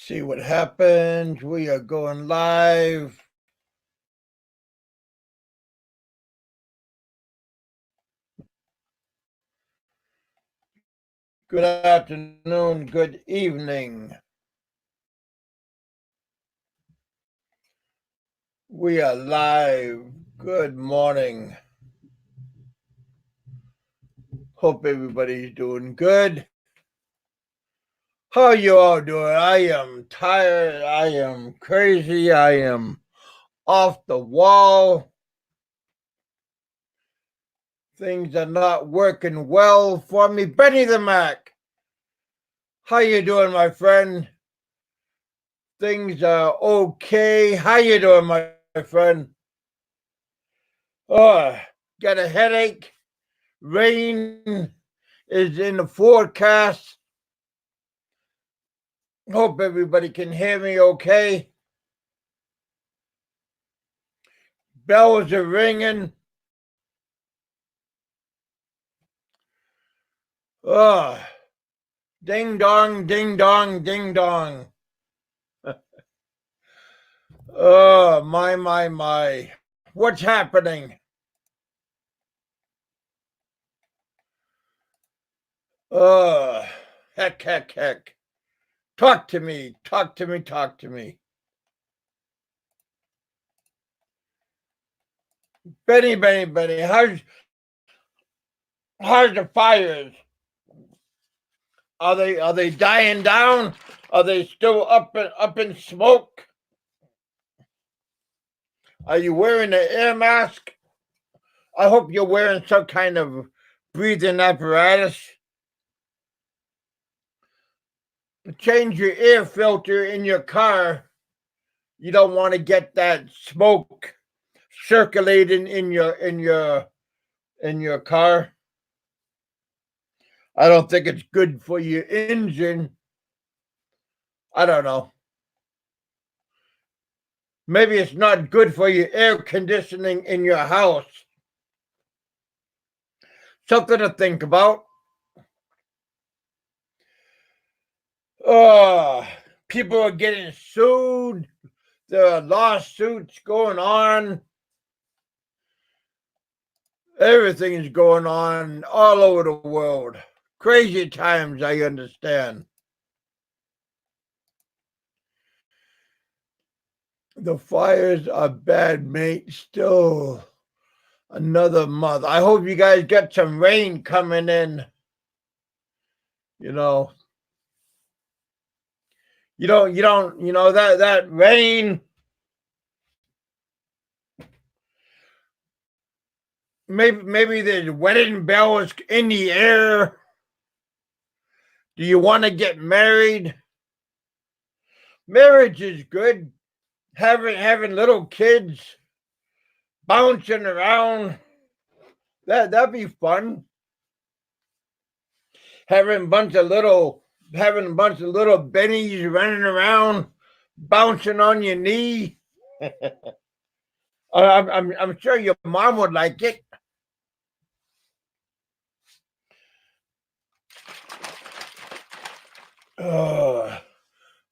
See what happens. We are going live. Good afternoon, good evening. We are live. Good morning. Hope everybody's doing good. How you all doing? I am tired. I am crazy. I am off the wall. Things are not working well for me. Benny the Mac. How you doing, my friend? Things are okay. How you doing, my friend? Oh, got a headache. Rain is in the forecast. Hope everybody can hear me okay. Bells are ringing. Oh, ding dong, ding dong, ding dong. Oh, my. What's happening? Oh, heck. Talk to me. Benny, how's the fires? Are they dying down? Are they still up in smoke? Are you wearing an air mask? I hope you're wearing some kind of breathing apparatus. Change your air filter in your car. You don't want to get that smoke circulating in your car. I don't think it's good for your engine. I don't know. Maybe it's not good for your air conditioning in your house. Something to think about. People are getting sued. There are lawsuits going on. Everything is going on all over the world. Crazy times, I understand. The fires are bad, mate. Still another month. I hope you guys get some rain coming in. You know, you don't, that rain. Maybe there's wedding bells in the air. Do you want to get married? Marriage is good. Having little kids bouncing around. That'd be fun. Having a bunch of little bennies running around, bouncing on your knee. I'm sure your mom would like it.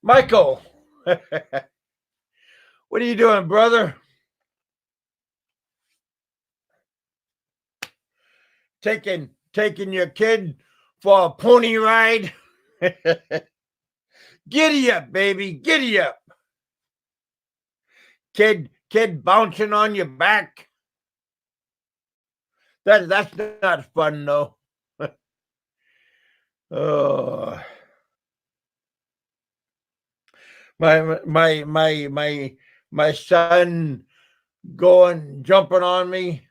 Michael, what are you doing, brother? Taking your kid for a pony ride? Giddy up, baby, giddy up. Kid bouncing on your back. That's not fun though. Oh, my son jumping on me,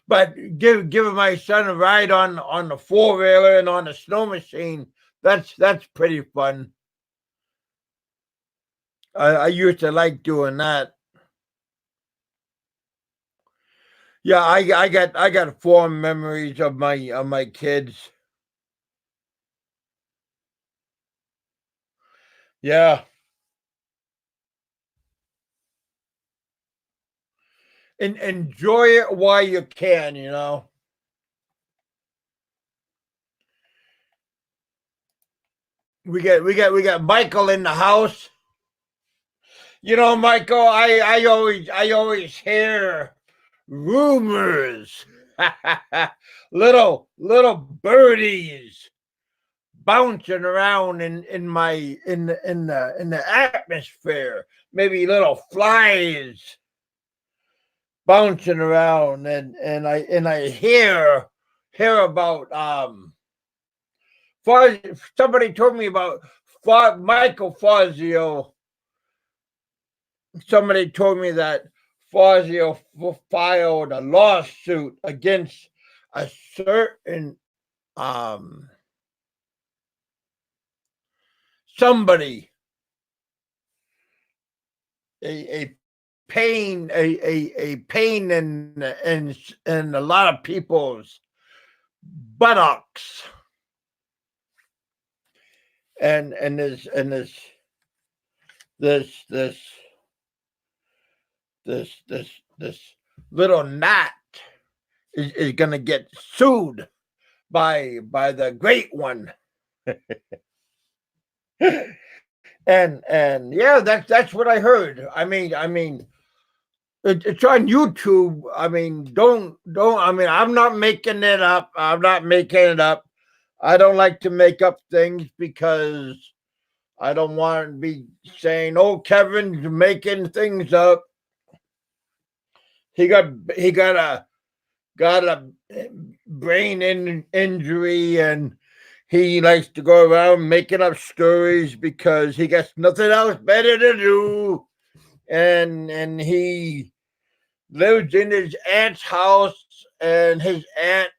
but giving my son a ride on the 4-wheeler and on the snow machine. That's pretty fun. I used to like doing that. Yeah, I got fond memories of my kids. Yeah. And enjoy it while you can. we got Michael in the house. You know, Michael, I always hear rumors. little birdies bouncing around in the atmosphere. Maybe little flies bouncing around, and I hear about somebody told me about Michael Fazio. Somebody told me that Fazio filed a lawsuit against a certain um somebody, a pain in a lot of people's buttocks, and this this this little gnat is gonna get sued by the great one. And yeah, that's what I heard. I mean, it's on YouTube. I mean, don't. I mean, I'm not making it up. I'm not making it up. I don't like to make up things because I don't want to be saying, "Oh, Kevin's making things up." He got a brain injury, and he likes to go around making up stories because he got nothing else better to do, and he lives in his aunt's house, and his aunt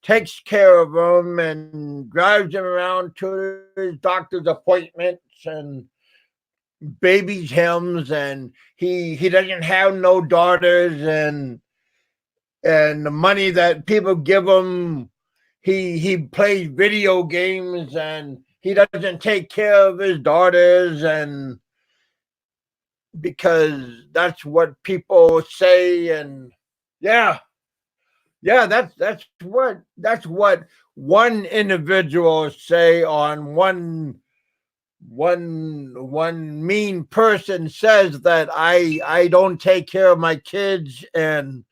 takes care of him and drives him around to his doctor's appointments and babies him, and he doesn't have no daughters, and the money that people give him, he plays video games, and he doesn't take care of his daughters, and because that's what people say. And yeah, yeah, that's what one individual say on one mean person says, that I don't take care of my kids, and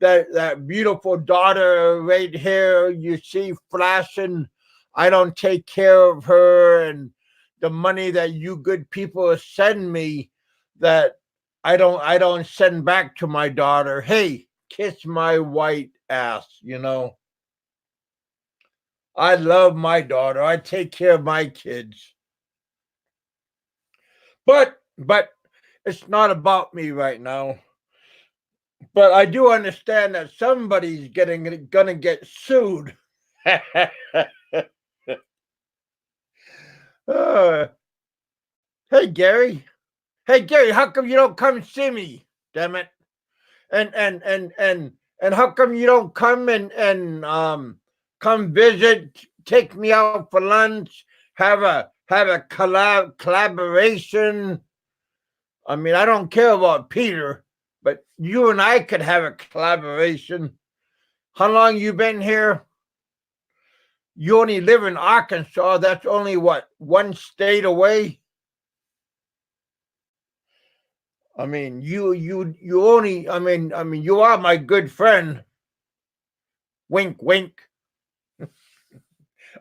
that beautiful daughter right here you see flashing, I don't take care of her, and the money that you good people send me, that I don't send back to my daughter. Hey, kiss my white ass. I love my daughter. I take care of my kids. But it's not about me right now. But I do understand that somebody's gonna get sued. Uh, hey Gary. Hey Gary, how come you don't come see me? Damn it. And how come you don't come and come visit, take me out for lunch, have a collaboration? I mean, I don't care about Peter, but you and I could have a collaboration. How long you been here? You only live in Arkansas. That's only what, one state away? I mean, you only. I mean, you are my good friend. Wink, wink.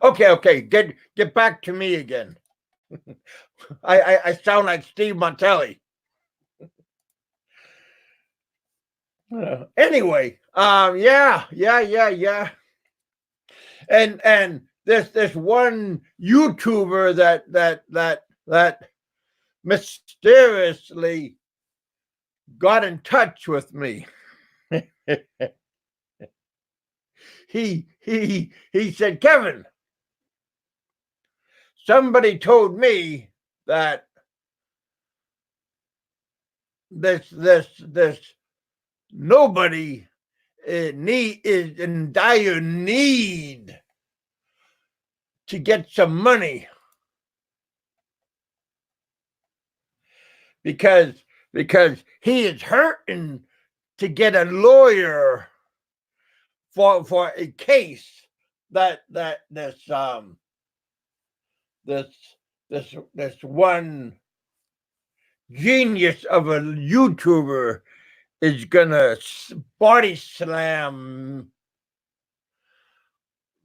Okay. Get back to me again. I sound like Steve Montelli. Anyway, yeah. And this one YouTuber that mysteriously got in touch with me. He said, Kevin, somebody told me that this nobody is in dire need to get some money, because he is hurting to get a lawyer for a case that this this one genius of a YouTuber is gonna body slam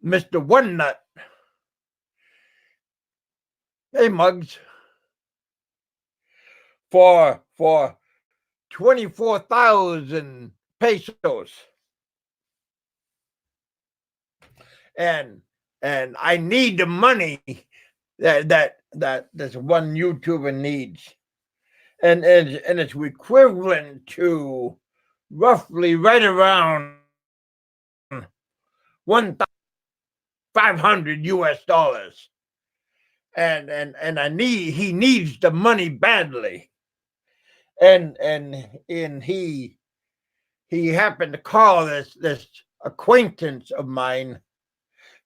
Mr. One Nut. Hey, Muggs, for 24,000 pesos, and I need the money that this one YouTuber needs, and it's equivalent to roughly right around 1,500 US dollars, and he needs the money badly, and he happened to call this acquaintance of mine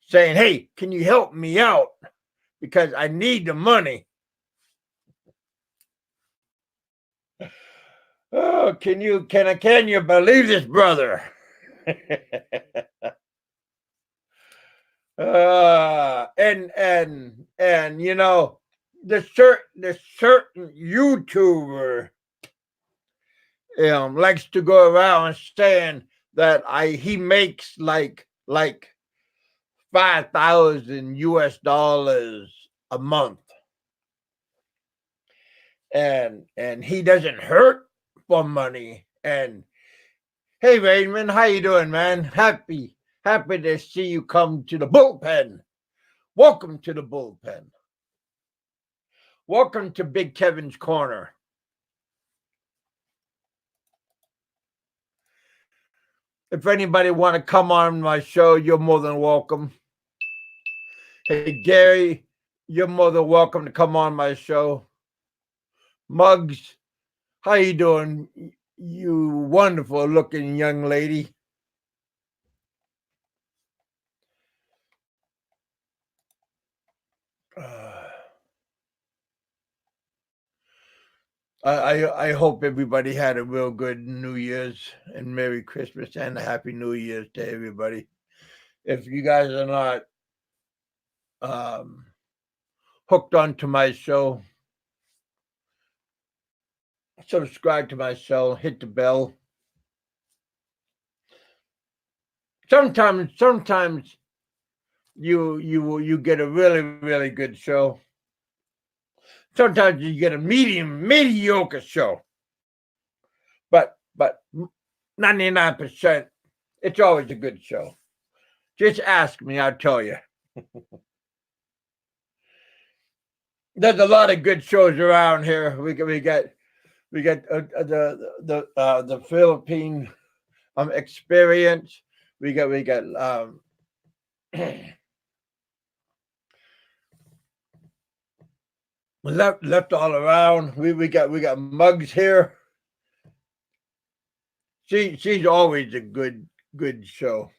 saying, "Hey, can you help me out? Because I need the money." Oh, can you believe this, brother? And you know, the certain YouTuber likes to go around saying that he makes like 5,000 US dollars a month, and he doesn't hurt for money. And hey, Raymond, how you doing, man? Happy to see you come to the bullpen. Welcome to the bullpen. Welcome to Big Kevin's Corner. If anybody want to come on my show, you're more than welcome. Hey, Gary, you're more than welcome to come on my show. Muggs, how you doing, you wonderful looking young lady? I hope everybody had a real good New Year's and Merry Christmas and a Happy New Year's to everybody. If you guys are not hooked onto my show, subscribe to my show, hit the bell. Sometimes you get a really good show. Sometimes you get a mediocre show. But 99%, it's always a good show. Just ask me, I'll tell you. There's a lot of good shows around here. We got the Philippine experience. We got left all around. We got Muggs here. She's always a good show.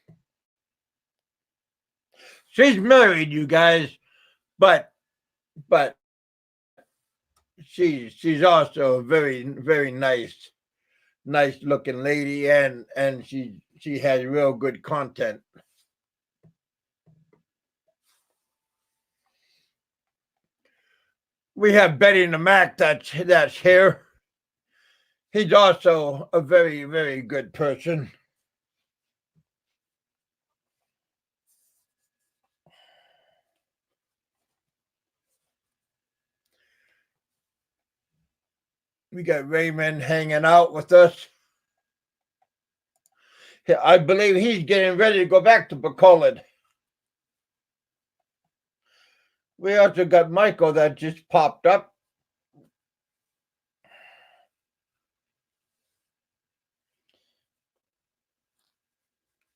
She's married, you guys, but she's also a very nice looking lady, and she has real good content. We have Betty and the Mac that's here. He's also a very good person. We got Raymond hanging out with us. I believe he's getting ready to go back to Bacolod. We also got Michael that just popped up.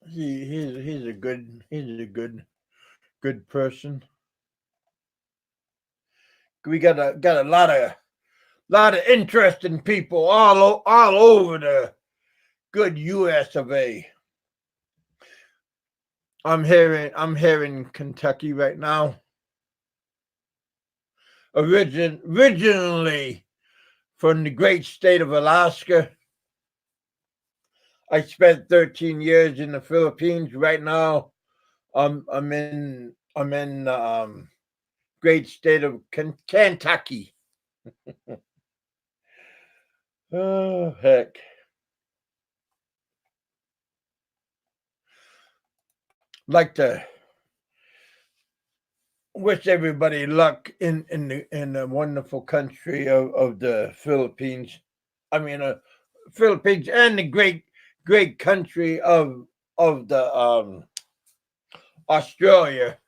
He's a good person. We got a lot of interesting people all over the good US of A. I'm here in Kentucky right now. Originally from the great state of Alaska. I spent 13 years in the Philippines. Right now, I'm in great state of Kentucky. Oh, heck. Like to wish everybody luck in the wonderful country of the Philippines. I mean, Philippines and the great country of the Australia.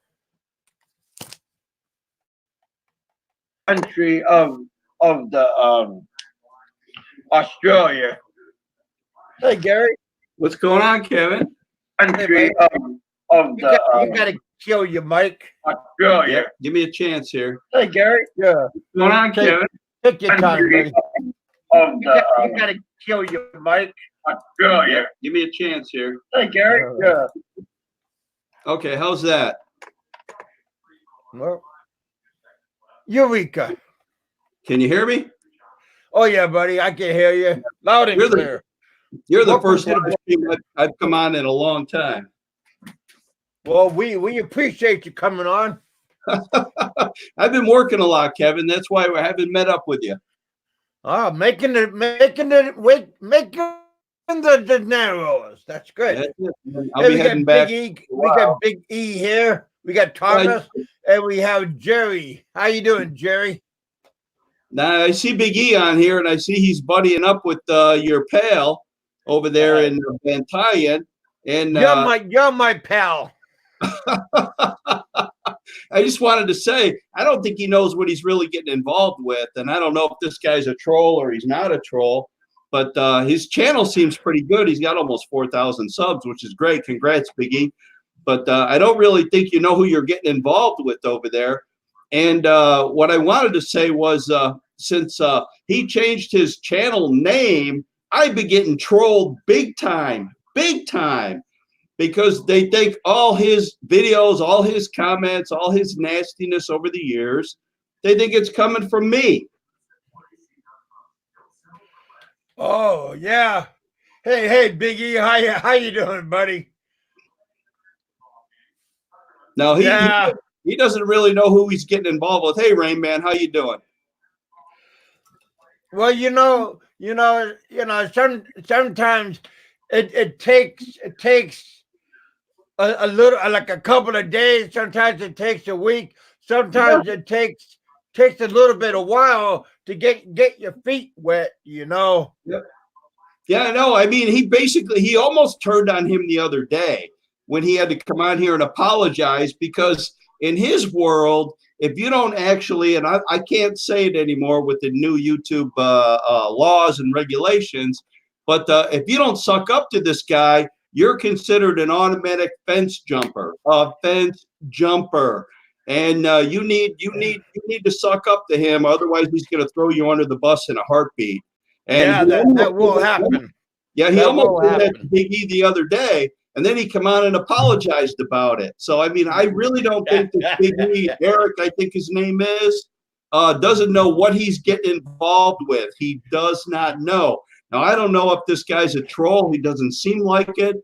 Country of the Australia. Hey Gary. What's going on, Kevin? Country of the you gotta kill your mic. Australia. Yeah, give me a chance here. Hey Gary. Yeah. What's going on, Kevin? Take your time, buddy. You gotta kill your mic. Australia. Give me a chance here. Hey Gary. Yeah. Okay, how's that? Well, Eureka. Can you hear me? Oh yeah, buddy, I can hear you loud and clear. You're the first live stream I've come on in a long time. Well, we appreciate you coming on. I've been working a lot, Kevin. That's why I haven't met up with you. Oh, making the narrows. That's good. I'll be heading back. We got Big E here. We got Thomas, and we have Jerry. How you doing, Jerry? Now I see Big E on here, and I see he's buddying up with your pal over there in Bantayan. And you're my pal. I just wanted to say, I don't think he knows what he's really getting involved with, and I don't know if this guy's a troll or he's not a troll. But his channel seems pretty good. He's got almost 4,000 subs, which is great. Congrats, Big E. But I don't really think you know who you're getting involved with over there. And what I wanted to say was, since he changed his channel name, I've been getting trolled big time, because they think all his videos, all his comments, all his nastiness over the years, they think it's coming from me. Oh, yeah. Hey, Big E, how you doing, buddy? Now, he doesn't really know who he's getting involved with. Hey, Rain Man, how you doing? Well, sometimes it takes a little, like a couple of days. Sometimes it takes a week. Sometimes it takes a little bit of while to get your feet wet, Yep. Yeah, I know. I mean, he almost turned on him the other day when he had to come on here and apologize, because in his world, if you don't actually, and I can't say it anymore with the new YouTube laws and regulations, but if you don't suck up to this guy, you're considered an automatic fence jumper, and you need to suck up to him, otherwise he's going to throw you under the bus in a heartbeat. And that will happen. Yeah, he almost did that to Big E the other day, and then he come on and apologized about it. So, I mean, I really don't think that Big E, Eric, I think his name is, doesn't know what he's getting involved with. He does not know. Now, I don't know if this guy's a troll. He doesn't seem like it,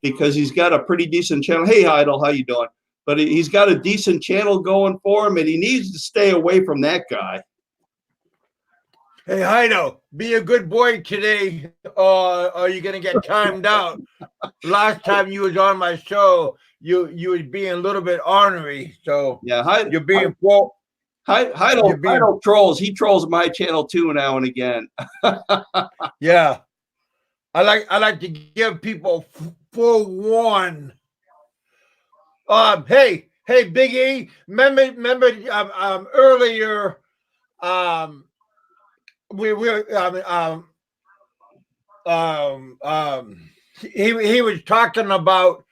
because he's got a pretty decent channel. Hey, Idol, how you doing? But he's got a decent channel going for him, and he needs to stay away from that guy. Hey, Heido, be a good boy today, or are you going to get timed out? Last time you was on my show, you was being a little bit ornery, so yeah, you're being Heido trolls. He trolls my channel too now and again. Yeah, I like to give people forewarn. Hey, Big E, remember earlier, he was talking about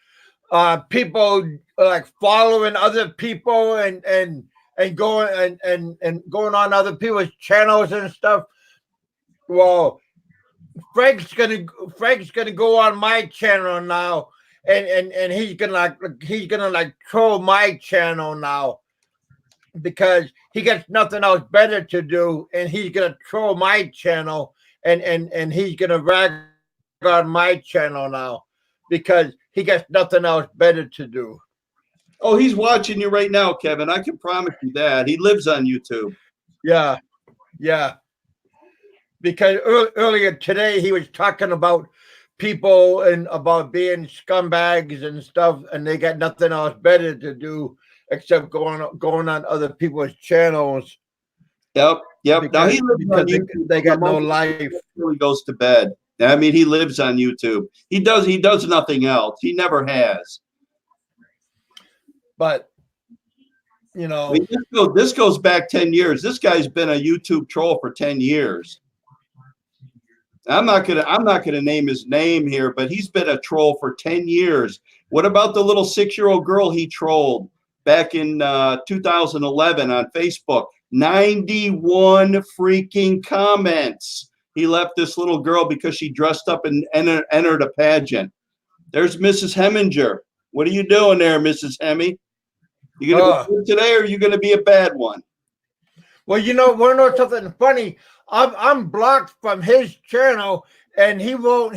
people like following other people and going and going on other people's channels and stuff. Well, Frank's gonna go on my channel now, and he's gonna troll my channel now, because he gets nothing else better to do, and he's gonna troll my channel, and he's gonna rag on my channel now, because he gets nothing else better to do. Oh, he's watching you right now, Kevin. I can promise you that. He lives on YouTube. Yeah, yeah. Because earlier today he was talking about people and about being scumbags and stuff, and they got nothing else better to do except going on other people's channels. Yep. Because, now he lives on YouTube. They got no life. He goes to bed. I mean, he lives on YouTube. He does nothing else. He never has. But you know, I mean, this goes back 10 years. This guy's been a YouTube troll for 10 years. I'm not gonna name his name here, but he's been a troll for 10 years. What about the little 6-year-old girl he trolled back in 2011 on Facebook? 91 freaking comments. He left this little girl because she dressed up and entered a pageant. There's Mrs. Heminger. What are you doing there, Mrs. Hemi? You gonna be good today, or are you gonna be a bad one? Well, you know, want to know something funny? I'm blocked from his channel, and he won't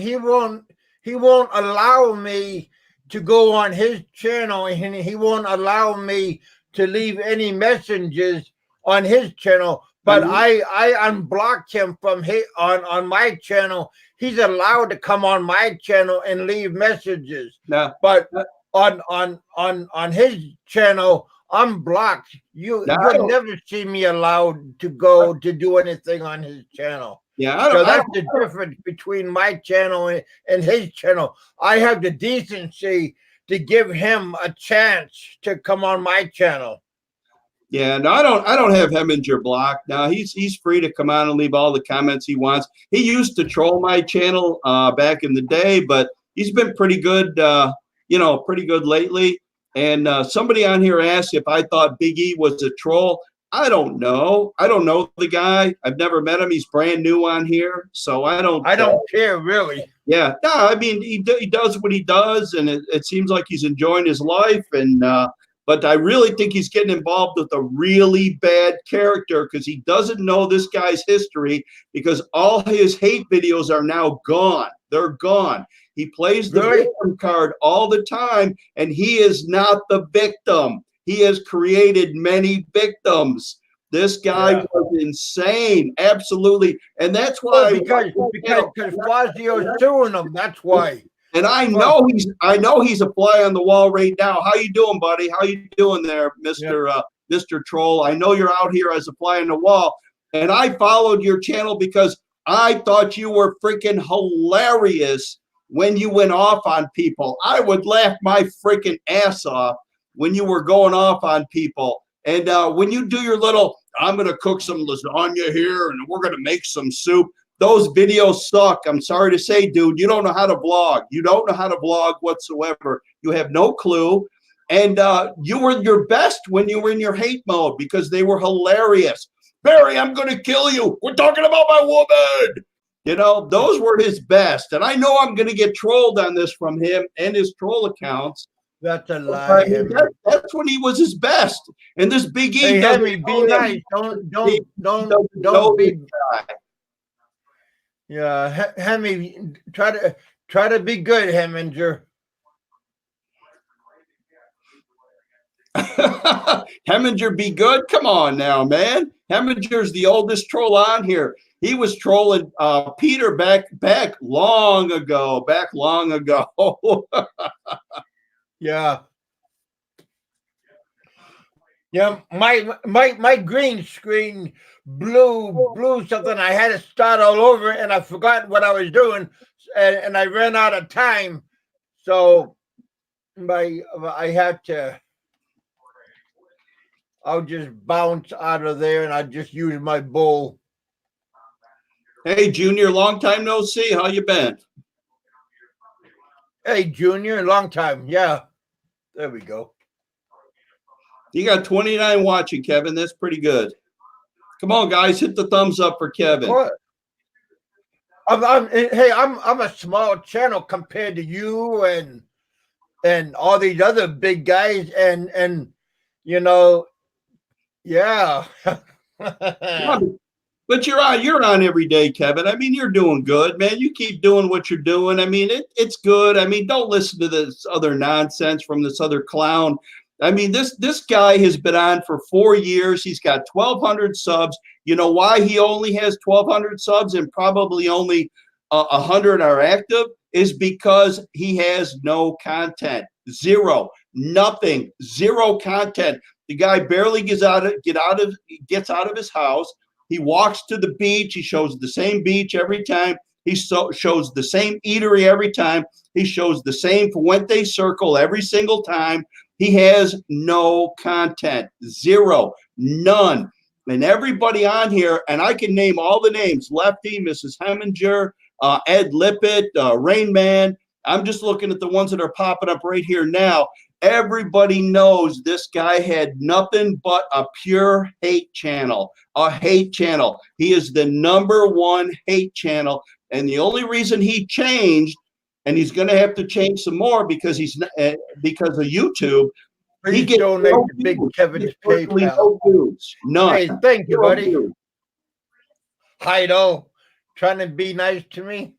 allow me to go on his channel, and he won't allow me to leave any messages on his channel. But I unblocked him from his on my channel. He's allowed to come on my channel and leave messages. No. But on his channel, I'm blocked. You'll never see me allowed to go to do anything on his channel. Yeah, so that's the difference between my channel and his channel. I have the decency to give him a chance to come on my channel. Yeah, no, I don't have Heminger blocked. Now he's free to come on and leave all the comments he wants. He used to troll my channel back in the day, but he's been pretty good, pretty good lately. And somebody on here asked if I thought Big E was a troll. I don't know. I don't know the guy. I've never met him. He's brand new on here, so I don't care really. Yeah, no, I mean he does what he does, and it seems like he's enjoying his life. And but I really think he's getting involved with a really bad character because he doesn't know this guy's history, because all his hate videos are now gone. They're gone. He plays the victim card all the time, and he is not the victim. He has created many victims. This guy was insane, absolutely, and that's why. Because Fazio's suing him. That's why. And I know he's a fly on the wall right now. How you doing, buddy? How you doing there, Mr. Troll? I know you're out here as a fly on the wall, and I followed your channel because I thought you were freaking hilarious when you went off on people. I would laugh my freaking ass off when you were going off on people. And when you do your little, I'm going to cook some lasagna here and we're going to make some soup, those videos suck. I'm sorry to say, dude, you don't know how to vlog. You don't know how to vlog whatsoever. You have no clue. And you were your best when you were in your hate mode because they were hilarious. Barry, I'm going to kill you. We're talking about my woman. You know, those were his best. And I know I'm going to get trolled on this from him and his troll accounts. That's a lie. That's when he was his best. And this Big E. Hey, Hemi, be nice. Don't be. Yeah, Hemi, try to be good, Heminger. Heminger be good? Come on now, man. Heminger's the oldest troll on here. He was trolling Peter back long ago. Yeah. Yeah, my green screen blew something. I had to start all over, and I forgot what I was doing, and I ran out of time. So I had to. I'll just bounce out of there, and I just use my bowl. Hey, Junior, long time no see. How you been? Hey, Junior, long time. Yeah, there we go. You got 29 watching, Kevin. That's pretty good. Come on, guys, hit the thumbs up for Kevin. I'm a small channel compared to you and all these other big guys, and you know, yeah. But you're on every day, Kevin. I mean, you're doing good, man. You keep doing what you're doing. I mean, it's good. I mean, don't listen to this other nonsense from this other clown. I mean, this guy has been on for 4 years. He's got 1,200 subs. You know why he only has 1,200 subs and probably only 100 are active? Is because he has no content. Zero, nothing, zero content. The guy barely gets out of his house. He walks to the beach. He shows the same beach every time. He shows the same eatery every time. He shows the same Fuente Circle every single time. He has no content, zero, none. And everybody on here, and I can name all the names: Lefty, Mrs. Heminger, Ed Lippett, Rain Man. I'm just looking at the ones that are popping up right here now. Everybody knows this guy had nothing but a pure hate channel, a hate channel. He is the #1 hate channel. And the only reason he changed, and he's going to have to change some more because because of YouTube. He gets donate no Big Kevin's PayPal. No none. Hey, thank you, buddy. Heido, trying to be nice to me.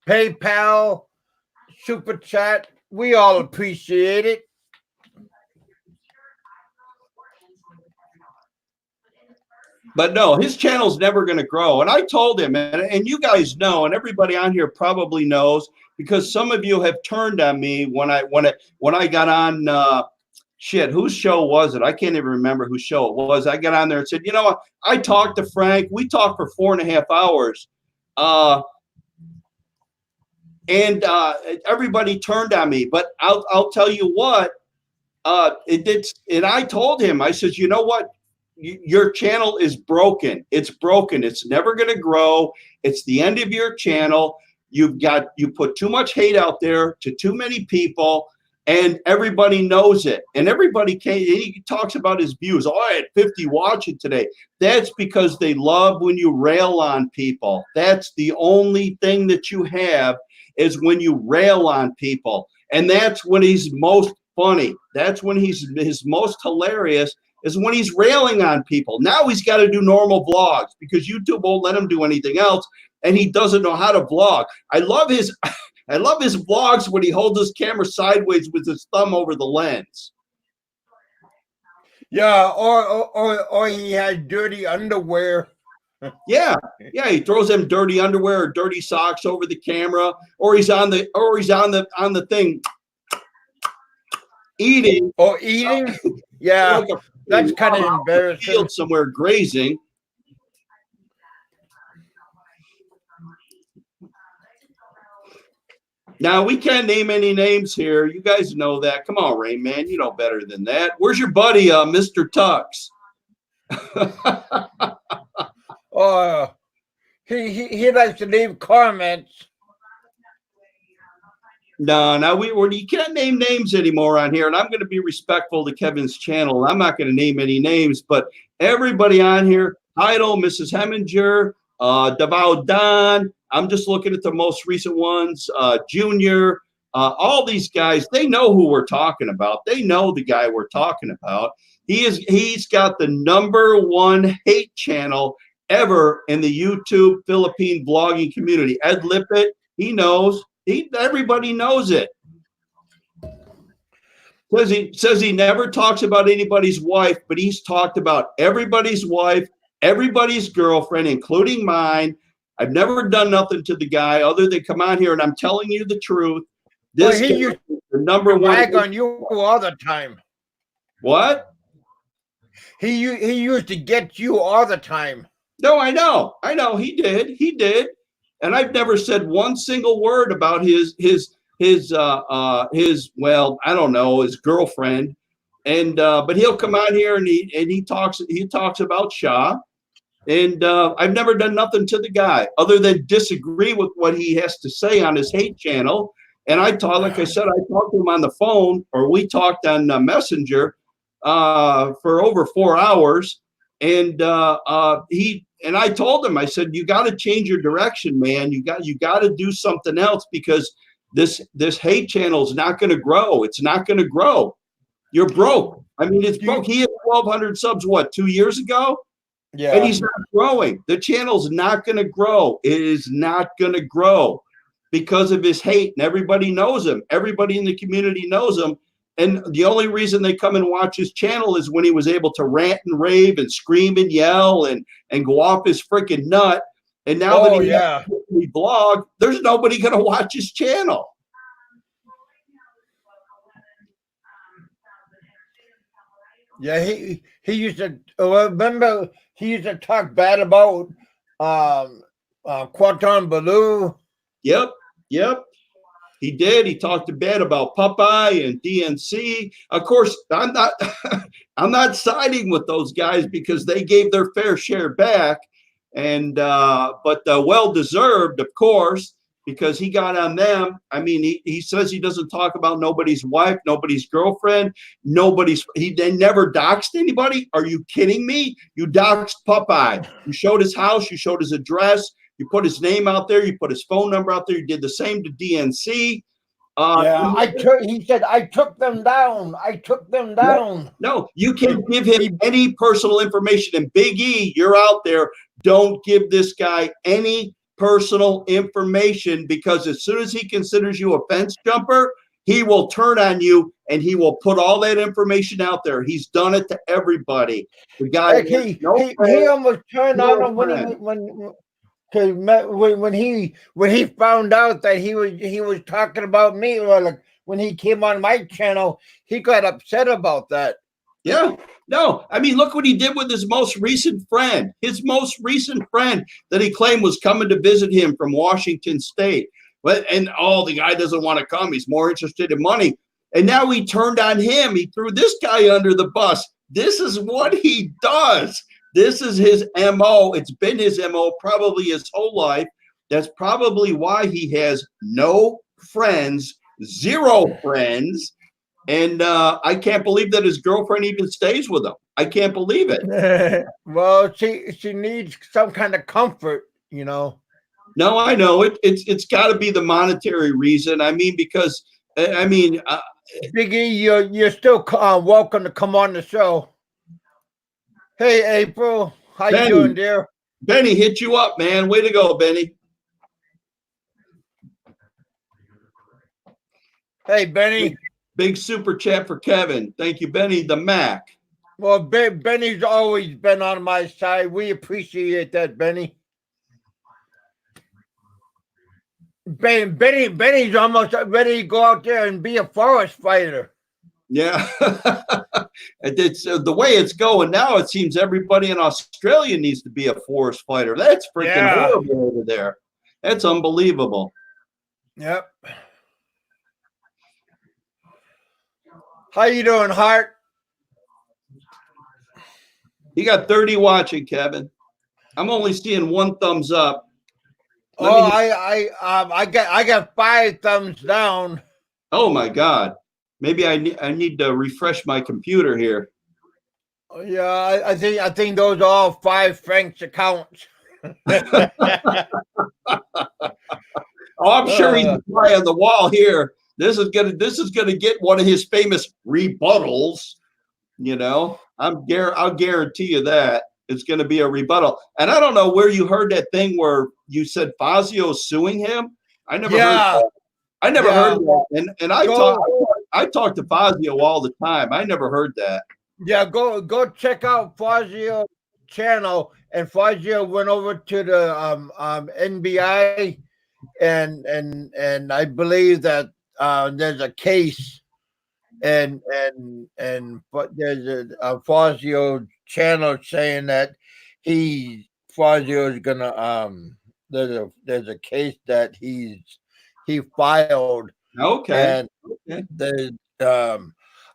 PayPal, Super Chat, we all appreciate it. But no, his channel's never going to grow. And I told him, and you guys know, and everybody on here probably knows, because some of you have turned on me when I got on whose show was it? I can't even remember whose show it was. I got on there and said, you know what? I talked to Frank. We talked for 4.5 hours. And everybody turned on me. But I'll tell you what, and I told him, I said, you know what? Your channel is broken. It's broken. It's never going to grow. It's the end of your channel. You put too much hate out there to too many people, and everybody knows it. And he talks about his views. Oh, I had 50 watching today. That's because they love when you rail on people. That's the only thing that you have, is when you rail on people. And that's when he's most funny. That's when he's his most hilarious, is when he's railing on people. Now he's got to do normal vlogs because YouTube won't let him do anything else, and he doesn't know how to vlog. I love his vlogs when he holds his camera sideways with his thumb over the lens. Yeah, or he had dirty underwear. Yeah, he throws them dirty underwear or dirty socks over the camera, or he's on the thing eating. Oh, eating? Yeah. Like that's kind of embarrassing. Field somewhere grazing. Now, we can't name any names here. You guys know that. Come on, Rain Man. You know better than that. Where's your buddy, Mr. Tux? He likes to leave comments. No, you can't name names anymore on here, and I'm going to be respectful to Kevin's channel. I'm not going to name any names, but everybody on here, Idol, Mrs. Heminger, Davao Don, I'm just looking at the most recent ones, Junior, all these guys, they know who we're talking about. They know the guy we're talking about. He's got the #1 hate channel ever in the YouTube Philippine blogging community. Ed Lippett, he knows. Everybody knows it. Says he never talks about anybody's wife, but he's talked about everybody's wife, everybody's girlfriend, including mine. I've never done nothing to the guy other than come on here, and I'm telling you the truth. This he used the #1 rag on you all the time. What? He used to get you all the time. No, I know. He did. And I've never said one single word about his well, I don't know, his girlfriend. And but he'll come out here and he talks about Shaw. And I've never done nothing to the guy other than disagree with what he has to say on his hate channel. And like I said, I talked to him on the phone, or we talked on Messenger for over 4 hours. And I told him, I said, you got to change your direction, man. You got to do something else, because this hate channel is not going to grow. It's not going to grow. You're broke. I mean, it's broke. He had 1,200 subs, 2 years ago? Yeah. And he's not growing. The channel's not going to grow. It is not going to grow because of his hate. And everybody knows him. Everybody in the community knows him. And the only reason they come and watch his channel is when he was able to rant and rave and scream and yell and go off his freaking nut. And now that he has a blog, there's nobody going to watch his channel. Yeah, he used to remember he used to talk bad about Quantum Baloo. Yep. He did. He talked bad about Popeye and DNC. Of course, I'm not siding with those guys because they gave their fair share back, and but well deserved, of course, because he got on them. I mean, he says he doesn't talk about nobody's wife, nobody's girlfriend, they never doxed anybody. Are you kidding me? You doxed Popeye. You showed his house, you showed his address, you put his name out there, you put his phone number out there, you did the same to DNC. He said, I took them down. No, you can't give him any personal information. And Big E, you're out there. Don't give this guy any personal information, because as soon as he considers you a fence jumper, he will turn on you and he will put all that information out there. He's done it to everybody. The guy, he almost turned on him when he found out that he was talking about me, or like when he came on my channel, he got upset about that. Yeah. No, I mean, look what he did with his most recent friend. His most recent friend that he claimed was coming to visit him from Washington State. The guy doesn't want to come. He's more interested in money. And now he turned on him. He threw this guy under the bus. This is what he does. This is his MO. It's been his MO probably his whole life. That's probably why he has no friends, zero friends. And I can't believe that his girlfriend even stays with him. I can't believe it. Well, she needs some kind of comfort, you know. No, I know it's got to be the monetary reason. I mean, because Big E, you're still welcome to come on the show. Hey, April, how you doing, dear? Benny hit you up, man. Way to go, Benny. Hey, Benny. Big super chat for Kevin. Thank you, Benny the Mac. Well, Benny's always been on my side. We appreciate that, Benny. Benny's almost ready to go out there and be a forest fighter. Yeah. It's the way it's going now. It seems everybody in Australia needs to be a forest fighter. That's freaking horrible over there. That's unbelievable. Yep. How you doing, Hart? You got 30 watching, Kevin. I'm only seeing one thumbs up. I got 5 thumbs down. Oh my God. Maybe I need to refresh my computer here. Yeah, I think those are all 5 Frank's accounts. I'm sure he's a fly on the wall here. This is gonna get one of his famous rebuttals. You know, I'll guarantee you that it's gonna be a rebuttal. And I don't know where you heard that thing where you said Fazio's suing him. I never heard that. I never heard that. And I talk to Fazio all the time. I never heard that. Yeah, go check out Fazio's channel. And Fazio went over to the NBI, and I believe that there's a case, and but there's a Fazio channel saying that Fazio is gonna there's a case that he filed. Okay. And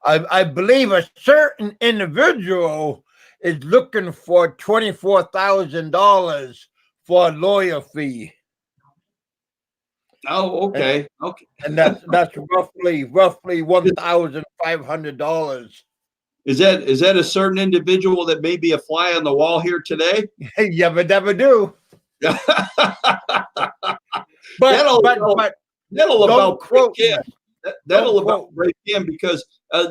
I believe a certain individual is looking for $24,000 for a lawyer fee. Oh, okay. Okay. And that's roughly $1,500. Is that a certain individual that may be a fly on the wall here today? You never do. That'll about break him, because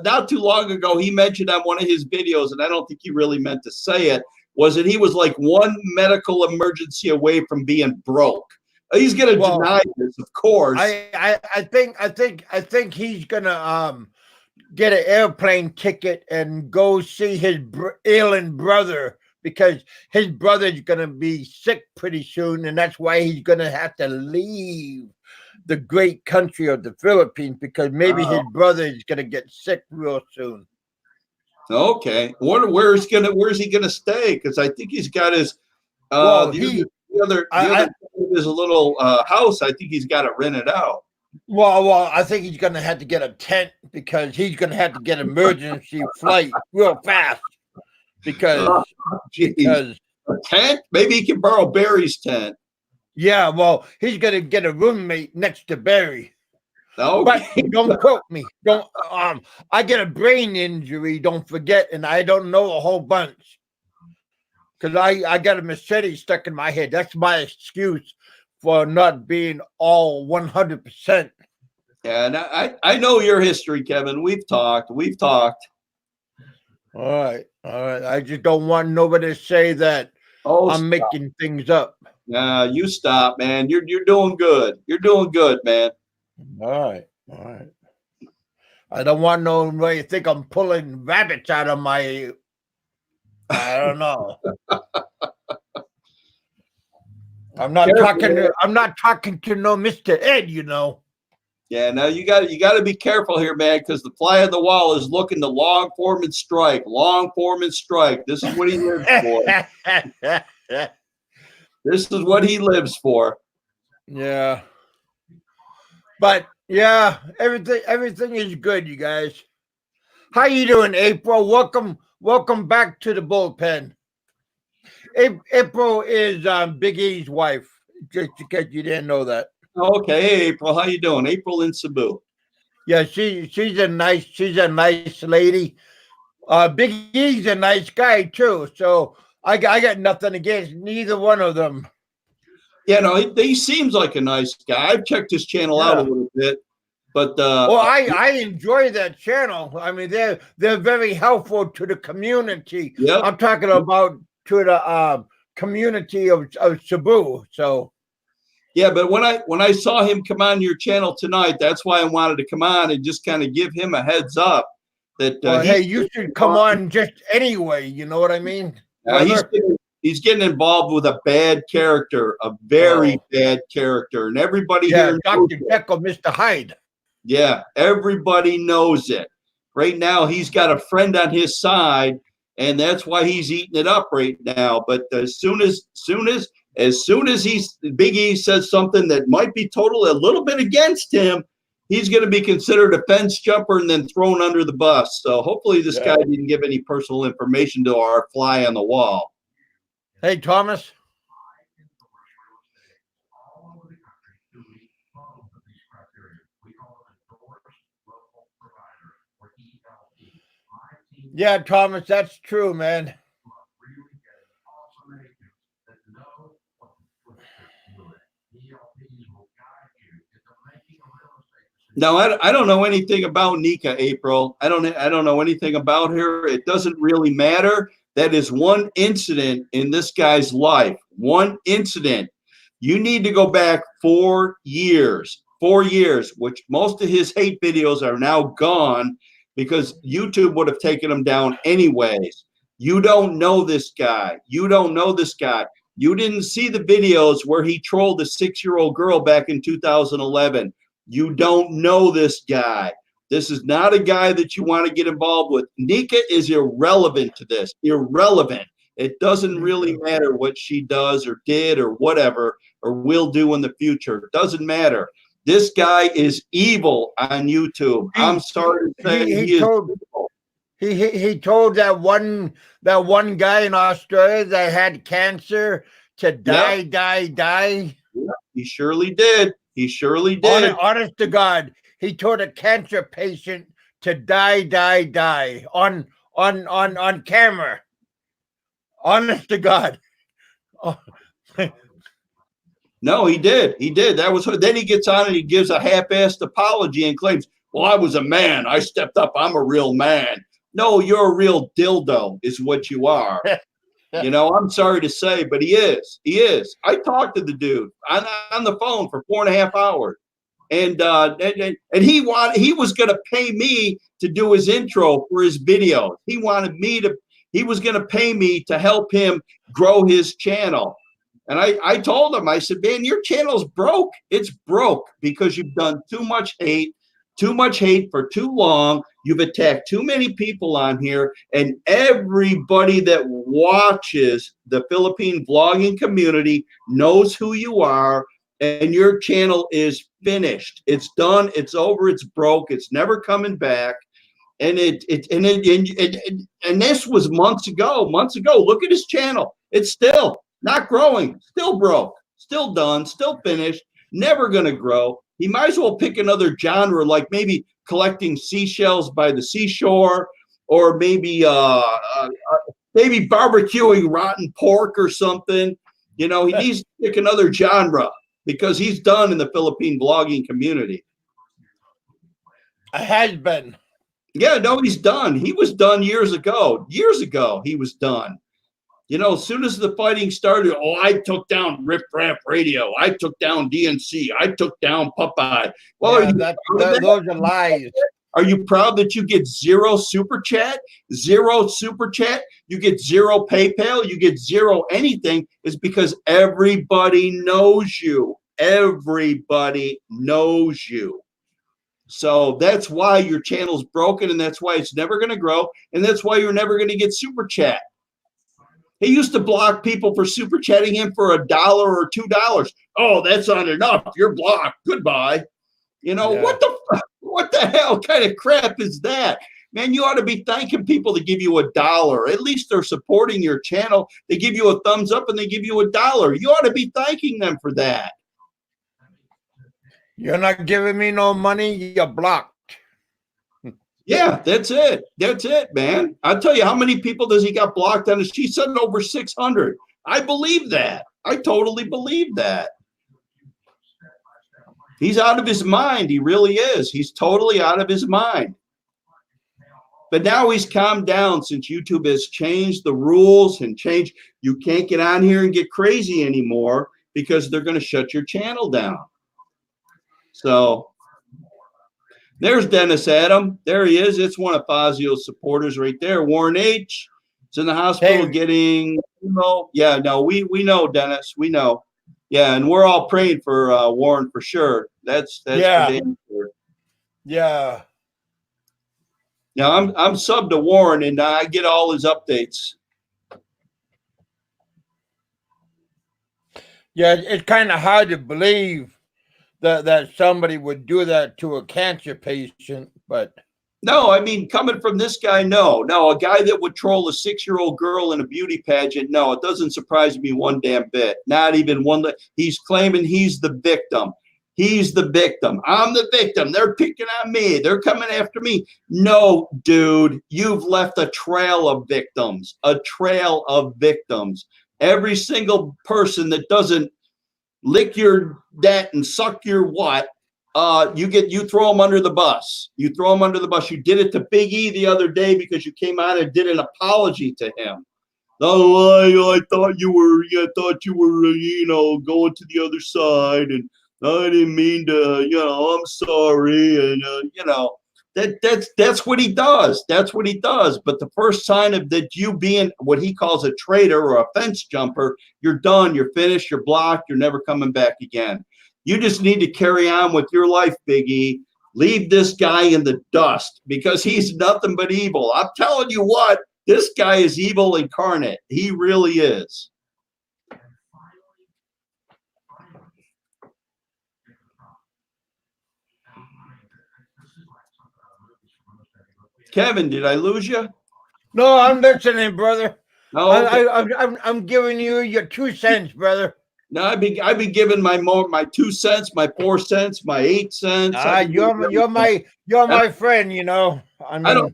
not too long ago he mentioned on one of his videos, and I don't think he really meant to say it, was that he was like one medical emergency away from being broke. He's going to deny this, of course. I think he's going to get an airplane ticket and go see his ailing brother, because his brother's going to be sick pretty soon, and that's why he's going to have to leave the great country of the Philippines, because maybe his brother is going to get sick real soon. Okay. Where's he gonna stay? Because I think he's got his the other his little house. I think he's got to rent it out. Well, I think he's going to have to get a tent, because he's going to have to get an emergency flight real fast. Because a tent? Maybe he can borrow Barry's tent. Yeah, well, he's going to get a roommate next to Barry. Okay. But don't quote me. Don't. I get a brain injury. Don't forget, and I don't know a whole bunch, because I got a machete stuck in my head. That's my excuse for not being all 100%. Yeah, and I know your history, Kevin. We've talked. All right. I just don't want nobody to say that I'm making things up. Nah, you stop, man. You're doing good. You're doing good, man. All right. I don't want nobody to think I'm pulling rabbits out of my. I don't know. I'm not talking to no Mr. Ed, you know. Yeah, now you got to be careful here, man, because the fly on the wall is looking to long form and strike. Long form and strike. This is what he lives for. This is what he lives for. Yeah. But yeah, everything is good, you guys. How you doing, April? Welcome back to the bullpen. April is Big E's wife, just in case you didn't know that. Okay, hey, April, how you doing? April in Cebu. Yeah, she's a nice lady. Big E's a nice guy too, so I got nothing against neither one of them. Yeah, no, he seems like a nice guy. I've checked his channel out a little bit, but I enjoy that channel. I mean, they're very helpful to the community. Yeah, I'm talking about to the community of Cebu. So yeah, but when I saw him come on your channel tonight, that's why I wanted to come on and just kind of give him a heads up that hey, you should come on just anyway. You know what I mean? He's getting involved with a bad character, a very bad character, and everybody here, Dr. Jekyll, Mr. Hyde. Yeah, everybody knows it. Right now, he's got a friend on his side, and that's why he's eating it up right now. But as soon as Big E says something that might be totally a little bit against him, he's going to be considered a fence jumper and then thrown under the bus. So hopefully this guy didn't give any personal information to our fly on the wall. Hey, Thomas. Yeah, Thomas, that's true, man. Now, I don't know anything about Nika, April. I don't know anything about her. It doesn't really matter. That is one incident in this guy's life. One incident. You need to go back 4 years. 4 years, which most of his hate videos are now gone because YouTube would have taken him down anyways. You don't know this guy. You don't know this guy. You didn't see the videos where he trolled a 6-year-old girl back in 2011. You don't know this guy. This is not a guy that you want to get involved with. Nika is irrelevant to this. Irrelevant. It doesn't really matter what she does or did or whatever or will do in the future. It doesn't matter. This guy is evil on YouTube. I'm sorry to say he is evil. He told that one guy in Australia that had cancer to die. Yeah, he surely did. He surely did. Honest to God, he told a cancer patient to die on camera. Honest to God. Oh. No, he did. He did. That was. Then he gets on and he gives a half-assed apology and claims, "Well, I was a man. I stepped up. I'm a real man." No, you're a real dildo, is what you are. You know, I'm sorry to say, but he is. He is. I talked to the dude on the phone for 4.5 hours. and he was going to pay me to do his intro for his videos. He was going to pay me to help him grow his channel. And I told him, I said, man, your channel's broke. It's broke because you've done too much hate for too long. You've attacked too many people on here, and everybody that watches the Philippine vlogging community knows who you are, and your channel is finished. It's done. It's over. It's broke. It's never coming back. And this was months ago. Look at his channel. It's still not growing, still broke, still done, still finished, never going to grow. He might as well pick another genre, like maybe collecting seashells by the seashore, or maybe barbecuing rotten pork or something. You know, he needs to pick another genre because he's done in the Philippine vlogging community. Has been. Yeah, no, he's done. He was done years ago. Years ago, he was done. You know, as soon as the fighting started, I took down Riff Raff Radio. I took down DNC. I took down Popeye. Well, yeah, those are lies. Are you proud that you get 0 super chat? 0 super chat? You get 0 PayPal? You get 0 anything? Is because everybody knows you. Everybody knows you. So that's why your channel's broken, and that's why it's never going to grow, and that's why you're never going to get super chat. He used to block people for super chatting him for $1 or $2. Oh, that's not enough. You're blocked. Goodbye. You know, yeah. What the hell kind of crap is that? Man, you ought to be thanking people to give you $1. At least they're supporting your channel. They give you a thumbs up and they give you $1. You ought to be thanking them for that. You're not giving me no money, you're blocked. Yeah, that's it. That's it, man. I'll tell you, how many people does he got blocked on his? He said over 600. I believe that. I totally believe that. He's out of his mind. He really is. He's totally out of his mind. But now he's calmed down since YouTube has changed the rules and changed. You can't get on here and get crazy anymore because they're going to shut your channel down. So there's Dennis Adam. There he is. It's one of Fazio's supporters right there. Warren H. is in the hospital getting chemo. Yeah, no, we know, Dennis. We know. Yeah, and we're all praying for Warren for sure. That's yeah. For damn sure. Yeah. Now I'm sub to Warren, and I get all his updates. Yeah, it's kind of hard to believe that somebody would do that to a cancer patient, but no, I mean, coming from this guy, no, a guy that would troll a 6-year-old girl in a beauty pageant, no, it doesn't surprise me one damn bit. Not even one. He's claiming he's the victim. He's the victim. I'm the victim. They're picking on me. They're coming after me. No, dude, you've left a trail of victims. A trail of victims. Every single person that doesn't lick your that and suck your what, you throw them under the bus. You throw them under the bus. You did it to Big E the other day because you came out and did an apology to him. Oh, I thought you were, going to the other side, and I didn't mean to, I'm sorry, and that's what he does. That's what he does. But the first sign of that you being what he calls a traitor or a fence jumper, you're done, you're finished, you're blocked, you're never coming back again. You just need to carry on with your life, Big E. Leave this guy in the dust because he's nothing but evil. I'm telling you what, this guy is evil incarnate. He really is. Kevin, did I lose you? No, I'm listening, brother. Oh, okay. I'm giving you your 2 cents, brother. No, I've been giving my 2 cents, my 4 cents, my 8 cents. You're my friend, you know. I mean,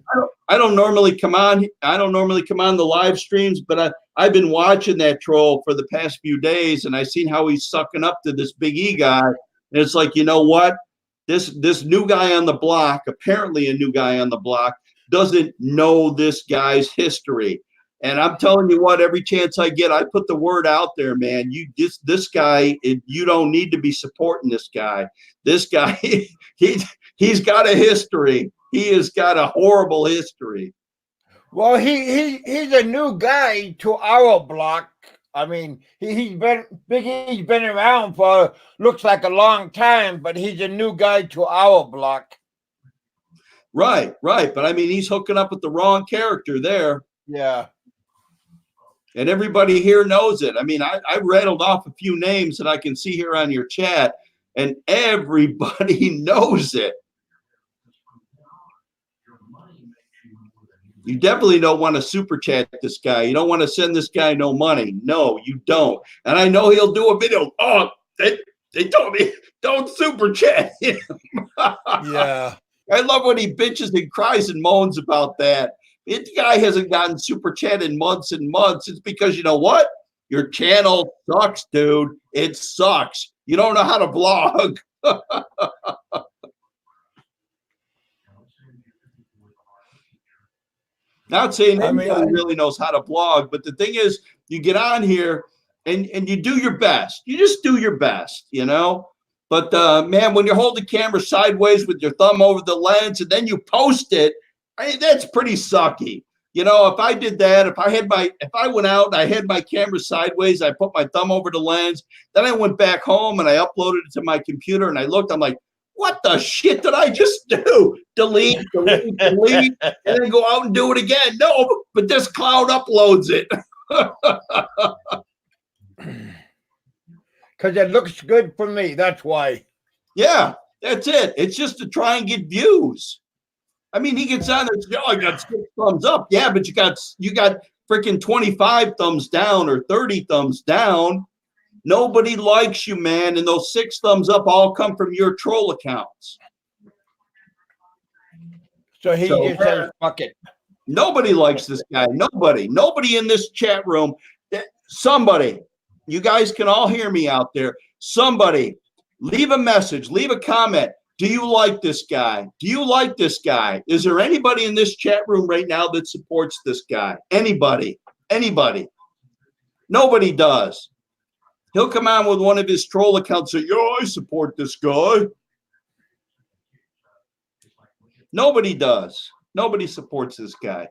I don't normally come on. I don't normally come on the live streams, but I've been watching that troll for the past few days, and I seen how he's sucking up to this Big E guy, and it's like, you know what? This new guy on the block, apparently a new guy on the block, doesn't know this guy's history. And I'm telling you what, every chance I get, I put the word out there, man. This guy, you don't need to be supporting this guy. This guy, he's got a history. He has got a horrible history. Well, he's a new guy to our block. I mean, he's been around for looks like a long time, but he's a new guy to our block. Right. But I mean, he's hooking up with the wrong character there. Yeah. And everybody here knows it. I mean, I rattled off a few names that I can see here on your chat, and everybody knows it. You definitely don't want to super chat this guy. You don't want to send this guy no money. No, you don't. And I know he'll do a video. Oh, they told me don't super chat him. Yeah. I love when he bitches and cries and moans about that. This guy hasn't gotten super chat in months and months. It's because you know what? Your channel sucks, dude. It sucks. You don't know how to vlog. Not saying anybody really knows how to blog, but the thing is, you get on here and you do your best. You just do your best, you know? But man, when you hold the camera sideways with your thumb over the lens and then you post it, that's pretty sucky. You know, if I did that, if I went out and I had my camera sideways, I put my thumb over the lens, then I went back home and I uploaded it to my computer and I looked, I'm like, what the shit did I just do? Delete, and then go out and do it again. No, but this cloud uploads it. Because it looks good for me. That's why. Yeah, that's it. It's just to try and get views. I mean, he gets on there. Oh, I got 6 thumbs up. Yeah, but you got freaking 25 thumbs down or 30 thumbs down. Nobody likes you, man. And those 6 thumbs up all come from your troll accounts. So he just says, fuck it. Nobody likes this guy. Nobody in this chat room. Somebody, you guys can all hear me out there. Somebody, leave a message, leave a comment. Do you like this guy? Do you like this guy? Is there anybody in this chat room right now that supports this guy? Anybody? Nobody does. He'll come on with one of his troll accounts and say, yo, I support this guy. Nobody does. Nobody supports this guy.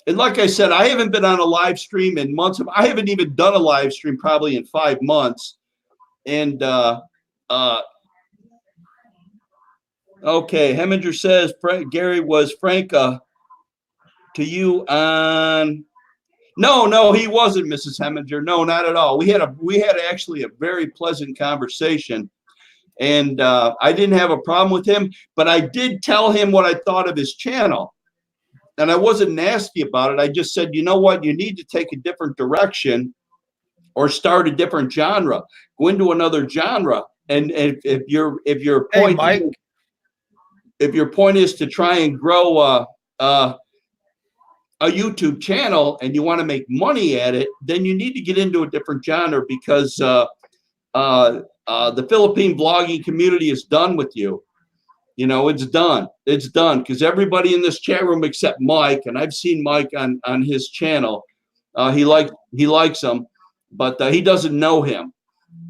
And like I said, I haven't been on a live stream in months. I haven't even done a live stream probably in 5 months. And okay, Heminger says, Gary, was Frank to you on... No, he wasn't, Mrs. Heminger. No, not at all. We had actually a very pleasant conversation, and I didn't have a problem with him, but I did tell him what I thought of his channel, and I wasn't nasty about it. I just said, you know what, you need to take a different direction or start a different genre, go into another genre, and if your point, hey, Mike, if your point is to try and grow a YouTube channel and you want to make money at it, then you need to get into a different genre because the Philippine vlogging community is done with you. You know, it's done. It's done because everybody in this chat room except Mike, and I've seen Mike on his channel. He likes him, but he doesn't know him.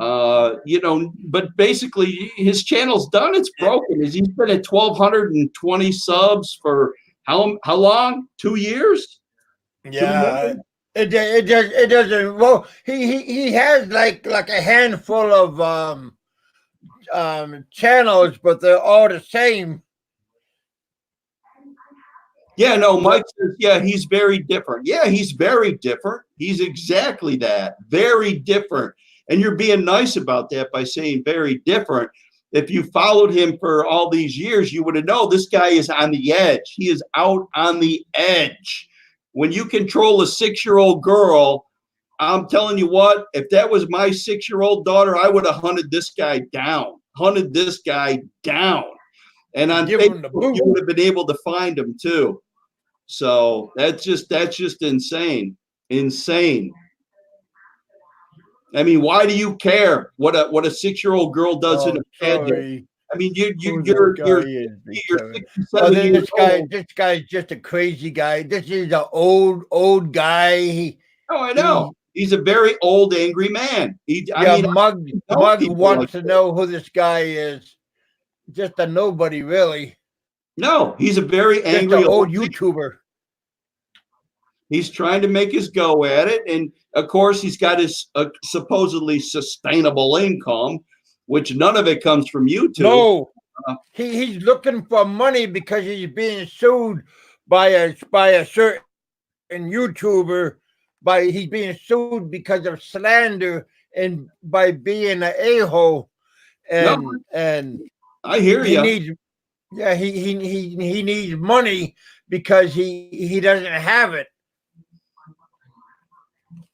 You know, but basically his channel's done. It's broken. He's been at 1,220 subs for how long? 2 years? Yeah. It doesn't. Well, he has like a handful of channels, but they're all the same. Yeah, no, Mike says, yeah, he's very different. Yeah, he's very different. He's exactly that. Very different. And you're being nice about that by saying very different. If you followed him for all these years, you would have known this guy is on the edge. He is out on the edge. When you control a 6-year-old girl, I'm telling you what, if that was my 6-year-old daughter, I would have hunted this guy down. And on Facebook, you would have been able to find him too. So that's just insane. Insane. I mean, why do you care what a 6-year-old girl does in a bed? I mean, you're Who this guy is, 67 years old. This guy's just a crazy guy. This is an old guy. Oh, I know. He's a very old, angry man. Mug wants to know who this guy is. Just a nobody, really. No, he's a very angry old YouTuber. He's trying to make his go at it. And of course, he's got his supposedly sustainable income, which none of it comes from YouTube. No, he's looking for money because he's being sued by a certain YouTuber. He's being sued because of slander and by being an a-hole. And I hear you. He needs money because he doesn't have it.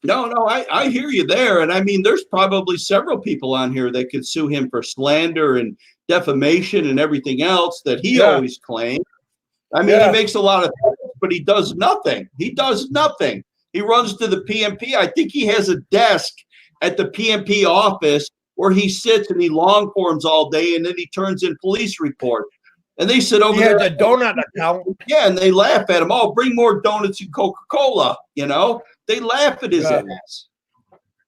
No, I hear you there. And I mean, there's probably several people on here that could sue him for slander and defamation and everything else that he always claimed. I mean, he makes a lot of things, but he does nothing. He does nothing. He runs to the PMP. I think he has a desk at the PMP office where he sits and he long forms all day, and then he turns in police reports. And they sit over there. He has a donut account. Yeah, and they laugh at him. Oh, bring more donuts and Coca-Cola, you know? They laugh at his ass.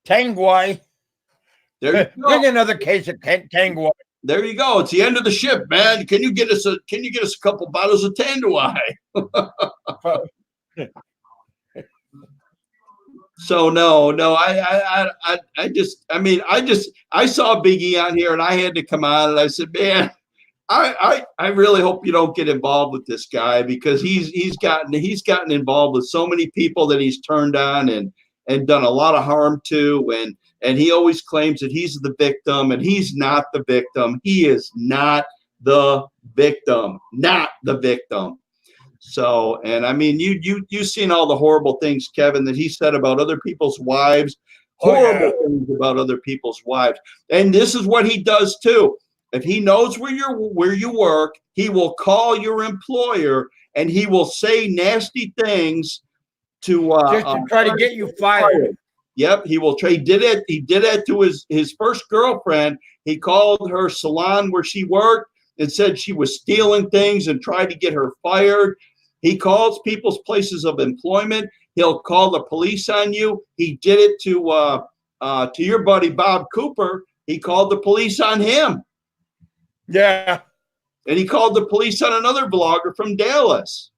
Tangwai. There you go. Bring another case of Tangwai. There you go. It's the end of the ship, man. Can you get us a couple bottles of Tangwai? So no, I saw Big E on here and I had to come on and I said, man, I really hope you don't get involved with this guy because he's gotten involved with so many people that he's turned on and done a lot of harm to, and he always claims that he's the victim, and he's not the victim. He is not the victim, not the victim. So, and I mean, you've seen all the horrible things, Kevin, that he said about other people's wives, horrible things about other people's wives. And this is what he does too. If he knows where you work, he will call your employer and he will say nasty things to just to try to get you fired. Yep, he will try. He did it to his first girlfriend. He called her salon where she worked and said she was stealing things and tried to get her fired. He calls people's places of employment. He'll call the police on you. He did it to your buddy Bob Cooper. He called the police on him. Yeah. And he called the police on another blogger from Dallas.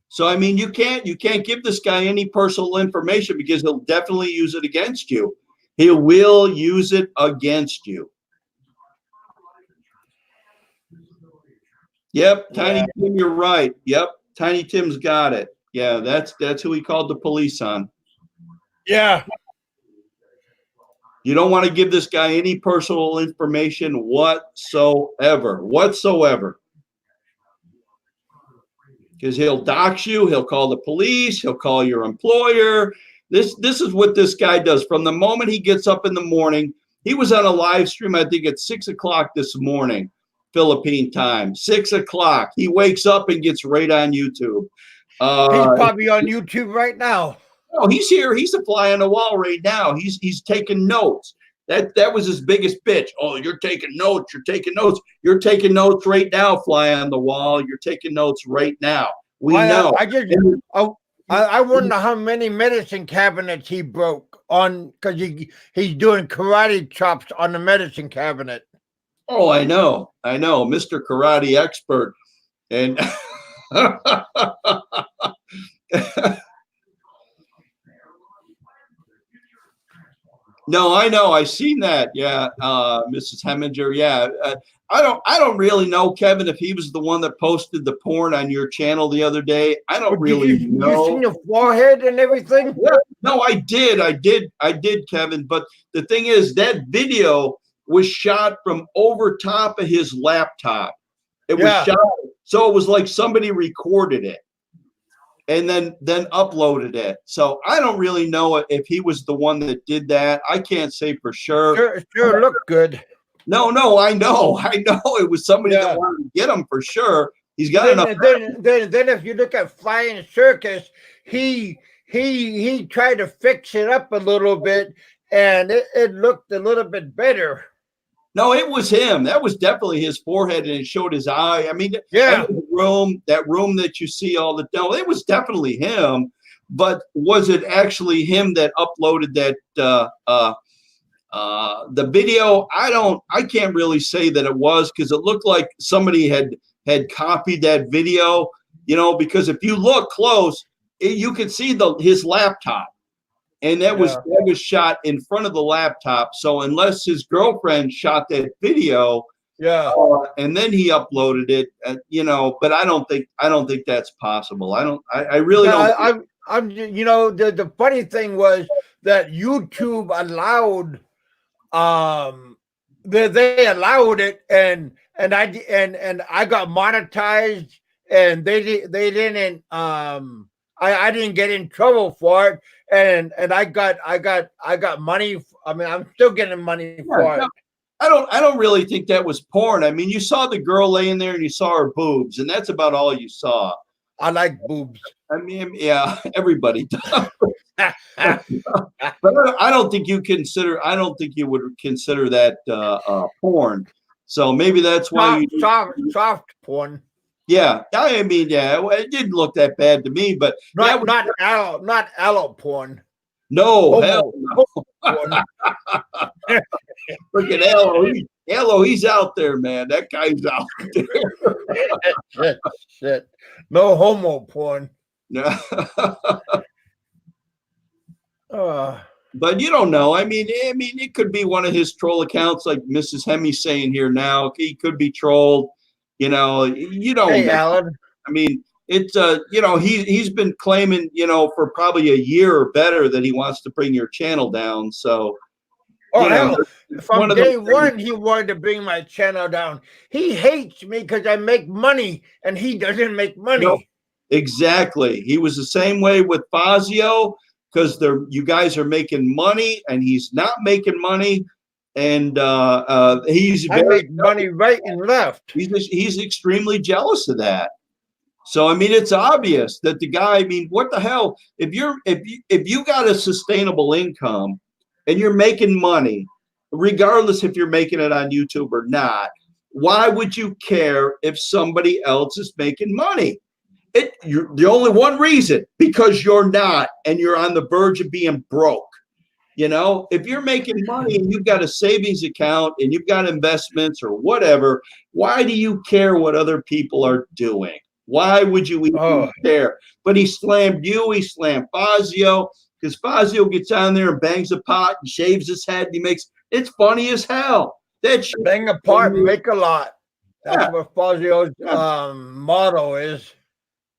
So, I mean, you can't give this guy any personal information because he'll definitely use it against you. He will use it against you. Yep, Tiny Tim, you're right. Yep, Tiny Tim's got it. Yeah, that's who he called the police on. Yeah. You don't want to give this guy any personal information whatsoever. Because he'll dox you, he'll call the police, he'll call your employer. This is what this guy does. From the moment he gets up in the morning, he was on a live stream, I think at 6 o'clock this morning, Philippine time. 6 o'clock. He wakes up and gets right on YouTube. He's probably on YouTube right now. No, he's here. He's a fly on the wall right now. He's taking notes. That was his biggest bitch. Oh, you're taking notes. You're taking notes. You're taking notes right now, fly on the wall. You're taking notes right now. We know. I wonder how many medicine cabinets he broke on because he's doing karate chops on the medicine cabinet. Oh, I know, Mr. Karate Expert, and no, I know, I seen that. Yeah, Mrs. Heminger. Yeah, I don't really know, Kevin, if he was the one that posted the porn on your channel the other day. I don't really know. You seen your forehead and everything? Yeah, no, I did, Kevin. But the thing is, that video was shot from over top of his laptop. It was shot, so it was like somebody recorded it and then uploaded it. So I don't really know if he was the one that did that. I can't say for sure. Sure looked good. No, I know. It was somebody that wanted to get him for sure. He's got enough. Then if you look at Flying Circus, he tried to fix it up a little bit and it looked a little bit better. No, it was him. That was definitely his forehead, and it showed his eye. I mean, Yeah, that room that you see all the no, it was definitely him. But was it actually him that uploaded that the video? I can't really say that it was, because it looked like somebody had copied that video. Because if you look close, you could see his laptop. And that was shot in front of the laptop. So unless his girlfriend shot that video, and then he uploaded it, but I don't think that's possible. I really don't. I'm the funny thing was that YouTube allowed they allowed it, and I got monetized, and they didn't I didn't get in trouble for it, and I got money. I mean, I'm still getting money for it. I don't really think that was porn. I mean, you saw the girl laying there and you saw her boobs, and that's about all you saw. I like boobs. I mean, yeah, everybody does. But I don't think you would consider that porn. So maybe that's why soft porn. Yeah, I mean, yeah, it didn't look that bad to me, but not aloe porn. No, hell no. Look at Aloe, he's out there, man. That guy's out there. Shit. No homo porn. But you don't know. I mean, it could be one of his troll accounts, like Mrs. Hemi's saying here now. He could be trolled. You don't Hey, know. Alan. I mean, it's he's been claiming, for probably a year or better, that he wants to bring your channel down. So from day one, he wanted to bring my channel down. He hates me because I make money and he doesn't make money. No, exactly. He was the same way with Fazio, because you guys are making money and he's not making money. And I make money right and left. He's extremely jealous of that. So I mean, it's obvious that the guy. I mean, what the hell? If you got a sustainable income and you're making money, regardless if you're making it on YouTube or not, why would you care if somebody else is making money? You're the only one reason, because you're not, and you're on the verge of being broke. If you're making money and you've got a savings account and you've got investments or whatever, why do you care what other people are doing? Why would you even care? But he slammed you. He slammed Fazio, because Fazio gets on there and bangs a pot and shaves his head. It's funny as hell. Bang a pot and make a lot. That's what Fazio's motto is.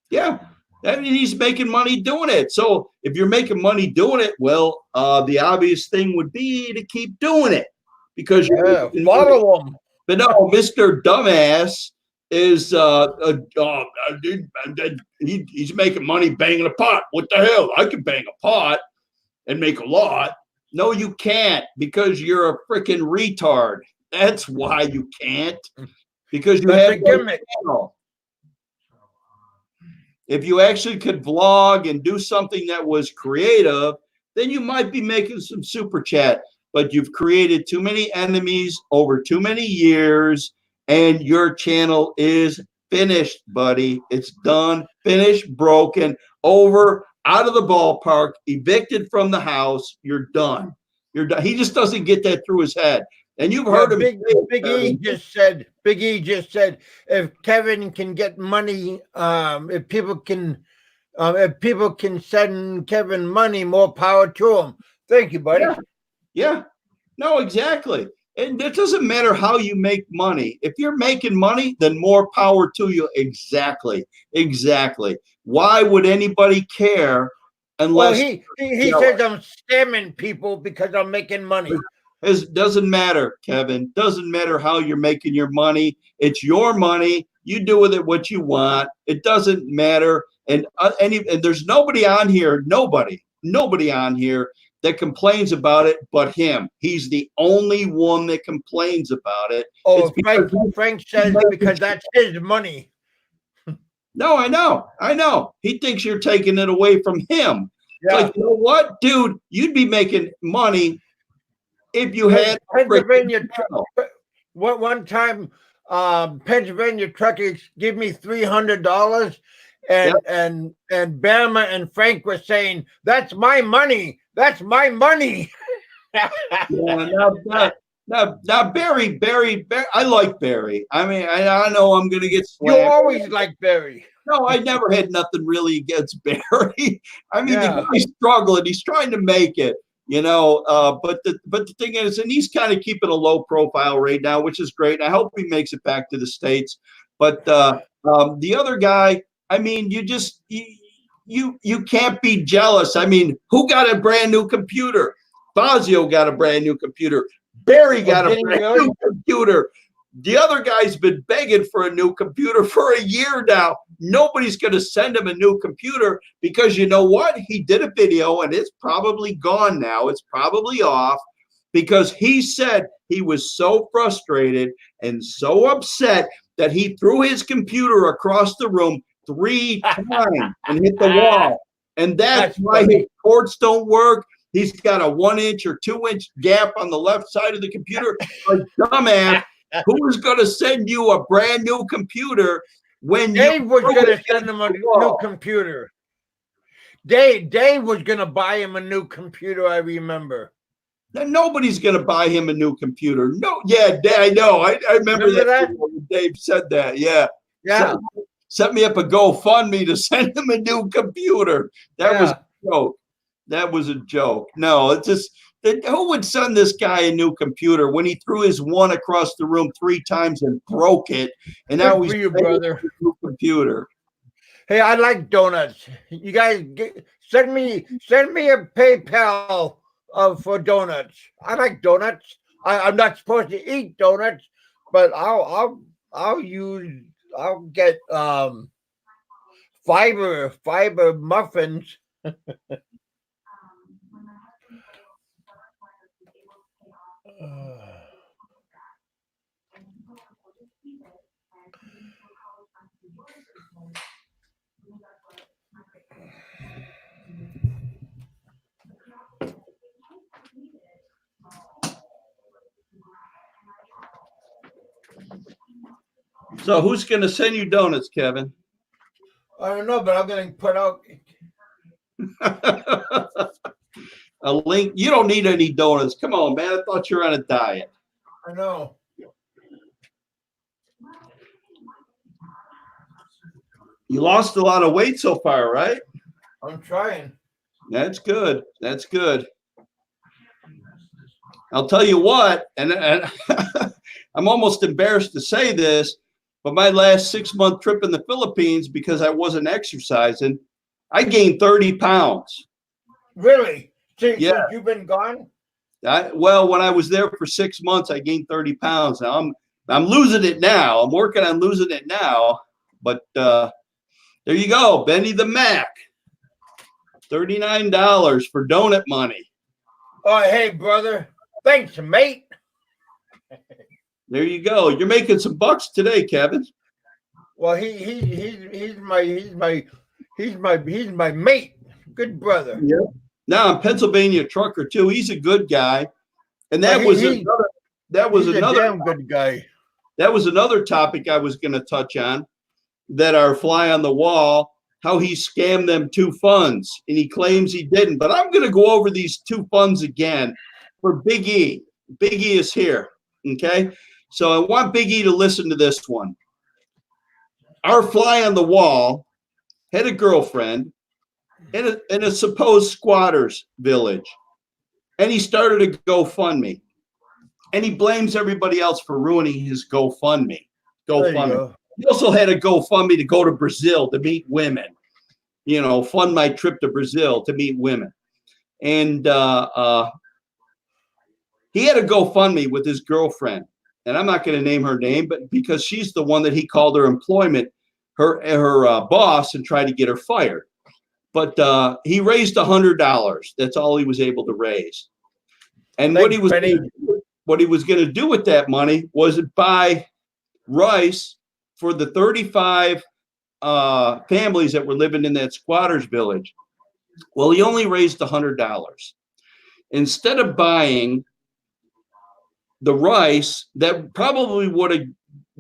Yeah. I mean, he's making money doing it. So if you're making money doing it, well, the obvious thing would be to keep doing it, because follow him. But no, Mr. Dumbass is he's making money banging a pot. What the hell? I can bang a pot and make a lot. No, you can't, because you're a freaking retard. That's why you can't, because you have a gimmick. If you actually could vlog and do something that was creative, then you might be making some super chat. But you've created too many enemies over too many years, and your channel is finished, buddy. It's done, finished, broken, over, out of the ballpark, evicted from the house. You're done. You're done. He just doesn't get that through his head. And you've heard him. Big E just said, if Kevin can get money, if people can send Kevin money, more power to him. Thank you, buddy. Yeah. No, exactly. And it doesn't matter how you make money. If you're making money, then more power to you. Exactly. Why would anybody care unless he says I'm scamming people because I'm making money? It doesn't matter, Kevin. Doesn't matter how you're making your money. It's your money. You do with it what you want. It doesn't matter. And there's nobody on here, nobody on here that complains about it but him. He's the only one that complains about it. Oh, Frank says because that's his money. No, I know. He thinks you're taking it away from him. Yeah. Like, you know what, dude? You'd be making money if you had a Pennsylvania one time, Pennsylvania truckers give me $300, and Bama and Frank were saying, "That's my money. That's my money." Yeah, now Barry, I like Barry. I mean, I know I'm going to get slammed. You always like Barry. No, I never had nothing really against Barry. I mean, the guy's struggling. He's trying to make it, you know. But the thing is, and he's kind of keeping a low profile right now, which is great. I hope he makes it back to the States. But the other guy, I mean, you can't be jealous. I mean, who got a brand new computer? Fazio got a brand new computer. Barry got a brand new computer. The other guy's been begging for a new computer for a year now. Nobody's going to send him a new computer because you know what? He did a video and it's probably gone now. It's probably off because he said he was so frustrated and so upset that he threw his computer across the room 3 times and hit the wall. And that's why his ports don't work. He's got a 1-inch or 2-inch gap on the left side of the computer. A dumbass. Who is going to send you a brand new computer when Dave was going to send him a new computer? Dave was going to buy him a new computer, I remember. Nobody's going to buy him a new computer. No, yeah, I know. I remember that. Dave said that. Yeah. Set me up a GoFundMe to send him a new computer. That was a joke. That was a joke. No, it's just who would send this guy a new computer when he threw his one across the room 3 times and broke it, and now he's you, brother. A new computer. Hey, I like donuts. You guys send me a PayPal for donuts. I like donuts. I'm not supposed to eat donuts, but I'll get fiber muffins. So who's going to send you donuts, Kevin? I don't know, but I'm going to put out a link. You don't need any donuts. Come on, man. I thought you were on a diet. I know. You lost a lot of weight so far, right? I'm trying. That's good. That's good. I'll tell you what, and I'm almost embarrassed to say this, but my last 6-month trip in the Philippines, because I wasn't exercising, I gained 30 pounds. Really? Since you've been gone? Well, when I was there for 6 months, I gained 30 pounds. Now I'm losing it now. I'm working on losing it now. But there you go, Benny the Mac. $39 for donut money. Oh, hey, brother. Thanks, mate. There you go. You're making some bucks today, Kevin. Well, he's my mate. Good brother. Yeah. Now I'm Pennsylvania trucker too. He's a good guy, and that was another damn good guy. That was another topic I was going to touch on. That our fly on the wall, how he scammed them 2 funds, and he claims he didn't. But I'm going to go over these 2 funds again for Big E. Big E is here. Okay, so I want Big E to listen to this one. Our fly on the wall had a girlfriend in a supposed squatters village, and he started a GoFundMe, and he blames everybody else for ruining his GoFundMe. He also had a GoFundMe to go to Brazil to meet women, you know, fund my trip to Brazil to meet women, and he had a GoFundMe with his girlfriend, and I'm not going to name her name, but because she's the one that he called her employment, her boss, and tried to get her fired. But he raised $100. That's all he was able to raise. And what he was going to do with that money was buy rice for the 35 families that were living in that squatters village. Well, he only raised $100. Instead of buying the rice that probably would have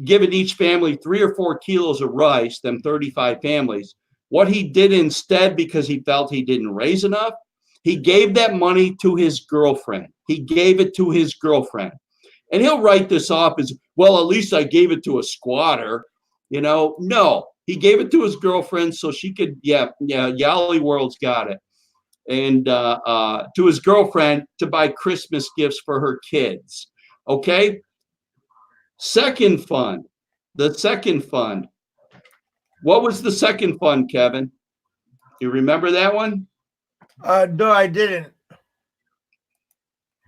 given each family 3 or 4 kilos of rice, them 35 families. What he did instead, because he felt he didn't raise enough, he gave that money to his girlfriend. He gave it to his girlfriend. And he'll write this off as, well, at least I gave it to a squatter. You know, no, he gave it to his girlfriend so she could, Yali World's got it. And to his girlfriend to buy Christmas gifts for her kids. Okay. Second fund, the second fund. What was the second fund, Kevin? You remember that one? No, I didn't.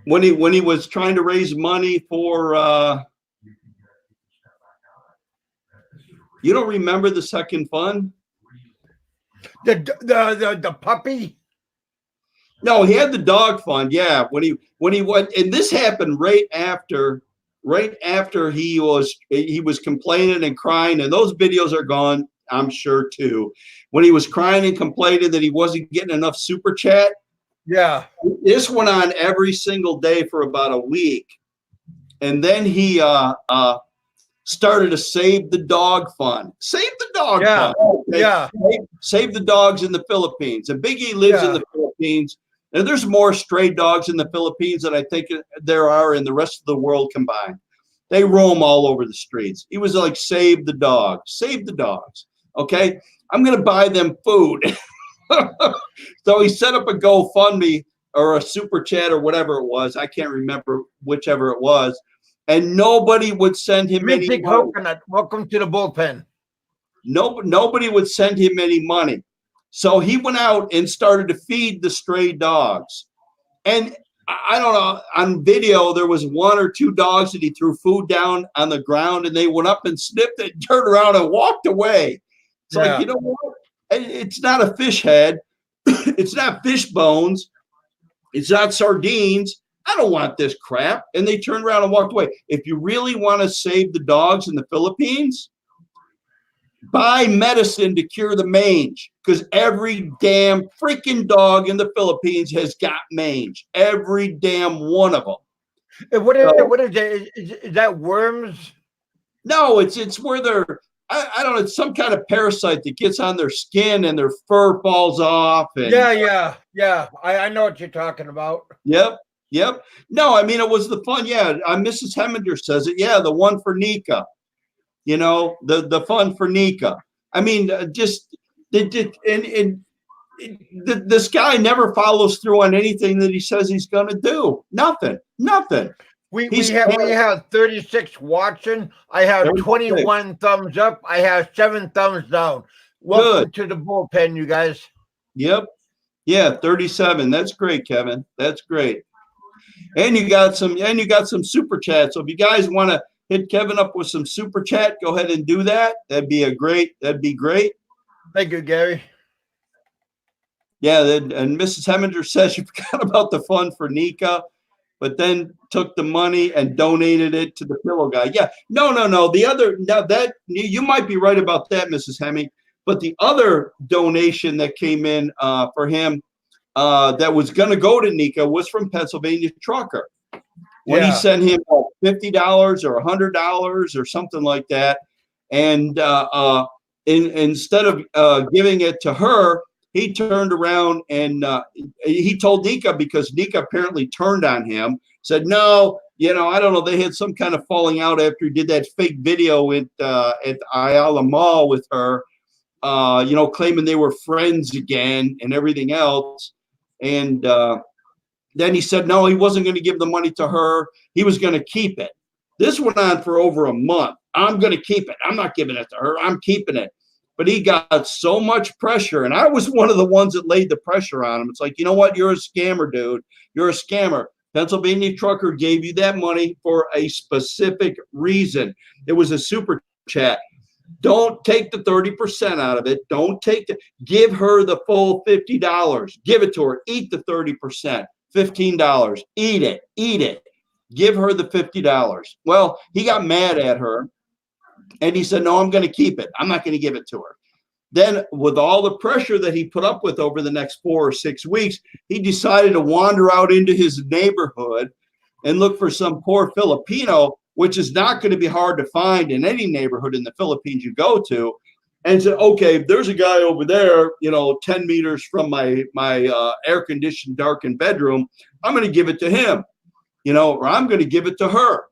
When he was trying to raise money for, you don't remember the second fund? The puppy? No, he had the dog fund. Yeah, when he went, and this happened right after he was complaining and crying, and those videos are gone, I'm sure too. When he was crying and complaining that he wasn't getting enough super chat. Yeah. This went on every single day for about a week. And then he started a Save the Dog Fund. Save the Dog Fund. Okay. Yeah. Save the dogs in the Philippines. And Big E lives in the Philippines. And there's more stray dogs in the Philippines than I think there are in the rest of the world combined. They roam all over the streets. He was like, save the dogs. Save the dogs. Okay? I'm going to buy them food. So he set up a GoFundMe or a super chat or whatever it was. I can't remember whichever it was. And nobody would send him any money. Coconut, welcome to the bullpen. Nobody would send him any money. So he went out and started to feed the stray dogs. And I don't know, on video, there was 1 or 2 dogs that he threw food down on the ground, and they went up and sniffed it, turned around and walked away. It's like, you know what? It's not a fish head. It's not fish bones. It's not sardines. I don't want this crap. And they turned around and walked away. If you really want to save the dogs in the Philippines, buy medicine to cure the mange, because every damn freaking dog in the Philippines has got mange. Every damn one of them. And what is it? Is that worms? No, it's where they're, I don't know, it's some kind of parasite that gets on their skin and their fur falls off. And, yeah. I know what you're talking about. Yep. No, I mean, it was the fun. Yeah, Mrs. Hemmender says it. Yeah, the one for Nika. You know, the fund for Nika. I mean, this guy never follows through on anything that he says he's going to do. Nothing. We have 36 watching. I have 21 thumbs up. I have 7 thumbs down. Welcome to the bullpen, you guys. Yep. Yeah, 37. That's great, Kevin. That's great. And you got some super chats. So if you guys want to hit Kevin up with some super chat, go ahead and do that. That'd be great. Thank you, Gary. Yeah, and Mrs. Hemmender says you forgot about the fund for Nika, but then took the money and donated it to the pillow guy. Yeah, no. That you might be right about that, Mrs. Hemming. But the other donation that came in for him that was going to go to Nika was from Pennsylvania Trucker. When he sent him $50 or $100 or something like that, and instead of giving it to her, he turned around and he told Nika, because Nika apparently turned on him, said, no, I don't know. They had some kind of falling out after he did that fake video at Ayala Mall with her, claiming they were friends again and everything else. And then he said, no, he wasn't going to give the money to her. He was going to keep it. This went on for over a month. I'm going to keep it. I'm not giving it to her. I'm keeping it. But he got so much pressure, and I was one of the ones that laid the pressure on him. It's like, you know what? You're a scammer, dude. You're a scammer. Pennsylvania Trucker gave you that money for a specific reason. It was a super chat. Don't take the 30% out of it. Give her the full $50. Give it to her. Eat the 30%. $15. Eat it. Give her the $50. Well, he got mad at her. And he said, no, I'm going to keep it. I'm not going to give it to her. Then with all the pressure that he put up with over the next 4 or 6 weeks, he decided to wander out into his neighborhood and look for some poor Filipino, which is not going to be hard to find in any neighborhood in the Philippines you go to, and say, okay, there's a guy over there, 10 meters from my air-conditioned darkened bedroom. I'm going to give it to him, or I'm going to give it to her,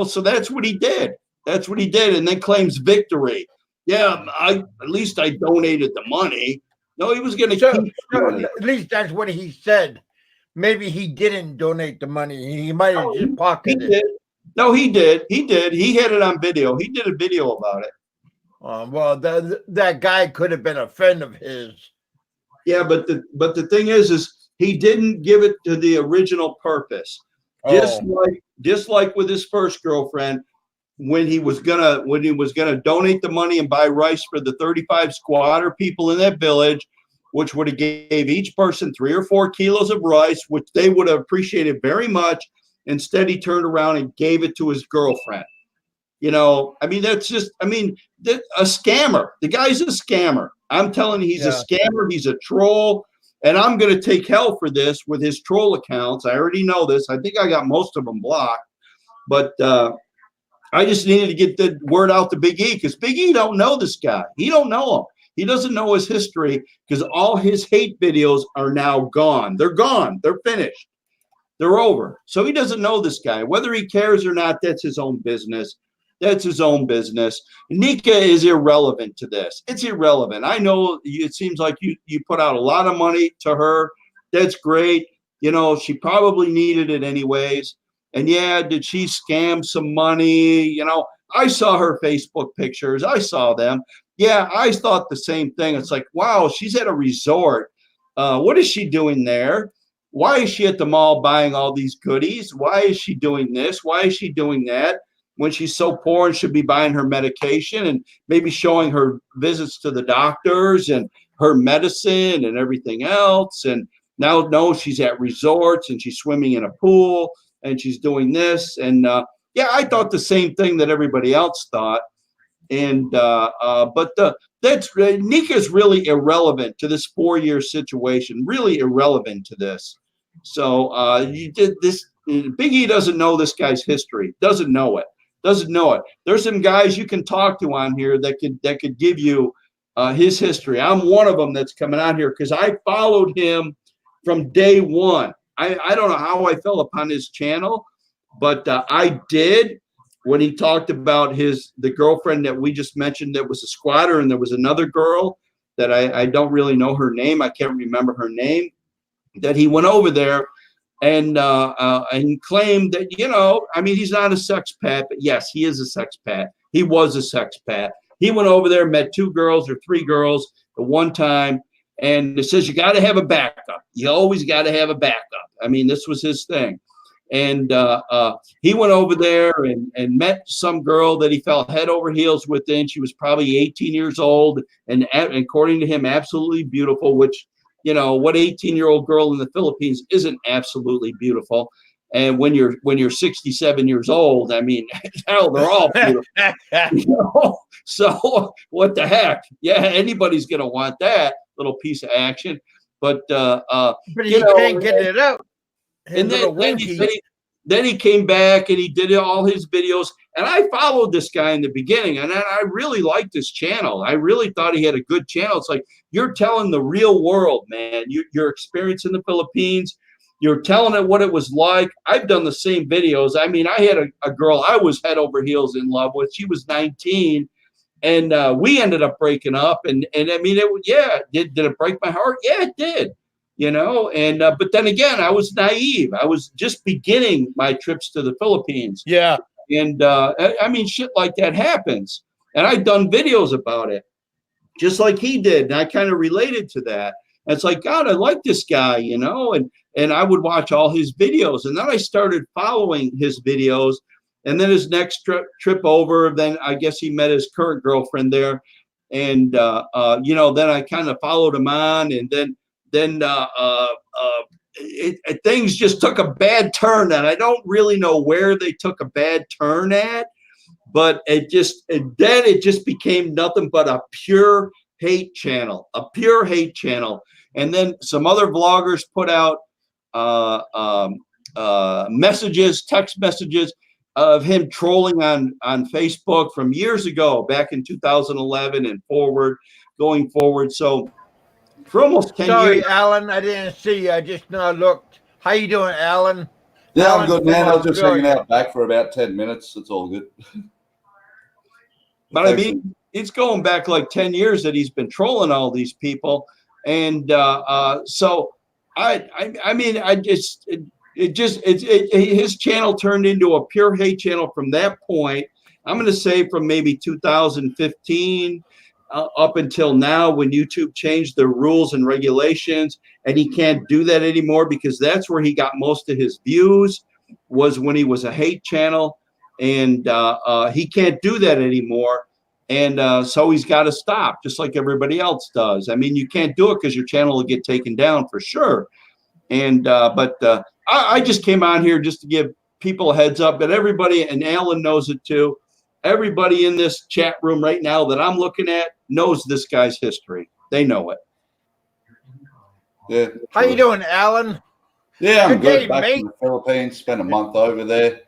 So that's what he did. That's what he did, and then claims victory. Yeah, at least I donated the money. No, he was going to keep the money. At least that's what he said. Maybe he didn't donate the money. He might have just pocketed it. No, he did. He did. He had it on video. He did a video about it. Well, that guy could have been a friend of his. Yeah, but the thing is he didn't give it to the original purpose. Just like with his first girlfriend, when he was gonna donate the money and buy rice for the 35 squatter people in that village, which would have gave each person 3 or 4 kilos of rice, which they would have appreciated very much. Instead, he turned around and gave it to his girlfriend. That's just, a scammer. The guy's a scammer. I'm telling you, he's a scammer. He's a troll. And I'm going to take hell for this with his troll accounts. I already know this. I think I got most of them blocked. But I just needed to get the word out to Big E, because Big E don't know this guy. He don't know him. He doesn't know his history, because all his hate videos are now gone. They're gone. They're finished. They're over. So he doesn't know this guy. Whether he cares or not, that's his own business. That's his own business. Nika is irrelevant to this. It's irrelevant. I know it seems like you put out a lot of money to her. That's great. She probably needed it anyways. And yeah, did she scam some money? I saw her Facebook pictures. I saw them. Yeah, I thought the same thing. It's like, wow, she's at a resort. What is she doing there? Why is she at the mall buying all these goodies? Why is she doing this? Why is she doing that? When she's so poor and should be buying her medication and maybe showing her visits to the doctors and her medicine and everything else. And now, no, she's at resorts and she's swimming in a pool and she's doing this. And yeah, I thought the same thing that everybody else thought. And but Nika's really irrelevant to this 4-year situation, really irrelevant to this. So you did this. Big E doesn't know this guy's history, doesn't know it. There's some guys you can talk to on here that could give you his history. I'm one of them that's coming on here because I followed him from day one. I don't know how I fell upon his channel, but I did when he talked about the girlfriend that we just mentioned that was a squatter, and there was another girl that I don't really know her name. I can't remember her name. That he went over there and claimed that, he's not a sex pat, but yes, he is a sex pat. He was a sex pat. He went over there, met 2 girls or 3 girls at one time, and it says you got to have a backup. You always got to have a backup. This was his thing. And he went over there and met some girl that he fell head over heels with. And she was probably 18 years old, and according to him, absolutely beautiful, which, what 18-year-old girl in the Philippines isn't absolutely beautiful. And when you're 67 years old, hell, they're all beautiful. So what the heck? Yeah, anybody's gonna want that little piece of action. But he can't get it out. And then he came back and he did all his videos. And I followed this guy in the beginning, and I really liked his channel. I really thought he had a good channel. It's like, you're telling the real world, man. Your experience in the Philippines. You're telling it what it was like. I've done the same videos. I had a girl I was head over heels in love with. She was 19, and we ended up breaking up. And did it break my heart? Yeah, it did. But then again, I was naive. I was just beginning my trips to the Philippines. Yeah. And shit like that happens. And I've done videos about it, just like he did. And I kind of related to that. And it's like, God, I like this guy, and I would watch all his videos. And then I started following his videos. And then his next trip over, then I guess he met his current girlfriend there. And, then I kind of followed him on. And then things just took a bad turn, and I don't really know where they took a bad turn at, but it just became nothing but a pure hate channel, And then some other vloggers put out messages, text messages of him trolling on Facebook from years ago, back in 2011 and going forward. So for almost 10 Sorry, years. Alan, I didn't see you. I just now looked. How you doing, Alan? Yeah, Alan I'm good, from man. I was just hanging Australia. out back for about 10 minutes. It's all good. But I mean, it's going back like 10 years that he's been trolling all these people. And so his channel turned into a pure hate channel from that point. I'm going to say from maybe 2015 up until now, when YouTube changed their rules and regulations, and he can't do that anymore, because that's where he got most of his views, was when he was a hate channel. And he can't do that anymore. And so he's got to stop, just like everybody else does. I mean, you can't do it because your channel will get taken down for sure. And I just came on here just to give people a heads up, but everybody, and Alan knows it too, everybody in this chat room right now that I'm looking at knows this guy's history. They know it. Yeah. How you doing, Alan? Yeah, I'm Good good. day, Back mate. in the Philippines, spent a month over there.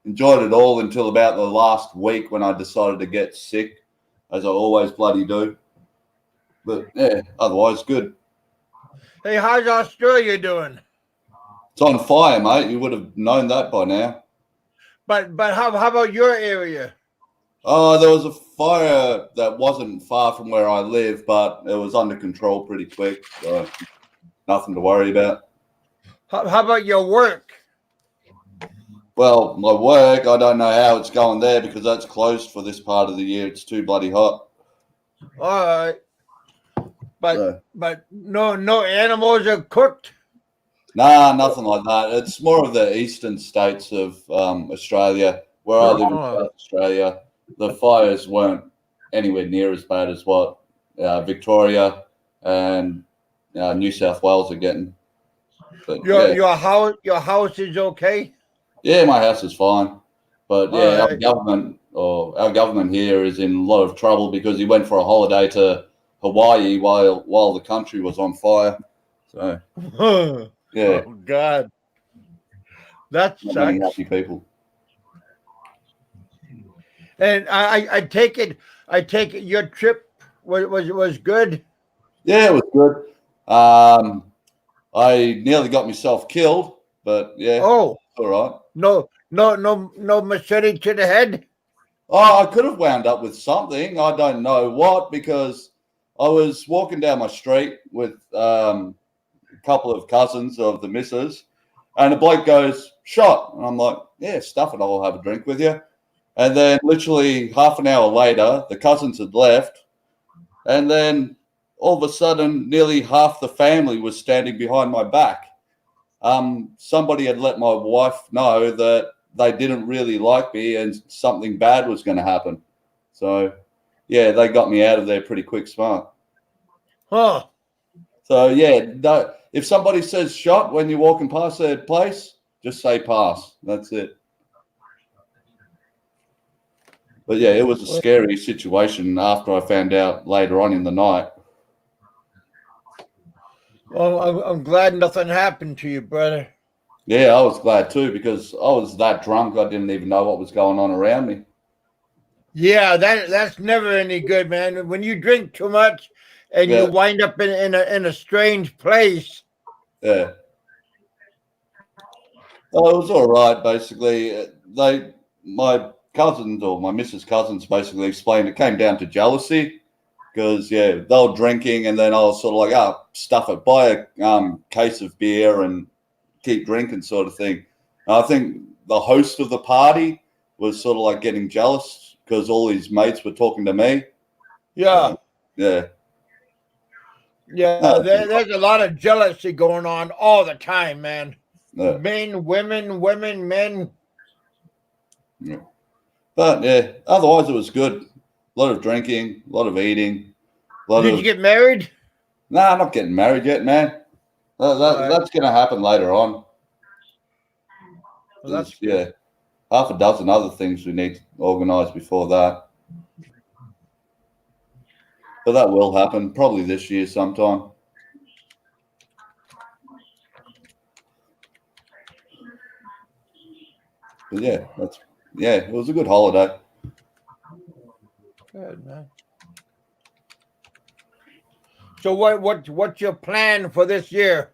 Enjoyed it all until about the last week when I decided to get sick, as I always bloody do. But yeah, otherwise good. Hey, how's Australia doing? It's on fire, mate. You would have known that by now. But how about your area? Oh, there was a fire that wasn't far from where I live, but it was under control pretty quick. So nothing to worry about. How about your work? Well, my work, I don't know how it's going there because that's closed for this part of the year. It's too bloody hot. All right. But no animals are cooked? Nah, nothing like that. It's more of the eastern states of Australia. Where I live in South Australia, the fires weren't anywhere near as bad as what Victoria and New South Wales are getting. But Your house is okay? yeah, my house is fine. But yeah, Right. our government here is in a lot of trouble because he went for a holiday to Hawaii while the country was on fire. So yeah. Oh God. That Not many sucks. happy people. And I take it your trip was good. Yeah, it was good. I nearly got myself killed, but yeah, Oh, all right. no machete to the head. Oh, I could have wound up with something. I don't know what, because I was walking down my street with a couple of cousins of the missus, and the bloke goes, "Shot." And I'm like, "Yeah, stuff it. I'll have a drink with you." And then literally half an hour later, the cousins had left. And then all of a sudden, nearly half the family was standing behind my back. Somebody had let my wife know that they didn't really like me and something bad was going to happen. So, yeah, they got me out of there pretty quick, smart. Huh. So, yeah, if somebody says shot when you're walking past their place, just say pass. That's it. But, yeah, it was a scary situation after I found out later on in the night. Well, I'm glad nothing happened to you, brother. Yeah, I was glad too, because I was that drunk I didn't even know what was going on around me. Yeah, that's never any good, man. When you drink too much and you wind up in a strange place. Yeah. Oh, it was all right, basically. My cousins, or my missus' cousins, basically explained it came down to jealousy, because yeah, they were drinking, and then I was sort of like, "Oh, stuff it, buy a case of beer and keep drinking," sort of thing. And I think the host of the party was sort of like getting jealous because all his mates were talking to me. Yeah. Yeah. Yeah, there's a lot of jealousy going on all the time, man. Yeah. Men, women, men. Yeah. But yeah, otherwise it was good. A lot of drinking, a lot of eating. Did you get married? Nah, I'm not getting married yet, man. That's going to happen later on. Well, that's yeah, half a dozen other things we need to organise before that. But that will happen probably this year sometime. But yeah, it was a good holiday. Good, man. So what's your plan for this year?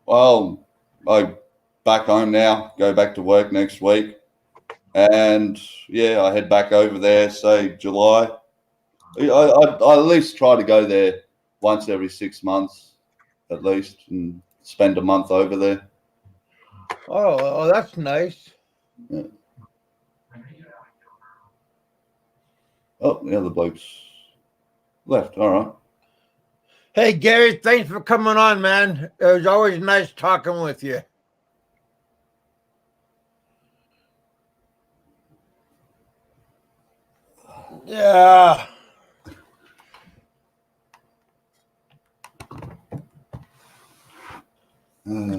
Well, I back home now, go back to work next week. And yeah, I head back over there, say July. I at least try to go there once every 6 months, at least, and spend a month over there. Oh, that's nice. Yeah. Oh, the other bloke's left. All right. Hey, Gary, thanks for coming on, man. It was always nice talking with you. Yeah.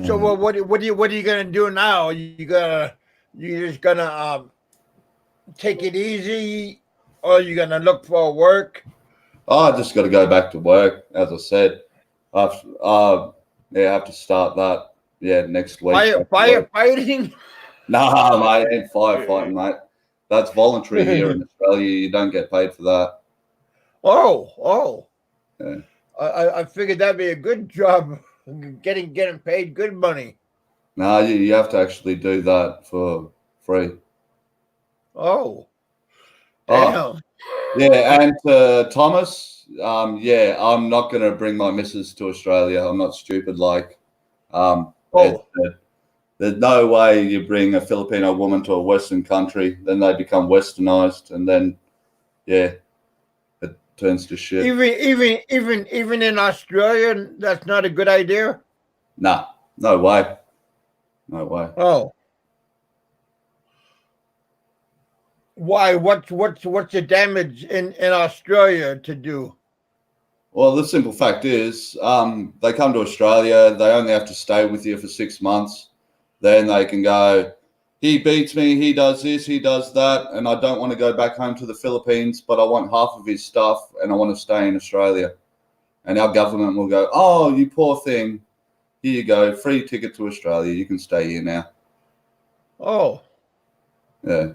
So what are you gonna do now? You just gonna take it easy, or you gonna look for work? I just got to go back to work, as I said. I have to start that. Yeah, next week. Firefighting? Nah, mate, ain't firefighting, mate. That's voluntary here in Australia. You don't get paid for that. Oh. Yeah. I figured that'd be a good job, getting paid good money. No, you have to actually do that for free. Oh, damn. Yeah, and Thomas, yeah, I'm not going to bring my missus to Australia. I'm not stupid. Like, there's no way you bring a Filipino woman to a Western country, then they become Westernized, and then, yeah, it turns to shit. Even in Australia, that's not a good idea. Nah, no way, no way. Oh. Why? What's the damage in Australia to do? Well, the simple fact is, they come to Australia. They only have to stay with you for 6 months. Then they can go, he beats me, he does this, he does that, and I don't want to go back home to the Philippines, but I want half of his stuff, and I want to stay in Australia. And our government will go, oh, you poor thing. Here you go, free ticket to Australia. You can stay here now. Oh. Yeah.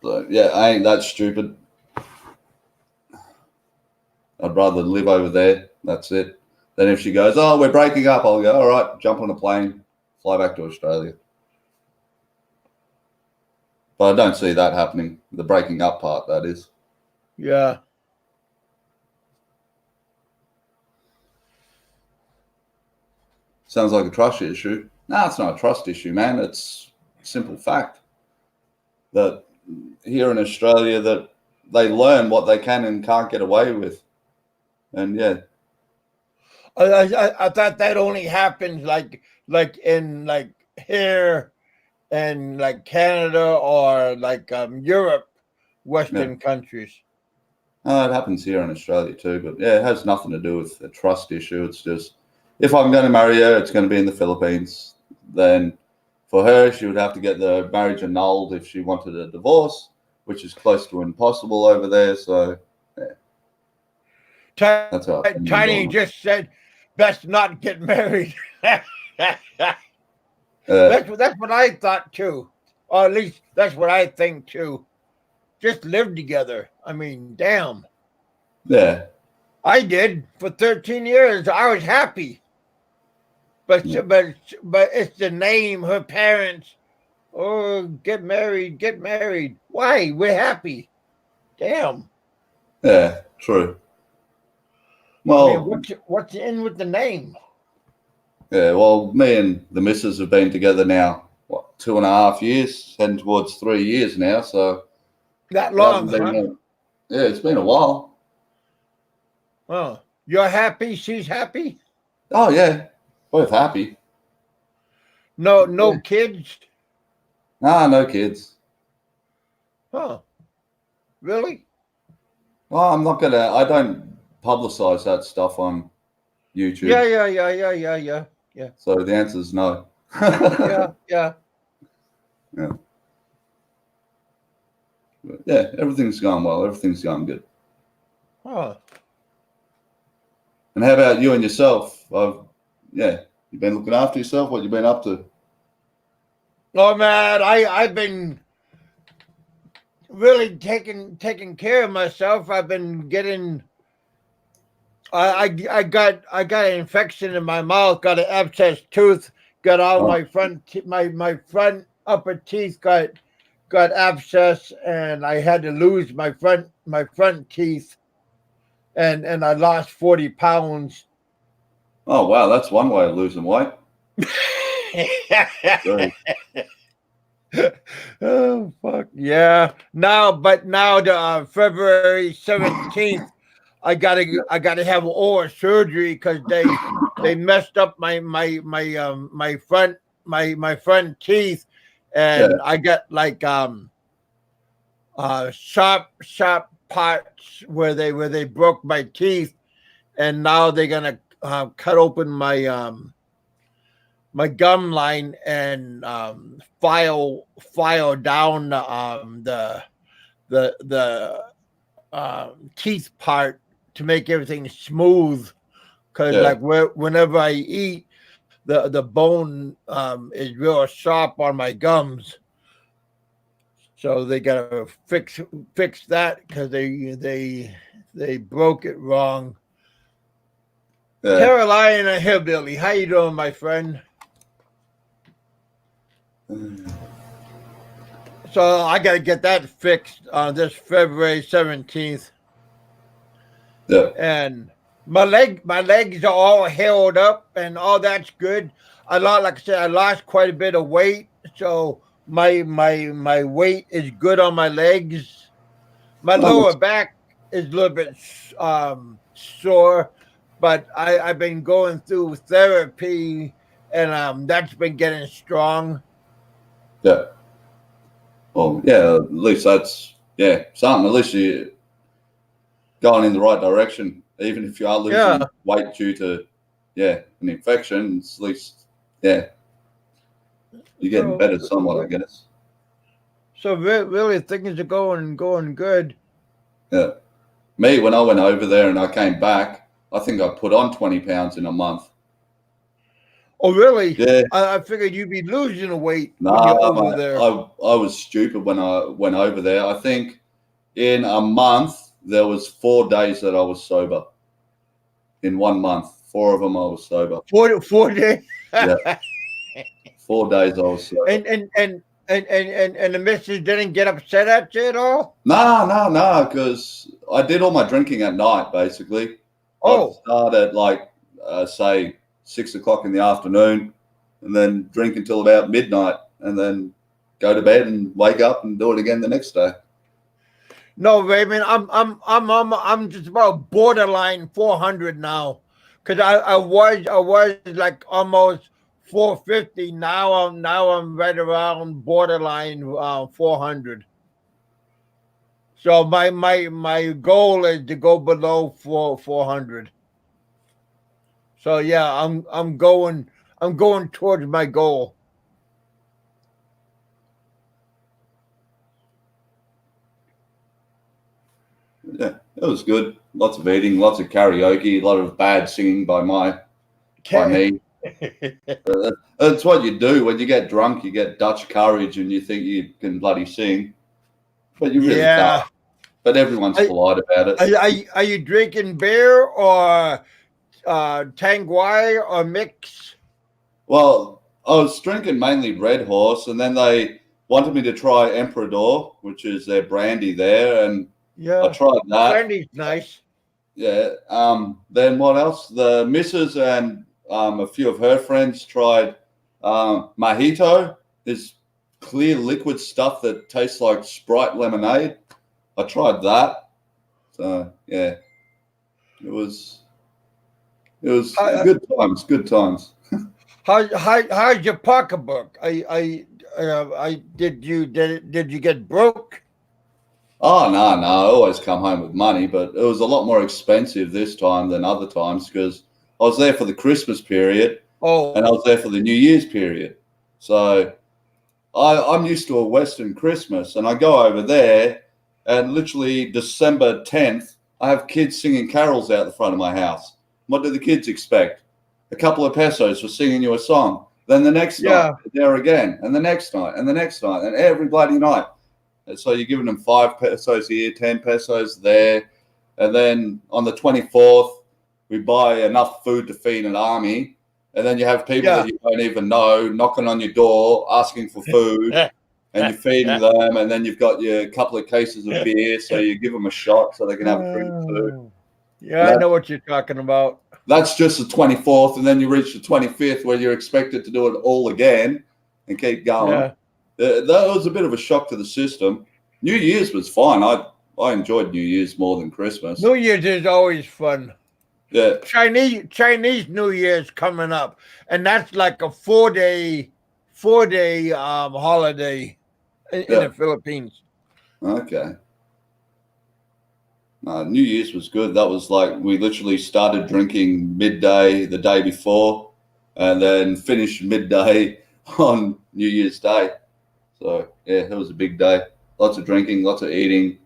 So, yeah, I ain't that stupid. I'd rather live over there. That's it. Then if she goes, oh, we're breaking up, I'll go, all right, jump on a plane, fly back to Australia. But I don't see that happening. The breaking up part, that is. Yeah. Sounds like a trust issue. No, it's not a trust issue, man. It's a simple fact that here in Australia that they learn what they can and can't get away with. And yeah. I thought that only happens like in like here in like Canada or like Europe, Western countries. It happens here in Australia too, but yeah, it has nothing to do with a trust issue. It's just, if I'm going to marry her, it's going to be in the Philippines. Then for her, she would have to get the marriage annulled if she wanted a divorce, which is close to impossible over there. So yeah. That's how Tiny just said, best not get married. That's what I thought too. Or at least that's what I think too. Just live together. I mean, damn. Yeah. I did for 13 years. I was happy. But it's the name, her parents. Oh, get married. Why? We're happy. Damn. Yeah, true. Well, I mean, what's in with the name? Yeah, well, me and the missus have been together now, what, 2.5 years, heading towards 3 years now. So that long, huh? Yeah, it's been a while. Oh, you're happy? She's happy? Oh yeah, both happy. No kids? Nah, no kids. Oh, really? Well, I don't publicize that stuff on YouTube. Yeah. So the answer is no. Yeah. But yeah, everything's going well. Everything's going good. Oh. And how about you and yourself? You've been looking after yourself. What you been up to? Oh man, I've been really taking care of myself. I've been getting. I got an infection in my mouth. Got an abscess tooth. Got all Oh, my my front upper teeth got abscess, and I had to lose my front teeth, and I lost 40 pounds. oh wow, that's one way of losing weight. Great. Oh fuck yeah! But now the February 17th, I gotta have oral surgery because they messed up my front teeth, Yeah, and I got like sharp parts where they broke my teeth, and now they're gonna cut open my gum line and file down the teeth part to make everything smooth. Because yeah, whenever I eat, the bone is real sharp on my gums. So they gotta fix that because they broke it wrong. yeah. Carolina Hillbilly, how you doing, my friend? So I got to get that fixed on this February 17th. Yeah. And my legs are all held up and all that's good. Like I said, I lost quite a bit of weight. So my weight is good on my legs. My lower back is a little bit sore, but I've been going through therapy and that's been getting strong. Yeah. Well, yeah, at least that's, something. At least you're going in the right direction. Even if you are losing weight due to, an infection, it's at least, you're getting better somewhat, I guess. So really things are going good. Yeah. Me, when I went over there and I came back, I think I put on 20 pounds in a month. Oh, really? Yeah. I figured you'd be losing weight No, when you're over there. I was stupid when I went over there. I think in a month, there was 4 days that I was sober. In 1 month, 4 of them I was sober. 4 days? Yeah. 4 days I was sober. And the missus didn't get upset at you at all? No, because I did all my drinking at night, basically. Oh. I'd start at, say, 6 o'clock in the afternoon and then drink until about midnight and then go to bed and wake up and do it again the next day. No, Raymond, I'm just about borderline 400 now. Cause I was like almost 450. Now I'm right around borderline 400. So my goal is to go below 400. So yeah, I'm going towards my goal. Yeah, it was good. Lots of eating, lots of karaoke, a lot of bad singing by me. That's what you do when you get drunk. You get Dutch courage, and you think you can bloody sing, but you really can't. But everyone's polite about it. Are you drinking beer or Tanqueray or mix? Well, I was drinking mainly Red Horse, and then they wanted me to try Emperador, which is their brandy there, and I tried that. Brandy's nice. Yeah. Then what else? The missus and a few of her friends tried Mojito, this clear liquid stuff that tastes like Sprite lemonade. I tried that. So yeah, it was good times. Good times. How's your pocketbook? Did you get broke? Oh no, I always come home with money, but it was a lot more expensive this time than other times because I was there for the Christmas period. Oh, and I was there for the New Year's period. So I'm used to a Western Christmas, and I go over there, and literally December 10th, I have kids singing carols out the front of my house. What do the kids expect? A couple of pesos for singing you a song. Then the next Yeah. night, there again, and the next night, and the next night, and every bloody night. And so you're giving them 5 pesos here, 10 pesos there. And then on the 24th, we buy enough food to feed an army. And then you have people that you don't even know knocking on your door, asking for food, and you're feeding them. And then you've got your couple of cases of beer, so you give them a shot so they can have a drink of food. Yeah, I know what you're talking about. That's just the 24th, and then you reach the 25th where you're expected to do it all again and keep going. Yeah. That was a bit of a shock to the system. New Year's was fine. I enjoyed New Year's more than Christmas. New Year's is always fun. Yeah. Chinese New Year's coming up, and that's like a 4-day holiday in the Philippines. Okay. New Year's was good. That was like we literally started drinking midday the day before, and then finished midday on New Year's Day. So yeah, it was a big day. Lots of drinking, lots of eating,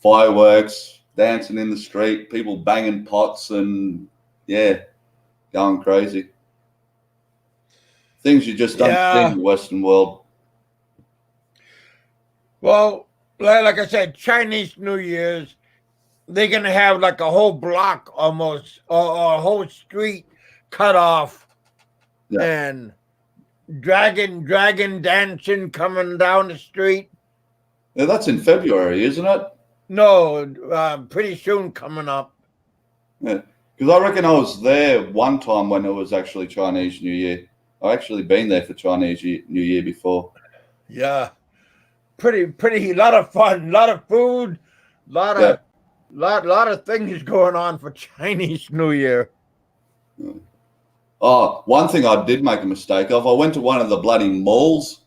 fireworks, dancing in the street, people banging pots, and yeah, going crazy. Things you just don't see in the Western world. Well, like I said, Chinese New Year's, they're gonna have like a whole block almost, or a whole street cut off, and dragon dancing coming down the street. Yeah, that's in February, isn't it? No, pretty soon coming up. Yeah, because I reckon I was there one time when it was actually Chinese New Year. I've actually been there for Chinese New Year before. Yeah, pretty, lot of fun, lot of food, lot of things going on for Chinese New Year. Oh, one thing I did make a mistake of. I went to one of the bloody malls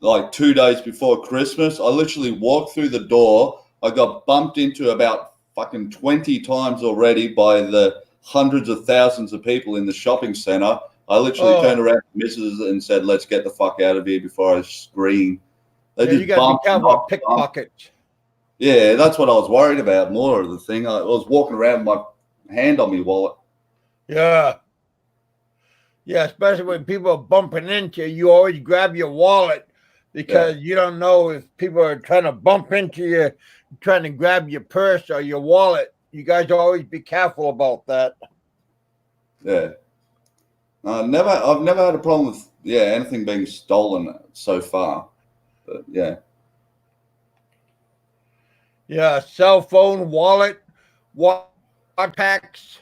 like 2 days before Christmas. I literally walked through the door. I got bumped into about fucking 20 times already by the hundreds of thousands of people in the shopping center. I literally turned around to Mrs. and said, "Let's get the fuck out of here before I scream." They just you gotta be careful of pickpockets. Yeah, that's what I was worried about more of the thing. I was walking around with my hand on my wallet. Yeah. Yeah, especially when people are bumping into you, you always grab your wallet because you don't know if people are trying to bump into you, trying to grab your purse or your wallet. You guys always be careful about that. Yeah. I've never had a problem with anything being stolen so far. But yeah. Yeah, cell phone, wallet packs.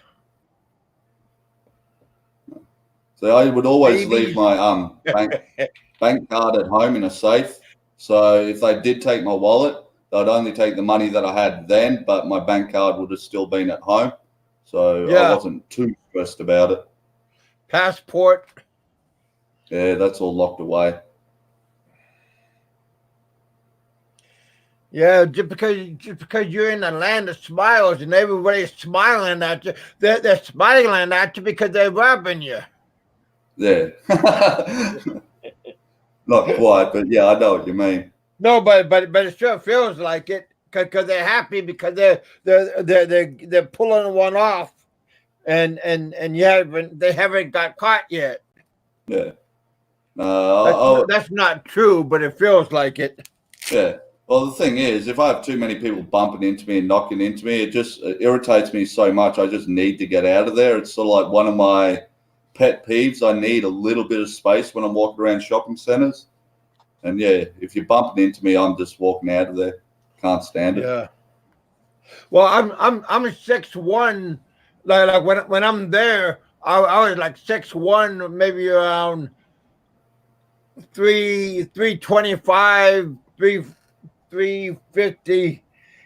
So I would always leave my bank card at home in a safe. So if they did take my wallet, they'd only take the money that I had then, but my bank card would have still been at home. So I wasn't too stressed about it. Passport. Yeah, that's all locked away. Yeah, just because you're in the land of smiles and everybody's smiling at you, they're smiling at you because they're robbing you. Yeah. Not quite, but yeah, I know what you mean. No, but it sure feels like it because they're happy because they're pulling one off, and they haven't got caught yet. Yeah. That's not true, but it feels like it. Yeah. Well, the thing is, if I have too many people bumping into me and knocking into me, it just irritates me so much. I just need to get out of there. It's sort of like one of my pet peeves. I need a little bit of space when I'm walking around shopping centers. And yeah, if you're bumping into me, I'm just walking out of there. Can't stand it. Yeah. Well, I'm a 6'1". Like when I'm there, I was like 6'1", maybe around 325, 350,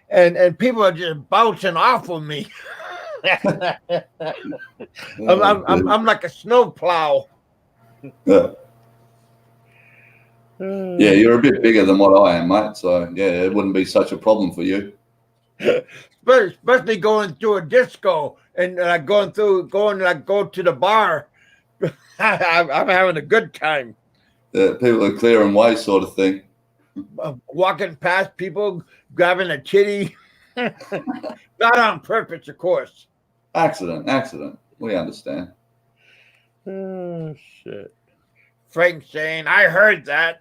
and people are just bouncing off of me. I'm like a snowplow. Yeah. Yeah, you're a bit bigger than what I am, mate. So yeah, it wouldn't be such a problem for you. Especially going through a disco and go to the bar. I'm having a good time. People are clearing way, sort of thing. Walking past people, grabbing a titty. Not on purpose, of course. Accident. We understand. Oh, shit. Frank saying, "I heard that.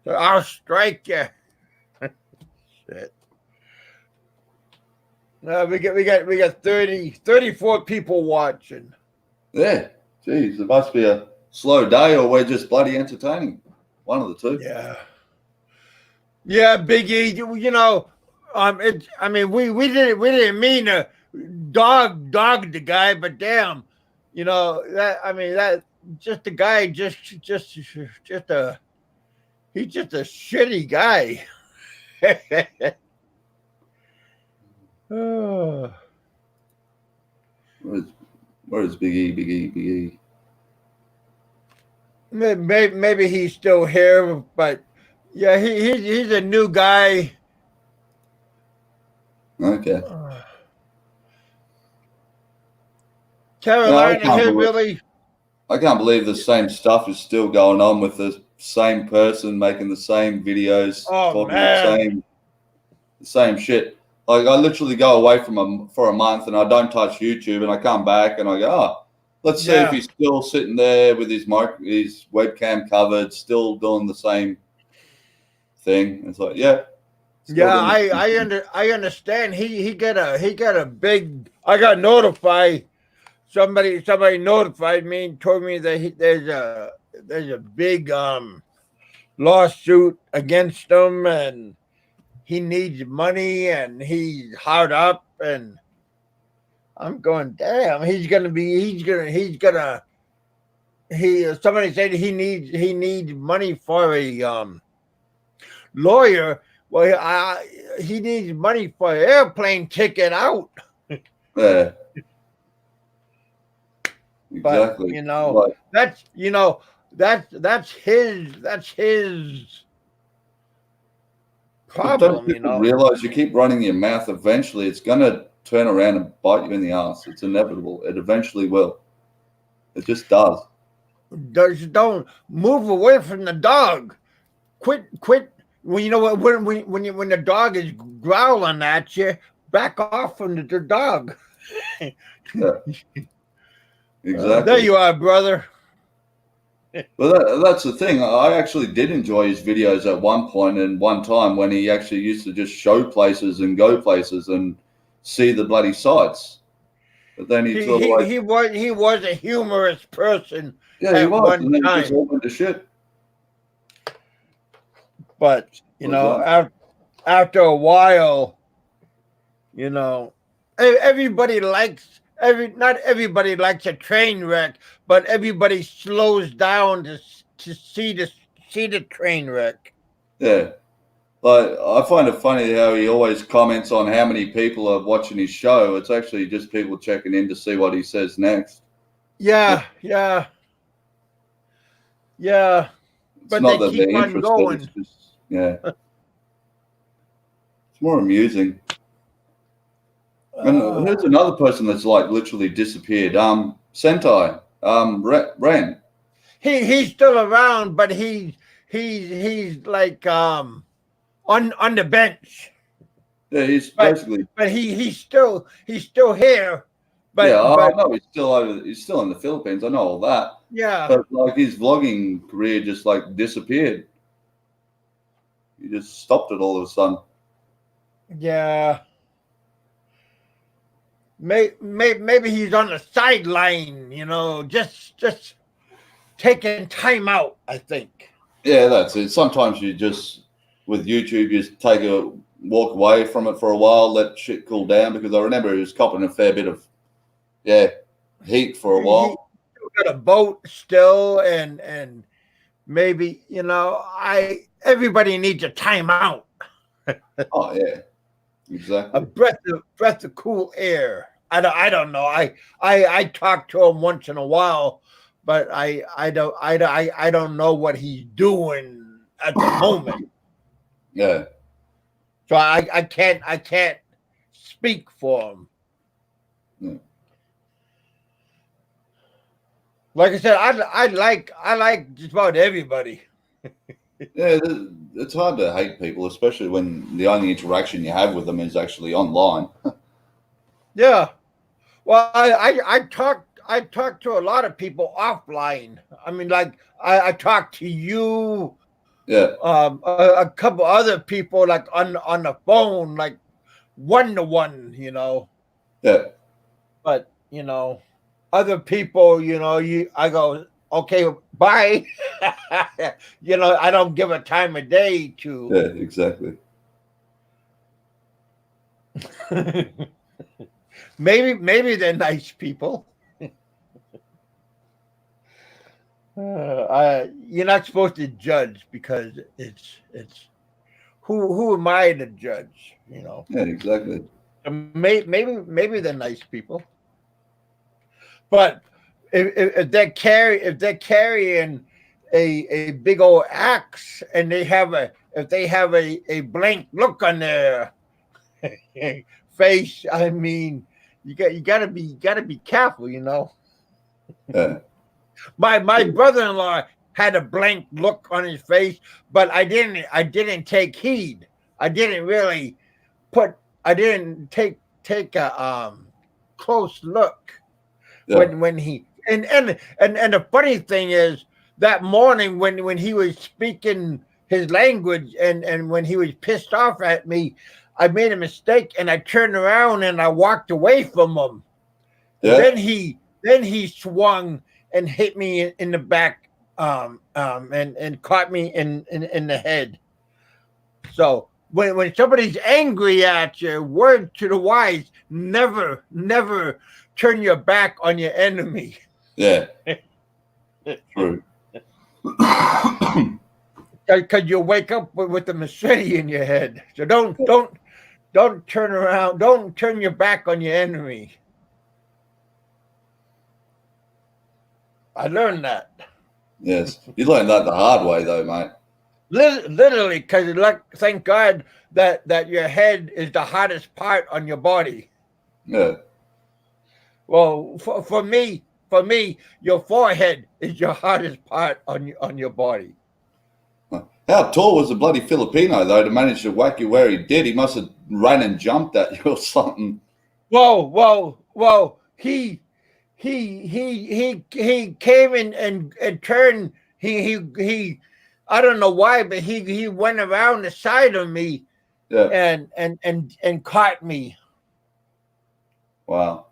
I'll strike you." Shit. We got 34 people watching. Yeah. Geez, it must be a slow day, or we're just bloody entertaining. One of the two. Yeah. Yeah, Big E. You know, I mean, we didn't mean to dog the guy, but damn, you know that. I mean that just the guy just a he's just a shitty guy. Oh. Where's Big E? Big E? Big E? Maybe he's still here, but yeah, he's a new guy. Okay. Carolina Hillbilly. I can't believe the same stuff is still going on with the same person making the same videos, talking man. the same shit. Like I literally go away for a month and I don't touch YouTube, and I come back and I go, oh, let's see if he's still sitting there with his webcam covered, still doing the same thing. It's like, yeah. I understand. He got a big. I got notified. Somebody notified me and told me that there's a big lawsuit against him, and he needs money, and he's hard up, and I'm going, damn, somebody said he needs money for a lawyer. Well, he needs money for an airplane ticket out. Yeah. Exactly. But you know, that's his problem. Don't people realize you keep running your mouth, eventually it's gonna turn around and bite you in the ass. It's inevitable. It eventually will. It just does. Just don't move away from the dog. Quit. Well, you know what? When the dog is growling at you, back off from the dog. Yeah. Exactly. There you are, brother. Well, that's the thing. I actually did enjoy his videos at one point and one time when he actually used to just show places and go places and see the bloody sights. But then he was a humorous person. Yeah, he was. And then he just all went to shit. But you know, after a while, you know, everybody likes. Not everybody likes a train wreck, but everybody slows down to see the train wreck. Yeah, like I find it funny how he always comments on how many people are watching his show. It's actually just people checking in to see what he says next. Yeah. But they keep on going. It's just, yeah, it's more amusing. And here's another person that's like literally disappeared. Sentai, Ren. He's still around, but he's like on the bench. Yeah, he's basically. But he's still here. But yeah, I know he's still in the Philippines. I know all that. Yeah. But like his vlogging career just like disappeared. He just stopped it all of a sudden. Yeah. Maybe he's on the sideline, you know, just taking time out, I think. Yeah, that's it. Sometimes you just, with YouTube, you just take a walk away from it for a while, let shit cool down, because I remember he was copping a fair bit of, heat for a while. He got a boat still, and maybe, you know, everybody needs a time out. Oh, yeah. Exactly. A breath of cool air. I don't know. I talk to him once in a while, but I don't know what he's doing at the moment. Yeah. So I can't speak for him. Yeah. Like I said, I like just about everybody. Yeah, it's hard to hate people, especially when the only interaction you have with them is actually online. Yeah, well, I talk to a lot of people offline. I mean, like I talked to you, Yeah. a couple other people, like on the phone, like 1-to-1, Yeah. But other people, I go, okay, bye. I don't give a time of day to. Yeah, exactly. Maybe they're nice people. You're not supposed to judge because it's who am I to judge? Yeah, exactly. Maybe they're nice people, but if they're carrying a big old axe and they have a blank look on their face, I mean, you gotta be careful, Yeah. My brother-in-law had a blank look on his face, but I didn't take heed. I didn't take a close look when he and the funny thing is that morning when he was speaking his language and when he was pissed off at me, I made a mistake and I turned around and I walked away from him. Yeah. Then he swung and hit me in the back, and caught me in the head. So when somebody's angry at you, word to the wise: never turn your back on your enemy. Yeah. True. Because you'll wake up with a machete in your head. So don't turn around. Don't turn your back on your enemy. I learned that. Yes. You learned that the hard way, though, mate. Literally, because thank God that your head is the hottest part on your body. Yeah. Well, for me, your forehead is your hottest part on your body. How tall was the bloody Filipino, though, to manage to whack you where he did? He must have ran and jumped at you or something. Well, he came in and turned. He I don't know why, but he went around the side of me, yeah, and caught me. Wow.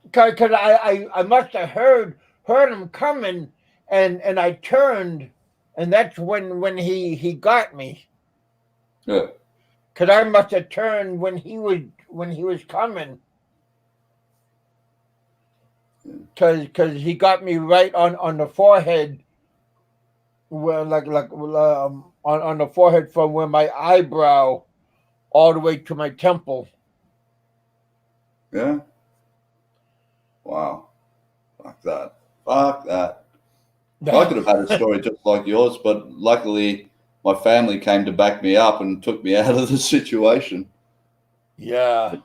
Because I must have heard him coming, and I turned, and that's when he got me. Yeah. Because I must have turned when he was coming. Because he got me right on the forehead, where on the forehead from where my eyebrow all the way to my temple. Yeah. Wow. Fuck that. I could have had a story just like yours, but luckily my family came to back me up and took me out of the situation. Yeah.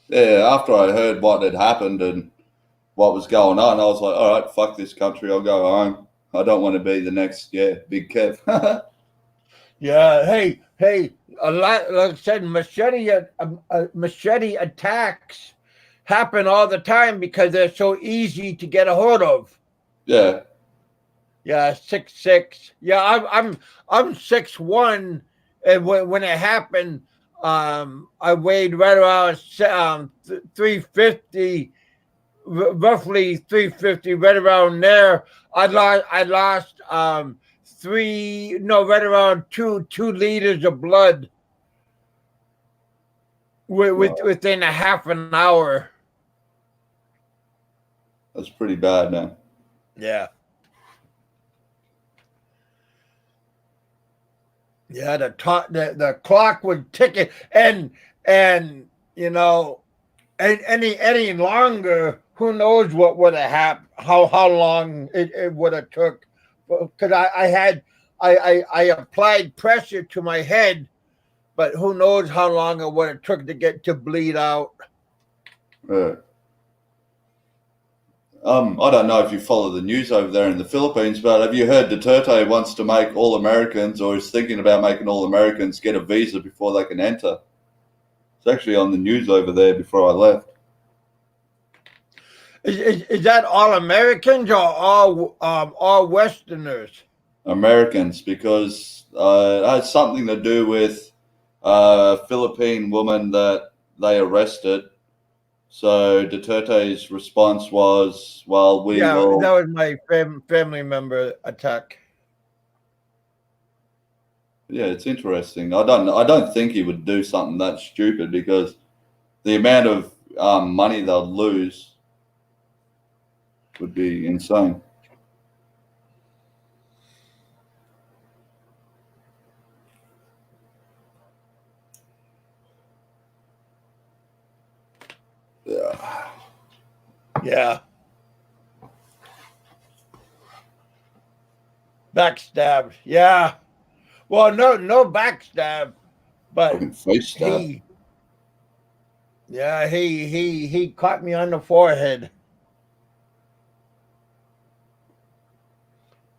Yeah, after I heard what had happened and what was going on, I was like, all right, fuck this country. I'll go home. I don't want to be the next, Big Kev. Yeah. Hey, a lot, like I said, machete attacks happen all the time because they're so easy to get a hold of. Yeah. Yeah, 6'6". Yeah, I'm 6'1", and when it happened, I weighed right around 350, roughly 350, right around there. I lost right around 2 liters of blood within a half an hour. That's pretty bad, man. Yeah. Yeah, the clock would tick it, and any longer, who knows what would have happened? How long it would have took? Because I applied pressure to my head, but who knows how long it would have took to bleed out. Right. I don't know if you follow the news over there in the Philippines, but have you heard Duterte wants to make all Americans, or is thinking about making all Americans, get a visa before they can enter? It's actually on the news over there before I left. Is that all Americans or all Westerners? Americans, because it has something to do with a Philippine woman that they arrested. So Duterte's response was, "Well, we Yeah, will." that was my family member attack. Yeah, it's interesting. I don't think he would do something that stupid because the amount of money they'll lose would be insane. Yeah. Yeah. Backstab. Yeah. Well, no backstab, but Fucking face stab. he caught me on the forehead.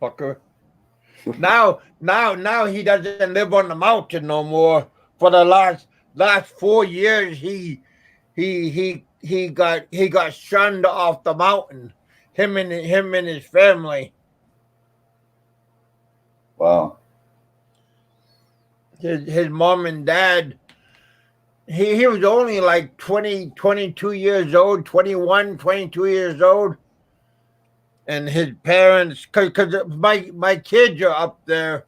Fucker. Now he doesn't live on the mountain no more. For the last 4 years, he got shunned off the mountain. Him and his family. Wow. His mom and dad. He was only like 22 years old, 21, 22 years old. And his parents, because my kids are up there,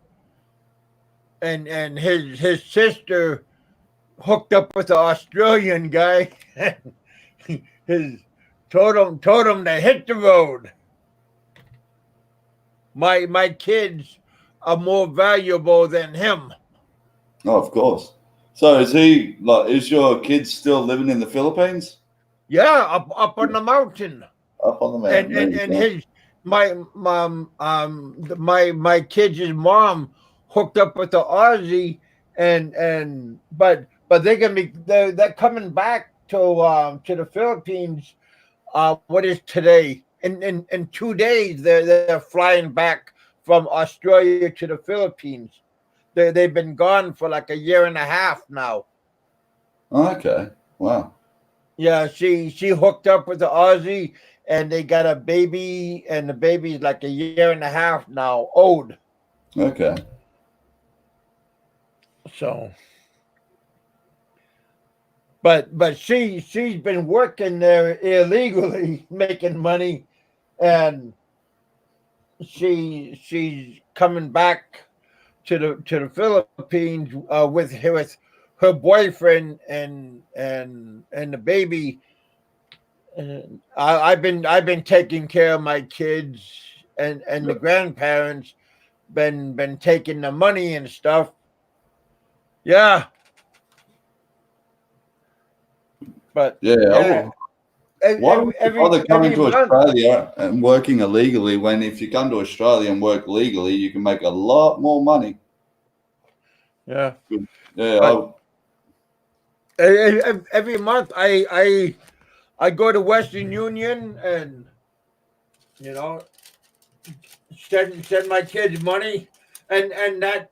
and his sister hooked up with an Australian guy. His told him to hit the road. My kids are more valuable than him. Oh, of course. So is your kid still living in the Philippines? Yeah, up on the mountain. Up on the mountain. And his my kids' mom hooked up with the Aussie, but they're coming back to the Philippines. What is today? In 2 days they're flying back from Australia to the Philippines. They've been gone for like 1.5 years now. Okay. Wow. Yeah, she hooked up with the Aussie, and they got a baby, and the baby's like 1.5 years now old. Okay. So, but she's been working there illegally, making money, and she's coming back to the Philippines with her boyfriend and the baby. And I've been taking care of my kids, and the grandparents been taking the money and stuff. Yeah. But yeah. Why would you bother coming to month, Australia and working illegally when if you come to Australia and work legally, you can make a lot more money? Yeah. Yeah. Every month I go to Western Union and send my kids money, and that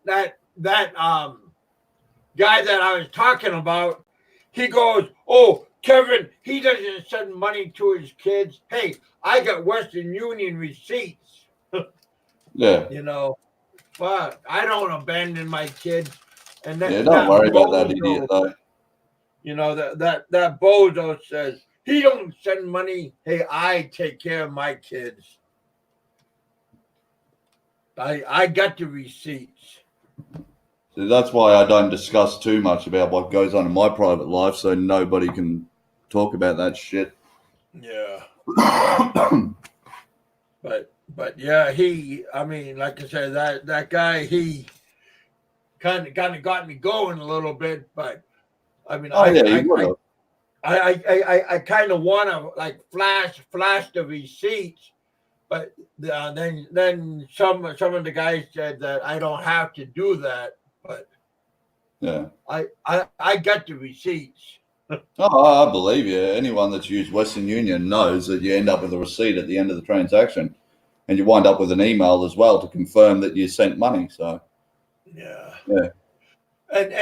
guy that I was talking about, he goes, "Oh, Kevin, he doesn't send money to his kids." Hey, I got Western Union receipts. Yeah. But I don't abandon my kids. And don't worry about that idiot though. That bozo says he don't send money. Hey, I take care of my kids. I got the receipts. So that's why I don't discuss too much about what goes on in my private life, so nobody can talk about that shit. Yeah. But yeah, like I said, that guy, he kind of got me going a little bit. But I kind of want to like flash the receipts, but then some of the guys said that I don't have to do that. But yeah, I got the receipts. Oh, I believe you. Anyone that's used Western Union knows that you end up with a receipt at the end of the transaction, and you wind up with an email as well to confirm that you sent money. So yeah. And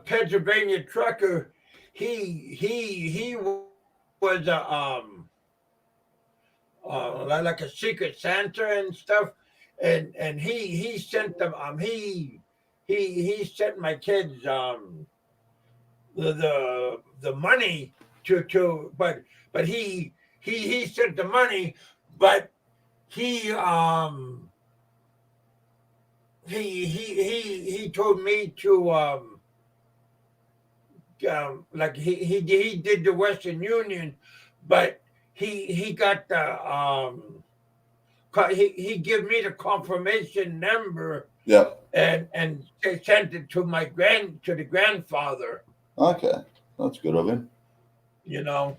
Pennsylvania trucker. He was like a secret Santa and stuff, and he sent them he sent my kids the money to but he sent the money, but he told me to like he did the Western Union, but he got the he gave me the confirmation number. Yeah. And they sent it to the grandfather. Okay, that's good of him. You know,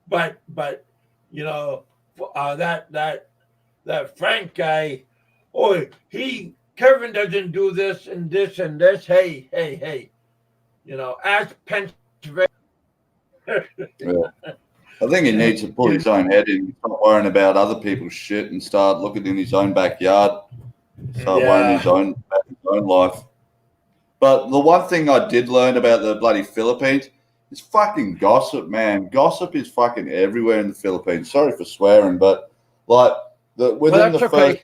but you know, that Frank guy, oh, Kevin doesn't do this and this and this. Hey, you know, ask Pennsylvania. Yeah. I think he needs to put his own head in, stop worrying about other people's shit and start looking in his own backyard, start worrying about his own life. But the one thing I did learn about the bloody Philippines is fucking gossip, man. Gossip is fucking everywhere in the Philippines. Sorry for swearing, but like within the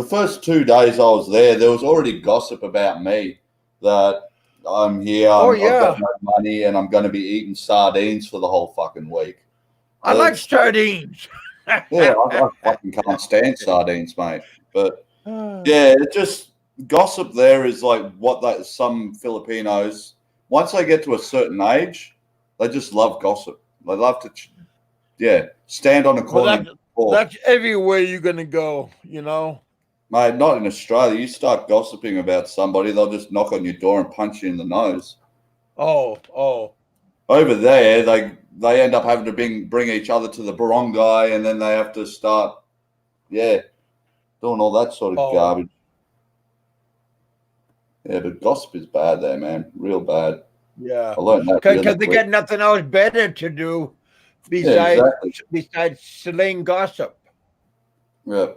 first 2 days I was there was already gossip about me that I'm here, I've got no money, and I'm going to be eating sardines for the whole fucking week. I like sardines. Yeah, I fucking can't stand sardines, mate. But yeah, it just gossip there is like what some Filipinos, once they get to a certain age, they just love gossip. They love to, stand on a corner. That's everywhere you're going to go, you know. Mate, not in Australia. You start gossiping about somebody, they'll just knock on your door and punch you in the nose. Oh. Over there, they end up having to bring each other to the barangay, and then they have to start, doing all that sort of garbage. Yeah, but gossip is bad there, man. Real bad. Yeah. I learned that because they got nothing else better to do besides slaying gossip. Yeah.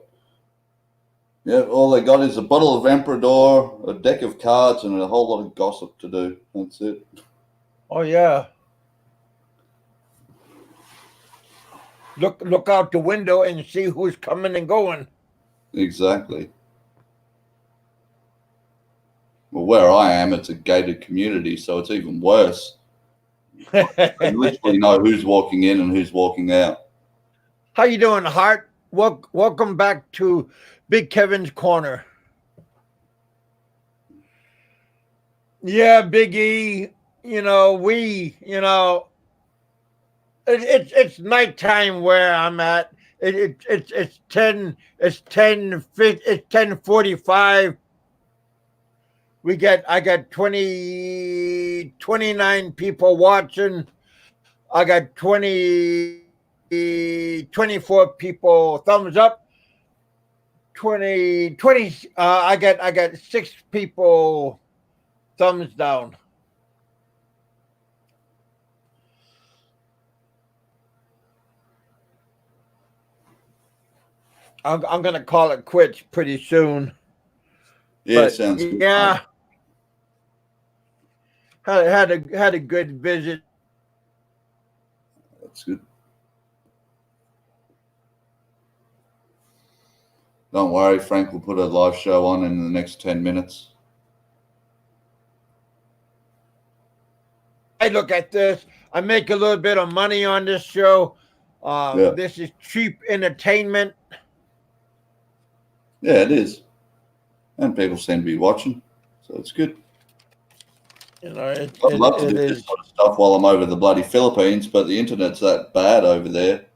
Yeah, all they got is a bottle of Emperador, a deck of cards, and a whole lot of gossip to do. That's it. Oh, yeah. Look out the window and see who's coming and going. Exactly. Well, where I am, it's a gated community, so it's even worse. You literally know who's walking in and who's walking out. How you doing, Hart? Welcome back to Big Kevin's Corner. Yeah, Big E, it's nighttime where I'm at. It's 10:45. I got 29 people watching. I got 24 people thumbs up. 20 I got 6 people thumbs down. I'm gonna call it quits pretty soon. Yeah, sounds good. Yeah. Had a good visit. That's good. Don't worry, Frank will put a live show on in the next 10 minutes. I look at this. I make a little bit of money on this show. This is cheap entertainment. Yeah, it is. And people seem to be watching, so it's good. I'd love to do this sort of stuff while I'm over the bloody Philippines, but the internet's that bad over there.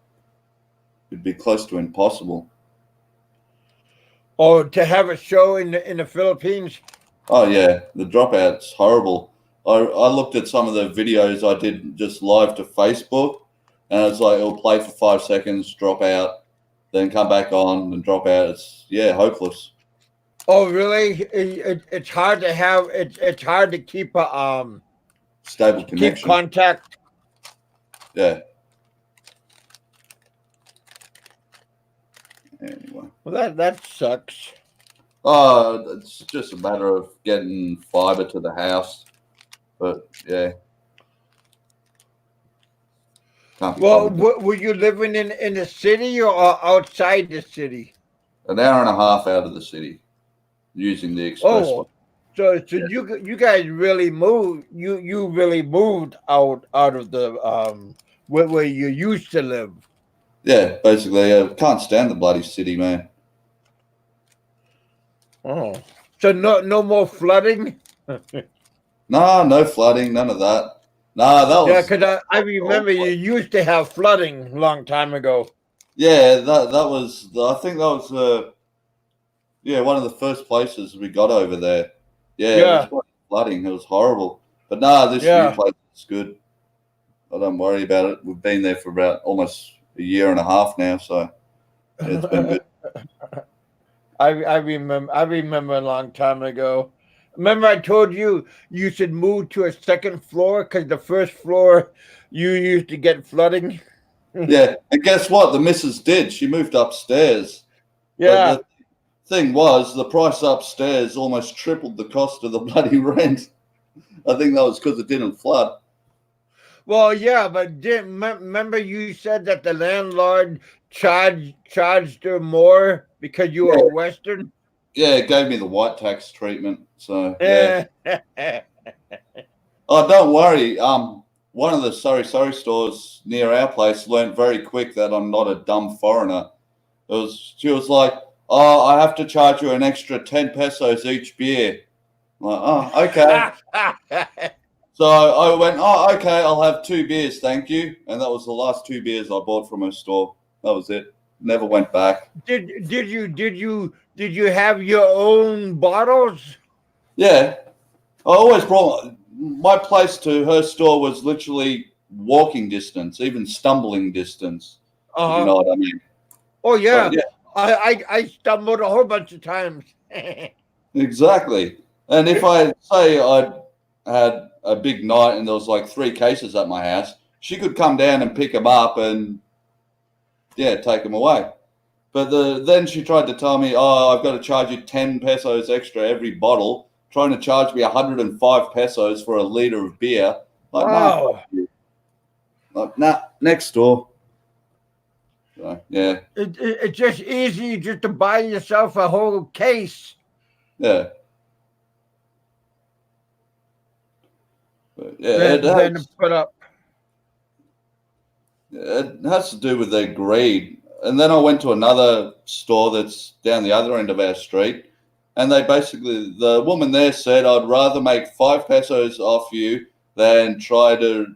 It'd be close to impossible. Oh, to have a show in the Philippines? Oh, yeah. The dropout's horrible. I looked at some of the videos I did just live to Facebook, and it's like it'll play for 5 seconds, drop out, then come back on and drop out. It's, hopeless. Oh, really? It's hard to have. It's hard to keep a stable connection. Keep contact. Yeah. Anyway. Well, that sucks. Oh, it's just a matter of getting fiber to the house. But yeah. Can't be Well, bothered. were you living in the city or outside the city? An hour and a half out of the city using the expressway. Oh, so you guys really moved. You really moved out of the where you used to live. Yeah, basically, I can't stand the bloody city, man. Oh, so no more flooding. Nah, no flooding, none of that. Nah, that Yeah, was because I remember you used to have flooding a long time ago. yeah, that was I think that was yeah, one of the first places we got over there. Yeah, it was Yeah, quite flooding. It was horrible. But nah, this new yeah. place is good. I don't worry about it. We've been there for about almost a year and a half now, so yeah, it's been good. I remember a long time ago. Remember I told you you should move to a second floor because the first floor you used to get flooding. Yeah, and guess what? The missus did. She moved upstairs. But Yeah. the thing was, the price upstairs almost tripled the cost of the bloody rent. I think that was because it didn't flood. Well, yeah, but remember you said that the landlord charged her more because you Yeah, were Western? yeah, it gave me the white tax treatment. So yeah. Yeah. Oh, don't worry. One of the sorry stores near our place learned very quick that I'm not a dumb foreigner. She was like, "Oh, I have to charge you an extra 10 pesos each beer." I'm like, oh, okay. So I went, oh, okay, I'll have 2 beers, thank you. And that was the last 2 beers I bought from her store. That was it. Never went back. Did you have your own bottles? Yeah, I always brought my place to her store was literally walking distance, even stumbling distance. If you know what I mean. Oh yeah. But yeah, I stumbled a whole bunch of times. exactly. And if I say I had a big night and there was like 3 cases at my house, she could come down and pick them up and yeah, take them away. But then she tried to tell me, oh, I've got to charge you 10 pesos extra every bottle, trying to charge me 105 pesos for a liter of beer. Like, Wow. nah, like, nah, next door. So, yeah. It's just easy just to buy yourself a whole case. Yeah. But yeah, Than to put up. it has to do with their greed. And then I went to another store that's down the other end of our street. And they basically, the woman there said, I'd rather make 5 pesos off you than try to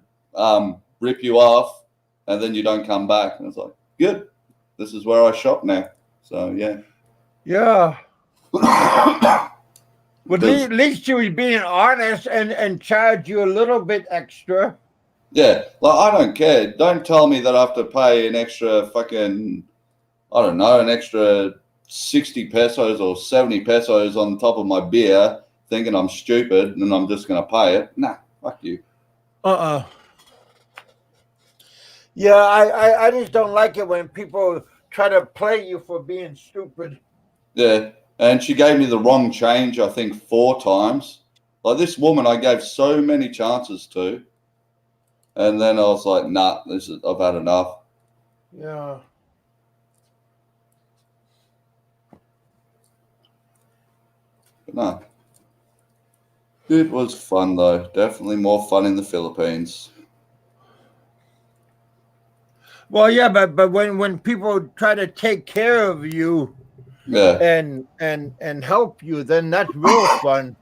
rip you off and then you don't come back. And I was like, good. This is where I shop now. So, yeah. Yeah. Well, at least she was being honest and charge you a little bit extra. Yeah, like I don't care. Don't tell me that I have to pay an extra fucking, I don't know, an extra 60 pesos or 70 pesos on top of my beer, thinking I'm stupid and I'm just going to pay it. Nah, fuck you. Yeah, I just don't like it when people try to play you for being stupid. Yeah, and she gave me the wrong change, I think 4 times. Like this woman I gave so many chances to. And then I was like, nah, I've had enough. Yeah. But no. It was fun though. Definitely more fun in the Philippines. Well, yeah, but when people try to take care of you, Yeah, and help you, then that's real fun.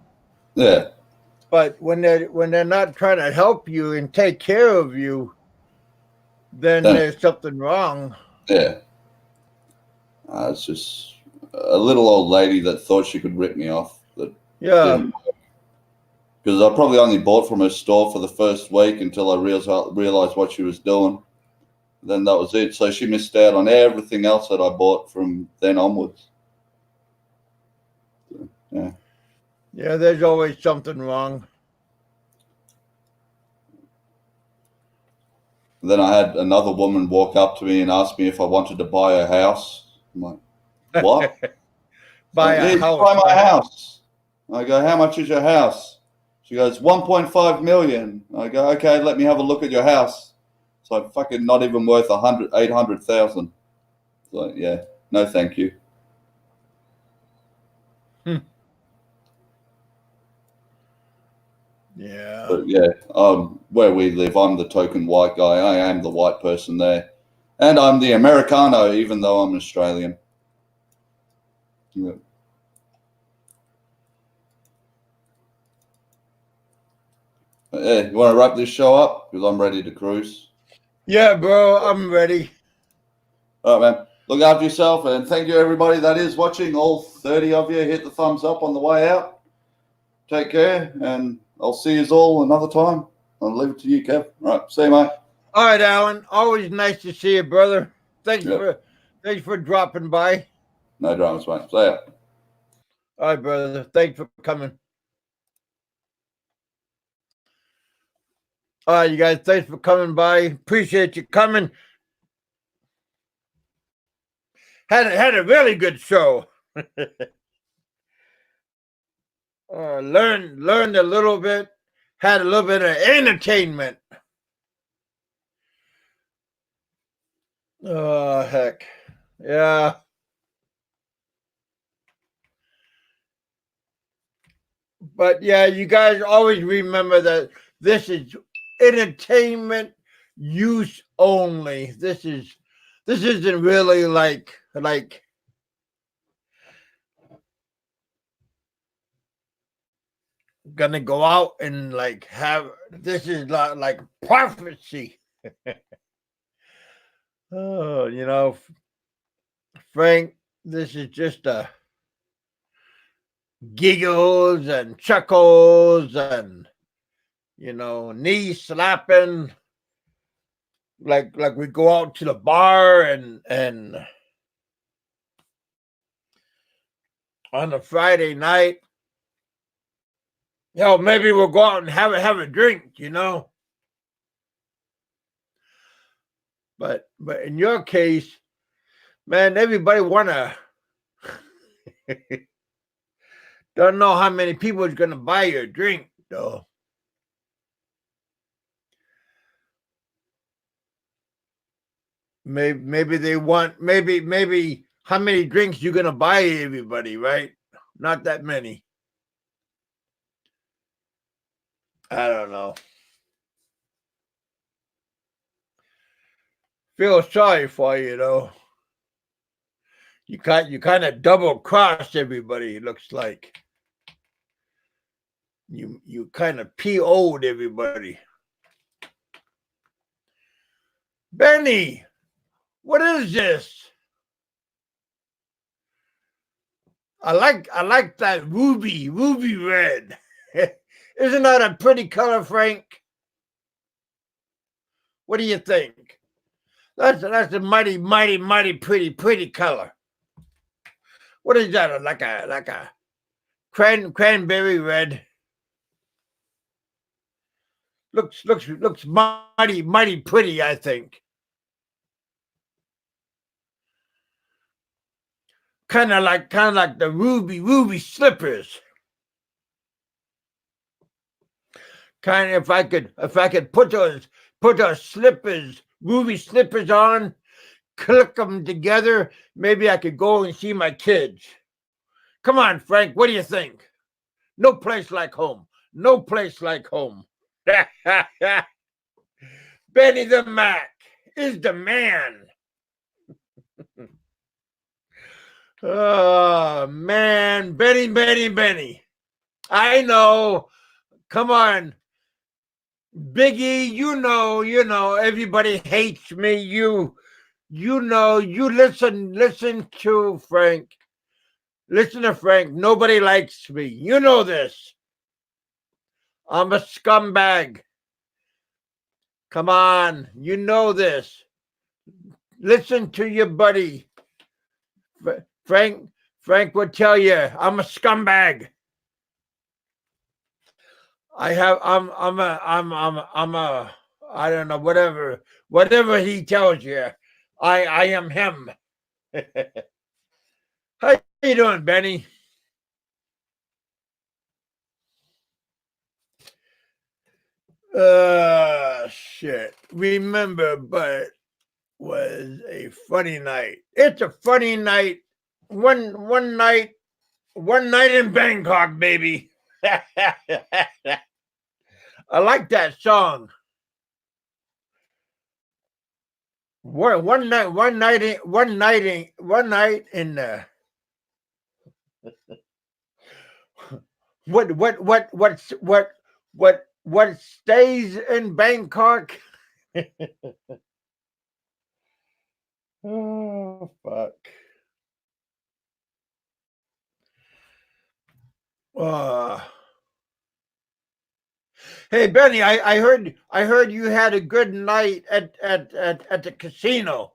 yeah. But when they're not trying to help you and take care of you, then there's something wrong. Yeah. It's just a little old lady that thought she could rip me off. Yeah. Because I probably only bought from her store for the first week until I realized what she was doing. Then that was it. So she missed out on everything else that I bought from then onwards. Yeah. Yeah, there's always something wrong. Then I had another woman walk up to me and ask me if I wanted to buy her house. I'm like, what? Buy Like, a house. buy my house. I go, how much is your house? She She goes, 1.5 million. I go, okay, let me have a look at your house. So fucking not even worth 800,000. So yeah, no thank you. Yeah. But yeah, where we live, I'm the token white guy. I am the white person there. And I'm the Americano, even though I'm Australian. Yeah. Yeah, you want to wrap this show up? Because I'm ready to cruise. Yeah, bro, I'm ready. All right, man. Look after yourself, and thank you, everybody that is watching. All 30 of you, hit the thumbs up on the way out. Take care, and I'll see you all another time. I'll leave it to you, Kev. All right, see you, mate. All right, Alan. Always nice to see you, brother. Thanks Yep. for dropping by. No dramas, mate. See ya. All right, brother. Thanks for coming. All right, you guys. Thanks for coming by. Appreciate you coming. Had a really good show. Learned a little bit. Had a little bit of entertainment. Oh, heck. Yeah. But yeah, you guys always remember that this is entertainment use only. This isn't really like gonna go out and like have this is not like prophecy. Oh, you know, Frank, this is just a giggles and chuckles and knee slapping like we go out to the bar and on a Friday night, maybe we'll go out and have a drink, but in your case, man, everybody wanna don't know how many people is gonna buy your drink though. Maybe they want maybe how many drinks you gonna buy everybody, right? Not that many. I don't know. Feel sorry for you though. You kind of double crossed everybody. It looks like you kind of PO'd everybody. Benny, what is this? I like that ruby red. Isn't that a pretty color, Frank? What do you think? That's a mighty pretty color. What is that? Like a cranberry red. Looks mighty pretty, I think. Kind of like the ruby slippers. Kind of if I could put those slippers, ruby slippers on, click them together, maybe I could go and see my kids. Come on, Frank, what do you think? No place like home. No place like home. Benny the Mac is the man. Oh, man. Benny. I know. Come on. Biggie, you know, everybody hates me. You listen to Frank. Listen to Frank. Nobody likes me. You know this. I'm a scumbag. Come on. You know this. Listen to your buddy. Frank would tell you I'm a scumbag. I'm a I don't know, whatever he tells you. I am him. How you doing, Benny? Shit. Remember, but was a funny night. It's a funny night. One night in Bangkok, baby. I like that song. One night in what stays in Bangkok? Oh fuck. Hey Benny, I heard you had a good night at the casino.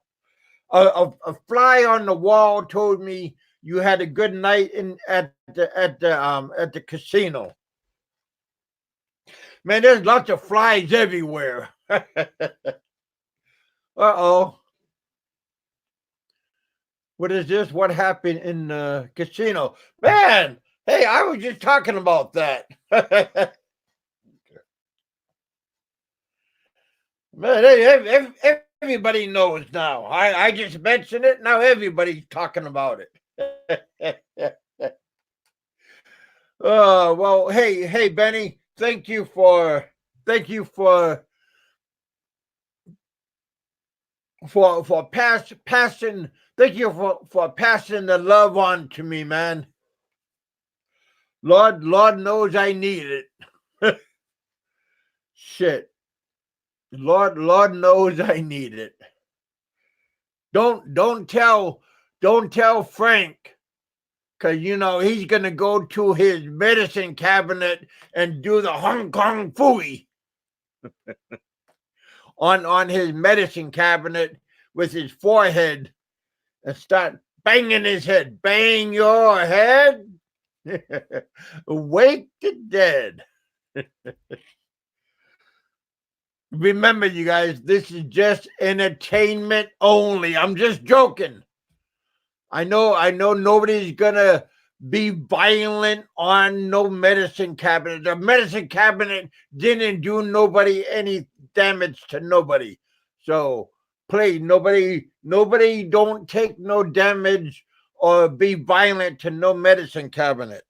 A fly on the wall told me you had a good night at the casino. Man, there's lots of flies everywhere. Uh-oh. What is this? What happened in the casino? Man, hey, I was just talking about that. Man, everybody knows now. I just mentioned it. Now everybody's talking about it. Well, hey, Benny, thank you for passing. Thank you for passing the love on to me, man. Lord knows I need it. Shit. Lord knows I need it. Don't tell Frank, because you know he's gonna go to his medicine cabinet and do the Hong Kong Phooey on his medicine cabinet with his forehead and start banging his head. Bang your head. Wake the dead. Remember, you guys, this is just entertainment only. I'm just joking. I know nobody's gonna be violent on no medicine cabinet. The medicine cabinet didn't do nobody any damage to nobody. So please, nobody don't take no damage or be violent to no medicine cabinet.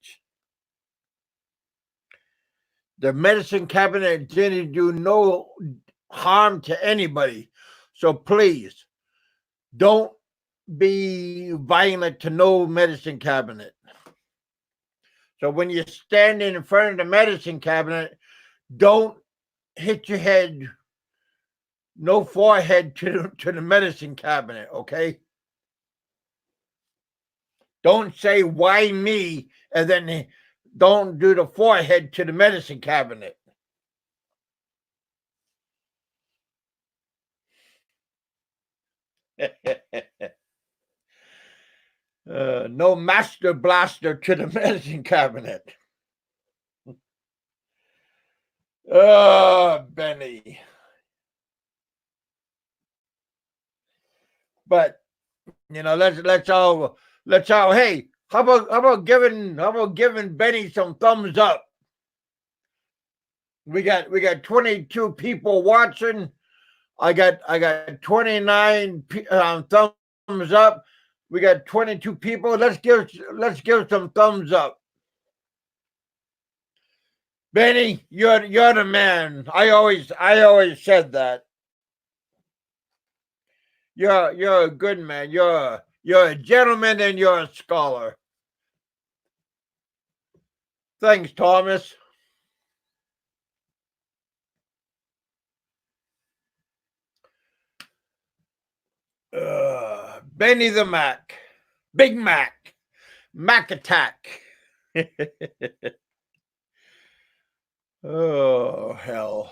The medicine cabinet didn't do no harm to anybody. So please don't be violent to no medicine cabinet. So when you're standing in front of the medicine cabinet, don't hit your head, no forehead to the medicine cabinet, okay? Don't say, why me? And then don't do the forehead to the medicine cabinet. No master blaster to the medicine cabinet. Benny. But you know, let's all hey, how about giving Benny some thumbs up? We got 22 people watching. I got 29 thumbs up. We got 22 people. Let's give some thumbs up. Benny, you're the man. I always said that. You're a good man. You're a gentleman and you're a scholar. Thanks, Thomas. Benny the Mac. Big Mac. Mac Attack. Oh, hell.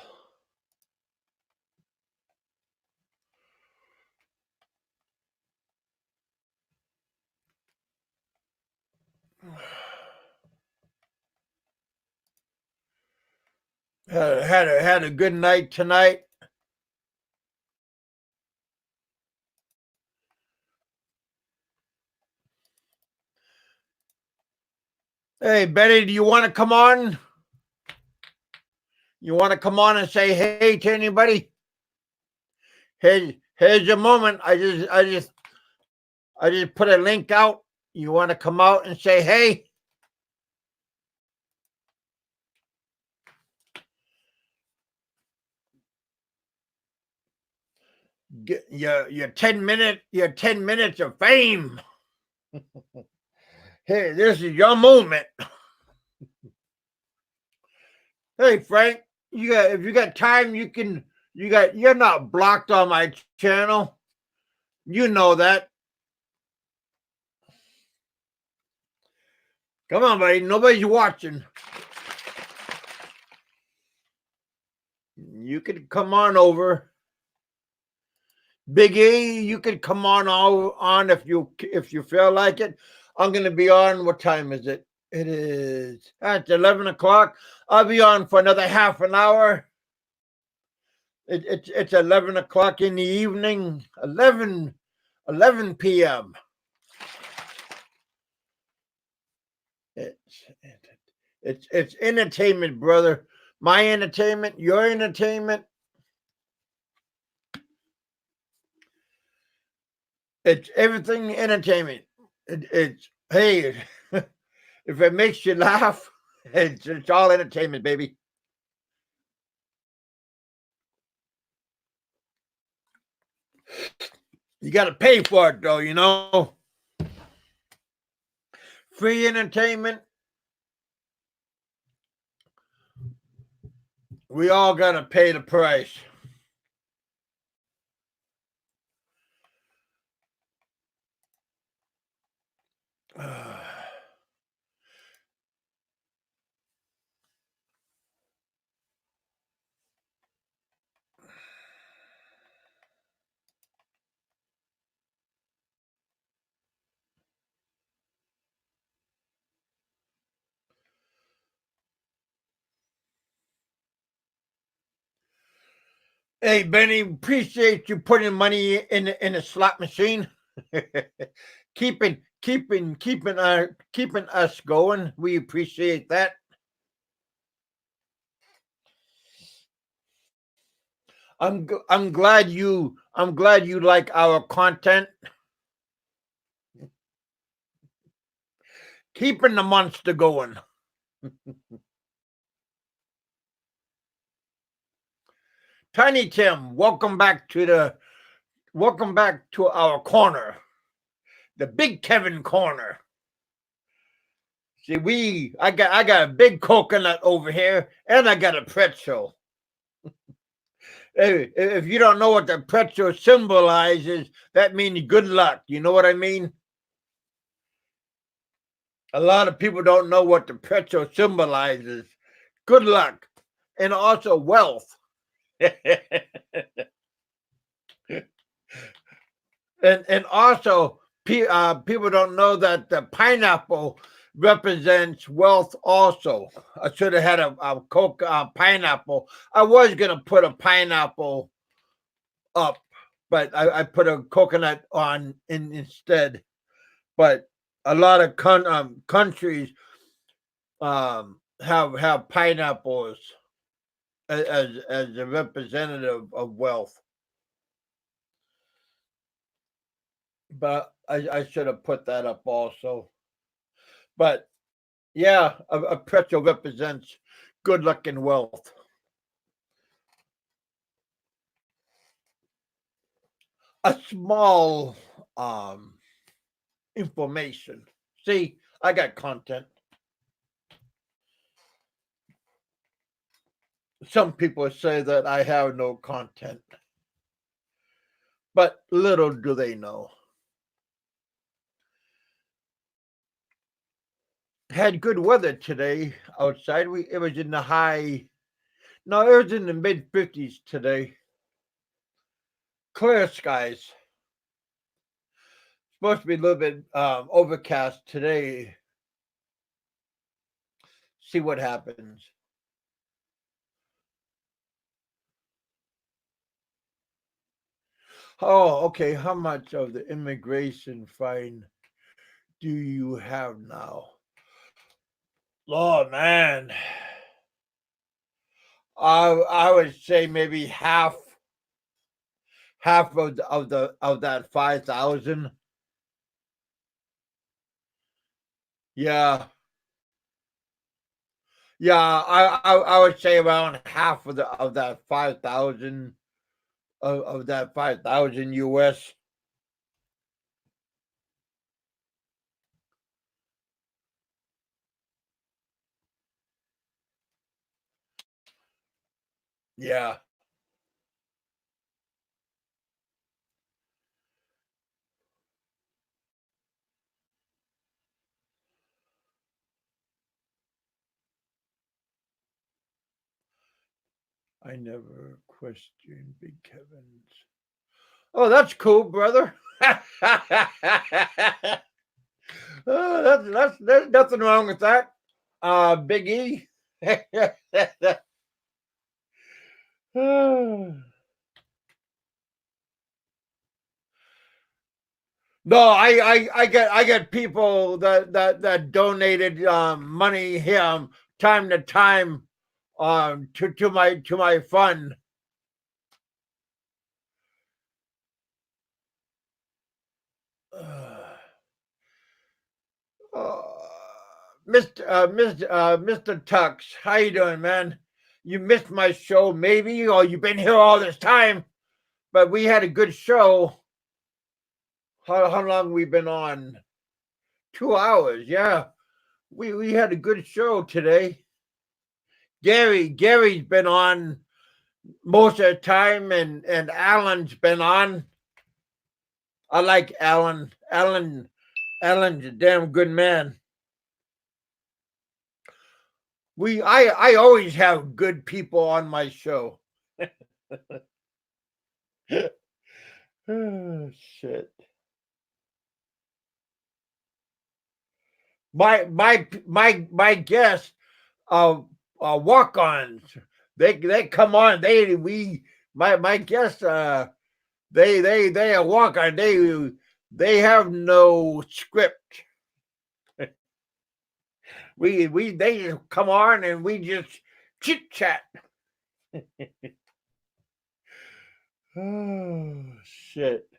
Had a good night tonight. Hey, Betty, do you want to come on? You want to come on and say hey to anybody? Here's your moment. I just put a link out. You want to come out and say hey? Get your 10 minutes of fame. Hey, this is your moment. Hey Frank, if you got time, you're not blocked on my channel. You know that. Come on, buddy. Nobody's watching. You could come on over. Big E, you could come on if you feel like it. I'm gonna be on. What time is it? It's 11 o'clock. I'll be on for another half an hour. It's 11 o'clock in the evening. 11 p.m. It's entertainment, brother. My entertainment, your entertainment. It's everything entertainment. It's hey, if it makes you laugh, it's all entertainment, baby. You got to pay for it, though, you know. Free entertainment. We all got to pay the price. Hey, Benny, appreciate you putting money in a slot machine. keeping us going. We appreciate that. I'm glad you like our content. Keeping the monster going. Tiny Tim, welcome back to our corner. The Big Kevin corner. See, I got a big coconut over here, and I got a pretzel. If you don't know what the pretzel symbolizes, that means good luck. You know what I mean? A lot of people don't know what the pretzel symbolizes. Good luck, and also wealth. and also people don't know that the pineapple represents wealth also. I should have had a pineapple. I was going to put a pineapple up, but I put a coconut on instead. But a lot of countries have pineapples as a representative of wealth. But I should have put that up also. But yeah, a pretzel represents good luck and wealth. A small information. See, I got content. Some people say that I have no content, but little do they know. Had good weather today outside. It was in the it was in the mid 50s today. Clear skies. Supposed to be a little bit overcast today. See what happens. Oh, okay. How much of the immigration fine do you have now? Lord, man. I would say maybe half of that 5,000. Yeah. Yeah, I would say around half of that 5,000 of that 5,000 US. Yeah. I never questioned Big Kevin's. Oh, that's cool, brother. There's nothing wrong with that. Big E. No, I get people that donated money here time to time to my fund. Mr. Tux, how you doing, man? You missed my show, maybe, or you've been here all this time, but we had a good show. How long we been on? 2 hours, yeah. We had a good show today. Gary's been on most of the time, and Alan's been on. I like Alan. Alan's a damn good man. I always have good people on my show. Oh, shit. My guests walk-ons. They come on. My guests they are walk-on. They have no script. They just come on and we just chit chat. Oh shit.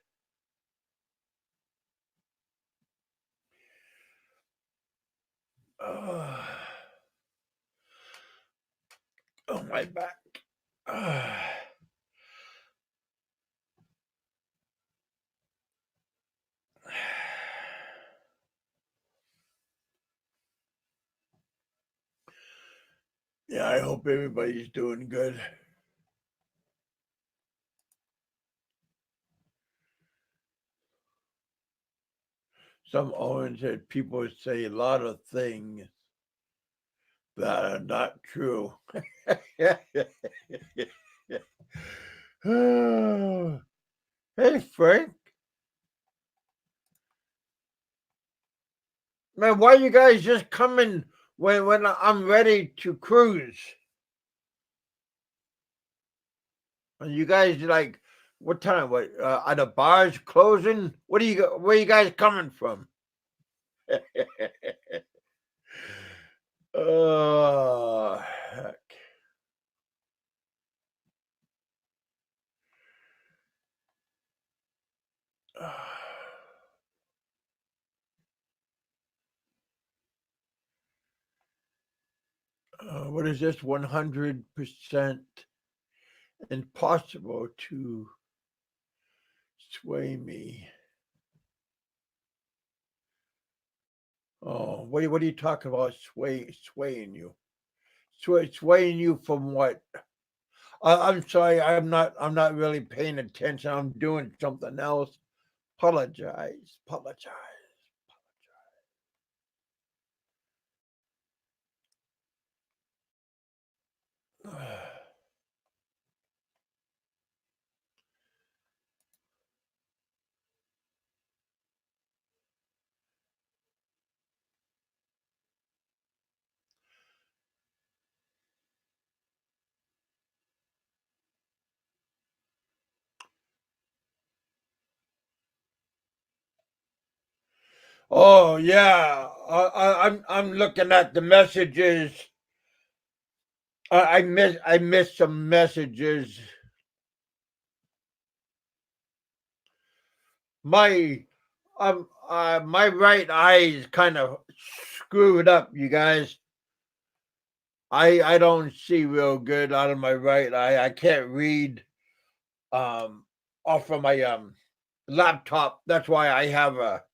Oh, my back. Yeah, I hope everybody's doing good. Some Owen said people say a lot of things that are not true. Hey, Frank. Man, why you guys just coming when I'm ready to cruise? And you guys like what time? What are the bars closing? Where you guys coming from? Oh heck. What is this? 100% impossible to sway me. Oh, what are you talking about? Swaying you? Swaying you from what? I'm sorry. I'm not really paying attention. I'm doing something else. Apologize. Oh yeah, I'm looking at the messages. I missed some messages. My my right eye is kind of screwed up, you guys. I don't see real good out of my right eye. I can't read off of my laptop. That's why I have a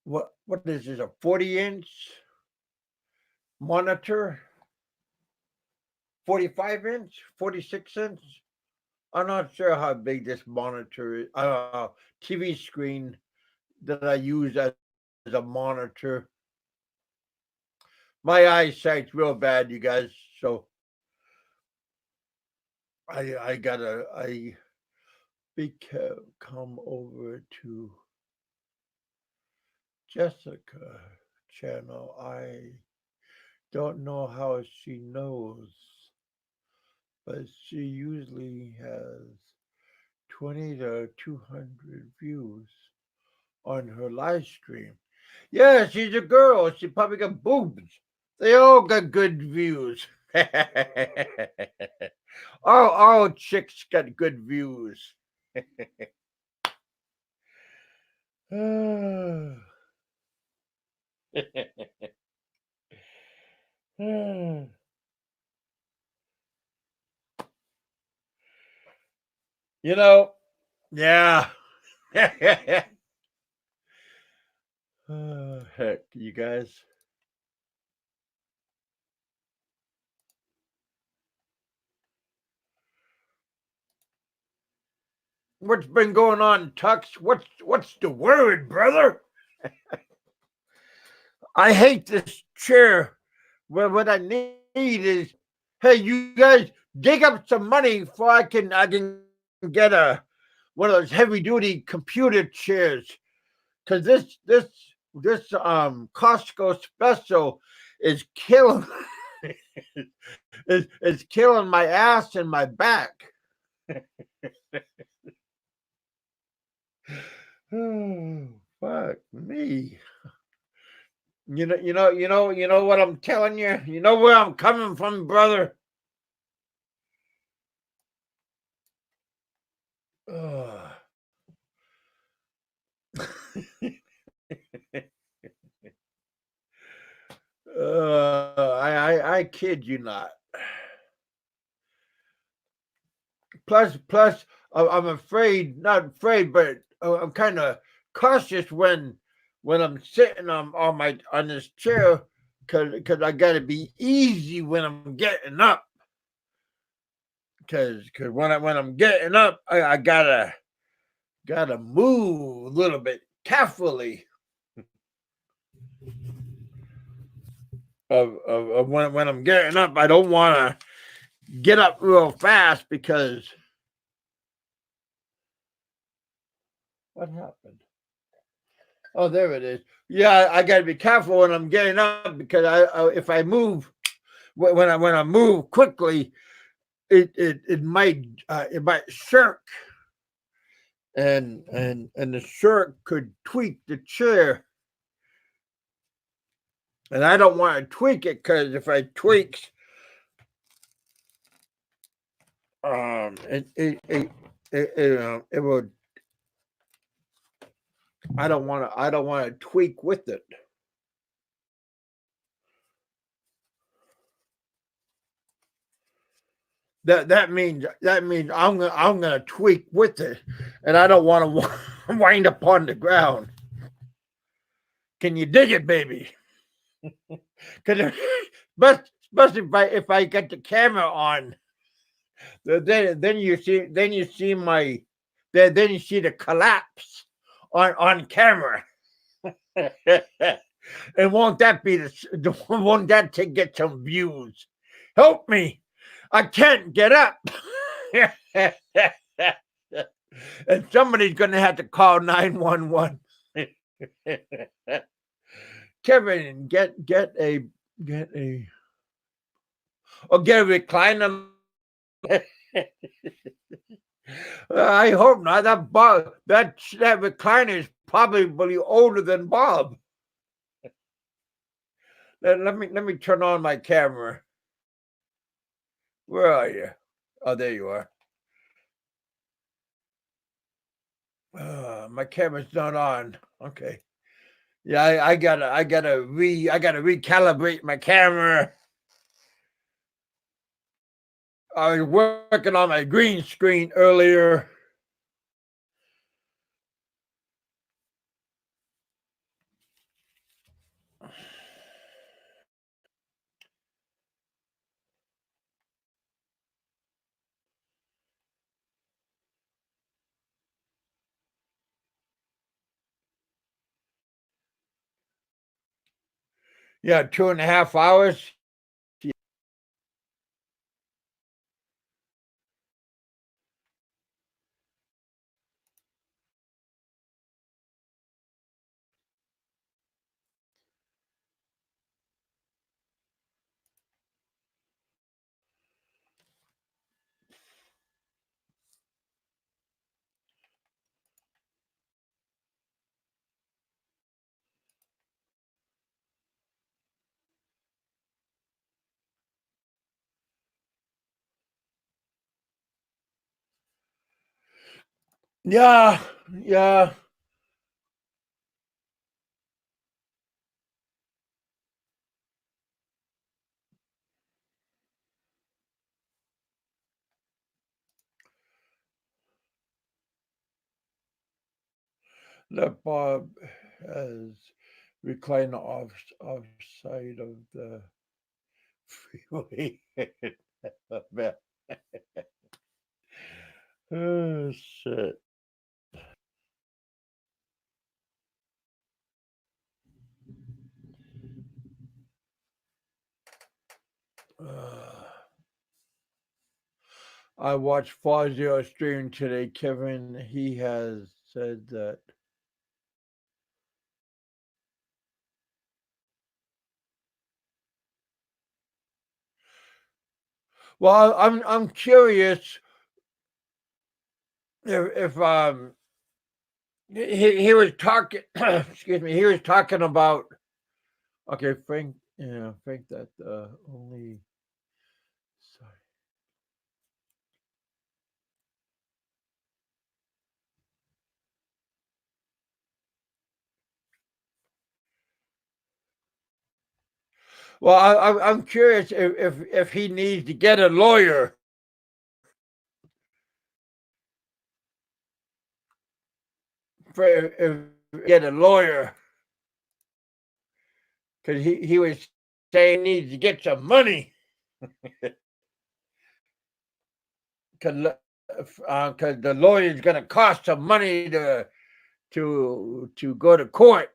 what is this, a 40-inch monitor? 45-inch, 46-inch. I'm not sure how big this monitor is. TV screen that I use as a monitor. My eyesight's real bad, you guys. So I come over to Jessica channel. I don't know how she knows, but she usually has 20 to 200 views on her live stream. Yeah, she's a girl. She probably got boobs. They all got good views. all chicks got good views. You know, yeah. Heck, you guys. What's been going on, Tux? What's the word, brother? I hate this chair. Well, what I need is, hey, you guys dig up some money before I can get one of those heavy duty computer chairs. Cause this Costco special is killing is killing my ass and my back. Oh, fuck me. You know what I'm telling you? You know where I'm coming from, brother? I kid you not. Plus, I'm afraid, not afraid, but I'm kind of cautious when I'm sitting on this chair, cause I gotta be easy when I'm getting up. Cause when I'm getting up, I gotta move a little bit carefully. Of when I'm getting up, I don't want to get up real fast because what happened? Oh, there it is. Yeah, I got to be careful when I'm getting up because if I move when I move quickly, it might shirk, and the shirk could tweak the chair, and I don't want to tweak it because if I tweak, it will. I don't want to tweak with it. That means I'm gonna tweak with it, and I don't want to wind up on the ground. Can you dig it, baby? But if I get the camera on, then you see my then you see the collapse on camera. And won't that get some views? Help me. I can't get up. And somebody's going to have to call 911. Kevin, get a recliner. I hope not. That recliner is probably older than Bob. Let me turn on my camera. Where are you? Oh, there you are. My camera's not on. Okay. Yeah, I gotta recalibrate my camera. I was working on my green screen earlier. Yeah, 2.5 hours. Yeah, yeah. That Bob has reclined offside of the freeway. Oh shit. I watched Fazio stream today, Kevin. He has said that well, I'm curious if he was talking excuse me, he was talking about okay, Frank, yeah, Frank that only sorry. Well, I'm curious if he needs to get a lawyer. Get a lawyer because he was saying he needs to get some money because the lawyer is going to cost some money to go to court.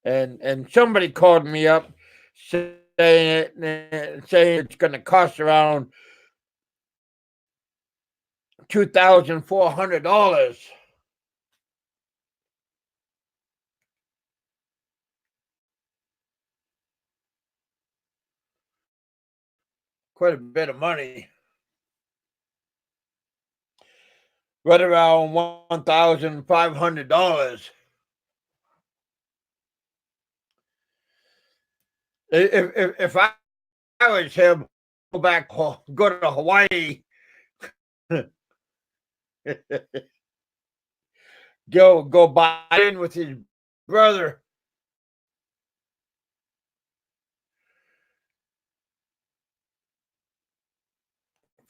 And somebody called me up saying it's going to cost around $2,400. Quite a bit of money. Right around $1,500. If I was him, go to Hawaii, go buy in with his brother.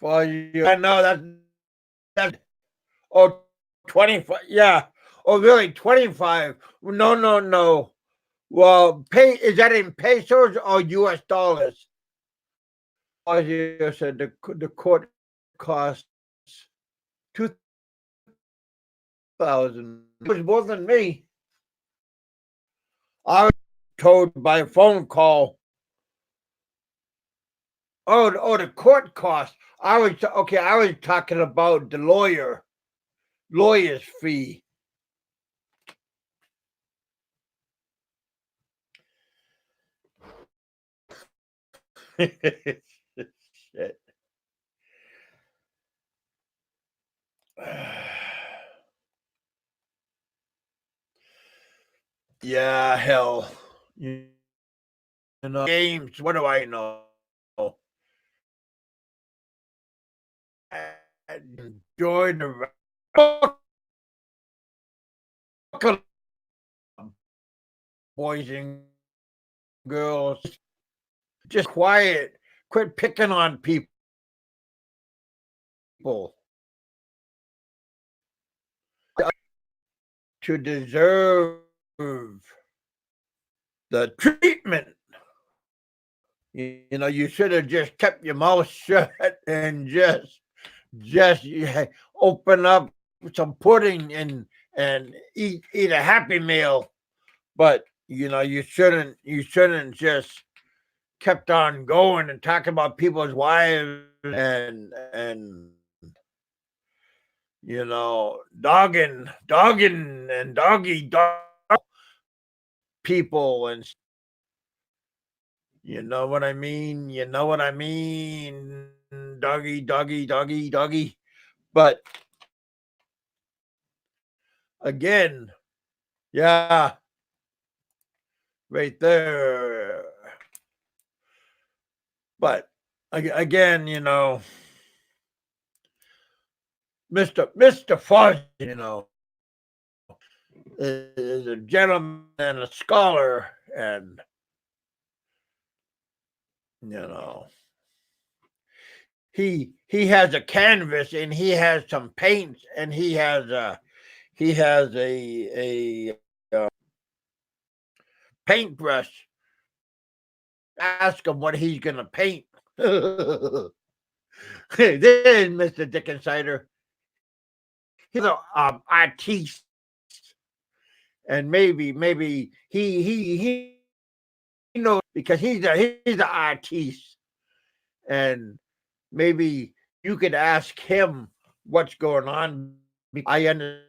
Well, I know that. Oh, 25. Yeah. Oh, really? 25? No. Well, is that in pesos or US dollars? As you said, the court costs 2,000. It was more than me. I was told by phone call. Oh, the court cost. I was talking about the lawyer's fee. Shit. Yeah, hell. You know, games. What do I know? enjoy the boys and girls. Just quiet. Quit picking on people. To deserve the treatment. You know, you should have just kept your mouth shut and just open up some pudding and eat a Happy Meal. But you know, you shouldn't just kept on going and talking about people's wives and you know, dogging and dog people, and you know what I mean? You know what I mean? Doggy. But again, yeah, right there. But again, you know, Mr. Fudge, you know, is a gentleman and a scholar, and you know, he has a canvas and he has some paints and he has a paintbrush. Ask him what he's gonna paint. Then Mr. Dickensider, he's an artiste, and maybe he knows because he's an artiste, and maybe you could ask him what's going on. I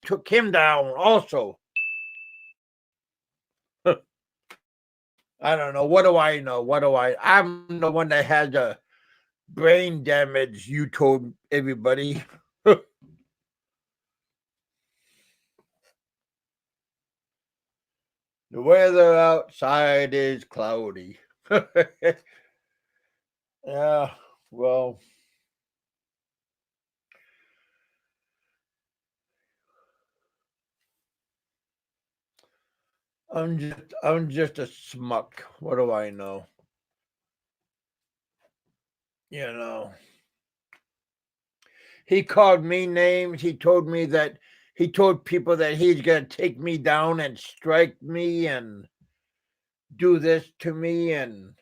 took him down also. I don't know. What do I know? I'm the one that has a brain damage. You told everybody. The weather outside is cloudy. Yeah, well, I'm just a smuck. What do I know? You know. He called me names. He told people that he's gonna take me down and strike me and do this to me, and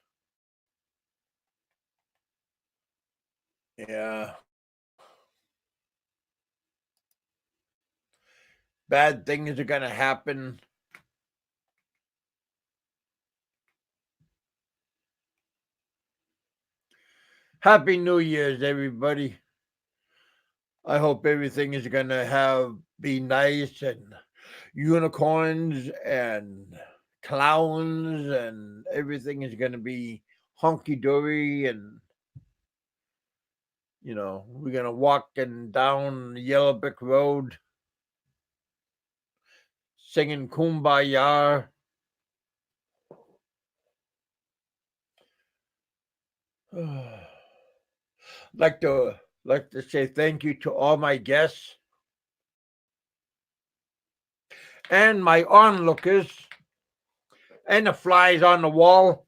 yeah. Bad things are gonna happen. Happy New Year's, everybody. I hope everything is gonna be nice, and unicorns and clowns, and everything is gonna be hunky dory, and you know, we're gonna walk down the Yellow Brick Road singing Kumbaya. like to say thank you to all my guests and my onlookers and the flies on the wall.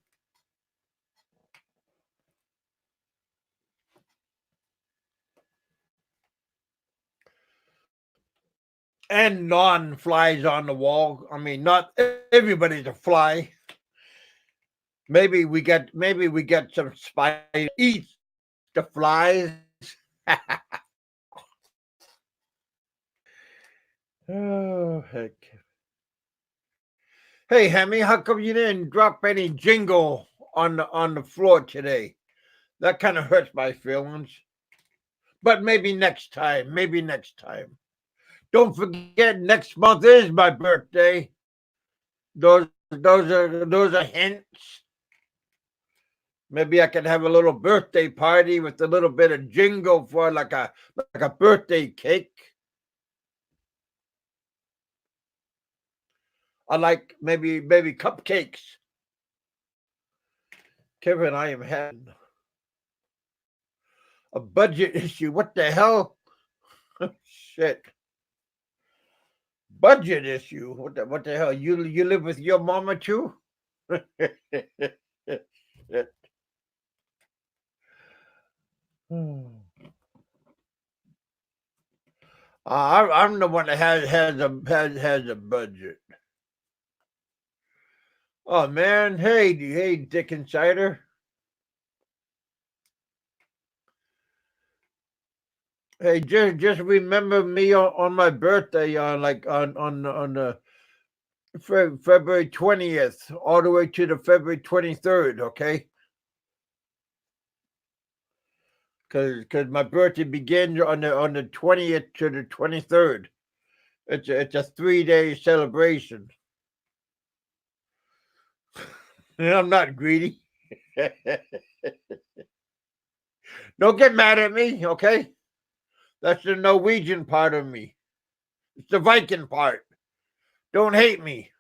And non-flies on the wall. I mean, not everybody's a fly. Maybe we get some spiders eat the flies. Oh heck. Hey Hemi, how come you didn't drop any jingle on the floor today? That kind of hurts my feelings. But maybe next time. Don't forget, next month is my birthday. Those are hints. Maybe I could have a little birthday party with a little bit of jingle for like a birthday cake. I like maybe cupcakes. Kevin, I am having A budget issue. What the hell? Shit. Budget issue. What the hell? You live with your mama too? Shit. I'm the one that has a budget. Oh man, hey, Dick Insider. Hey, just remember me on my birthday on the February 20th, all the way to the February 23rd, okay? Because my birthday begins on the 20th to the 23rd. It's a 3-day celebration. And I'm not greedy. Don't get mad at me, okay? That's the Norwegian part of me. It's the Viking part. Don't hate me.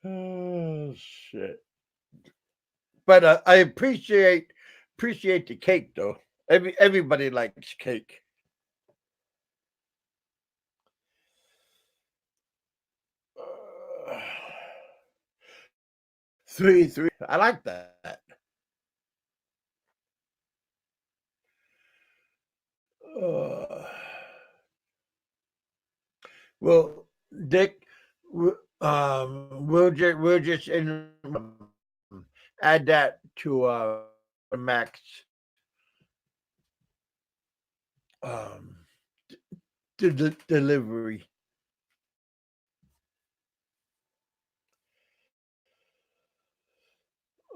Oh shit! But I appreciate the cake though. Everybody likes cake. Three. I like that. Well, Dick, we'll just add that to Max delivery.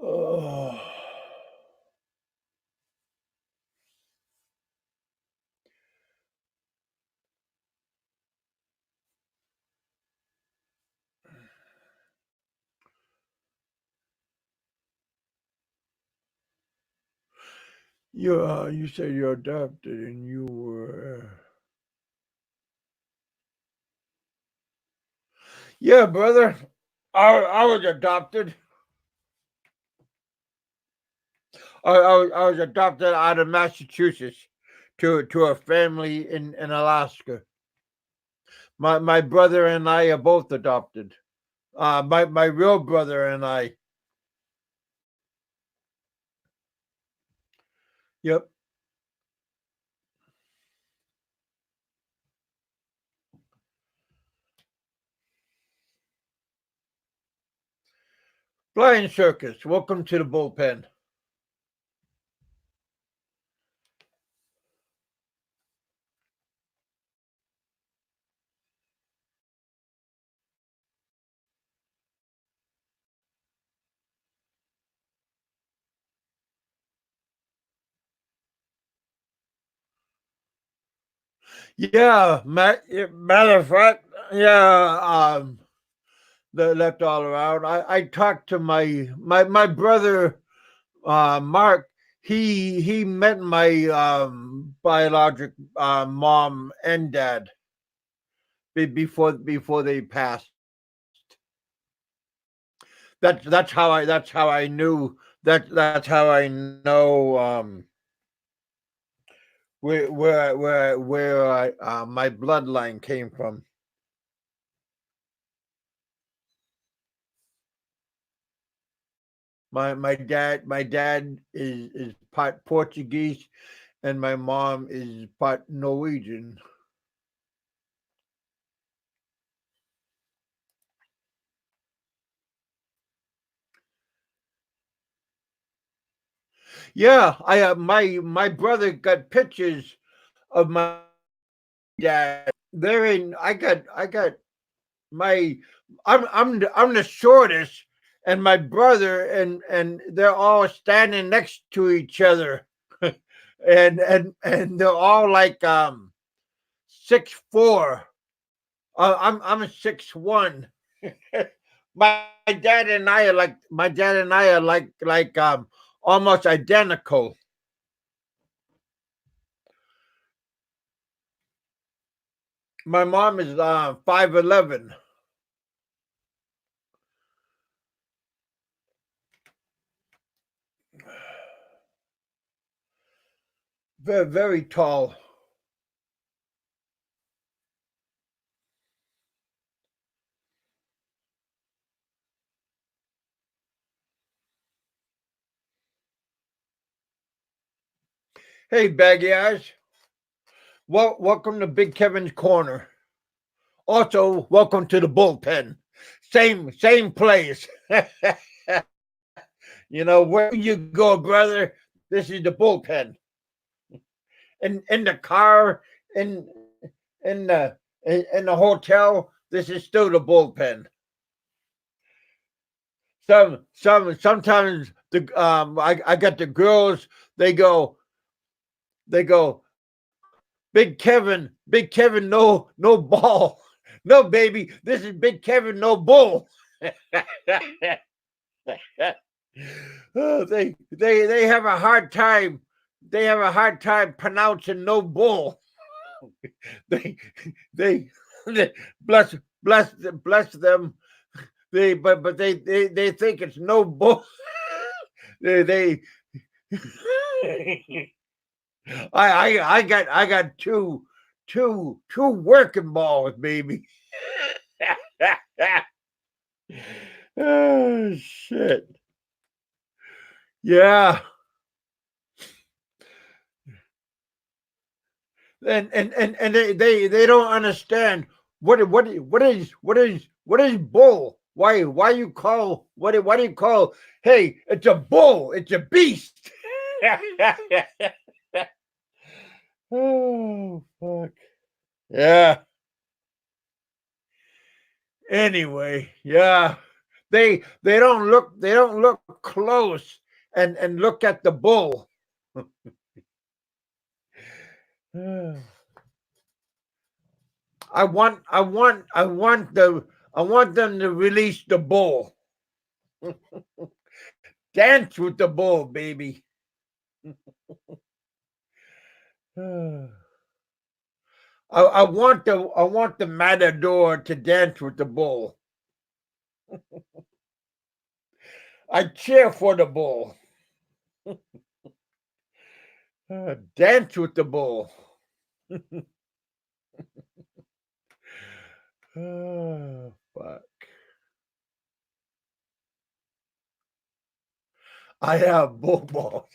Oh. You said you're adopted and you were. Yeah, brother. I was adopted. I was adopted out of Massachusetts to a family in Alaska. My brother and I are both adopted. My real brother and I. Yep. Flying Circus, welcome to the bullpen. Yeah, matter of fact, yeah, they left all around. I talked to my brother, Mark. He met my biologic mom and dad before they passed. That's how I knew that's how I know where my bloodline came from. My dad is part Portuguese and my mom is part Norwegian. Yeah, I my brother got pictures of my dad. They're in. I got my. I'm the shortest, and my brother and they're all standing next to each other, and they're all like 6'4". I'm a 6'1". My dad and I are like almost identical. My mom is 5'11". very, very tall. Hey, Baggy Eyes. Well, welcome to Big Kevin's Corner. Also, welcome to the bullpen. Same place. You know, where you go, brother, this is the bullpen. In the car, in the hotel, this is still the bullpen. Sometimes I got the girls, they go, Big Kevin, no ball. No, baby, this is Big Kevin, no bull. Oh, they have a hard time. They have a hard time pronouncing no bull. they bless them. But they think it's no bull. they I got two working balls, baby. Oh shit. Yeah. And they don't understand what is bull? Why you call why do you call, hey, it's a bull, it's a beast. Oh fuck. Yeah. Anyway, yeah. They don't look close and look at the bull. I want them to release the bull. Dance with the bull, baby. I want the matador to dance with the bull. I cheer for the bull. Dance with the bull. Oh, fuck. I have bull balls.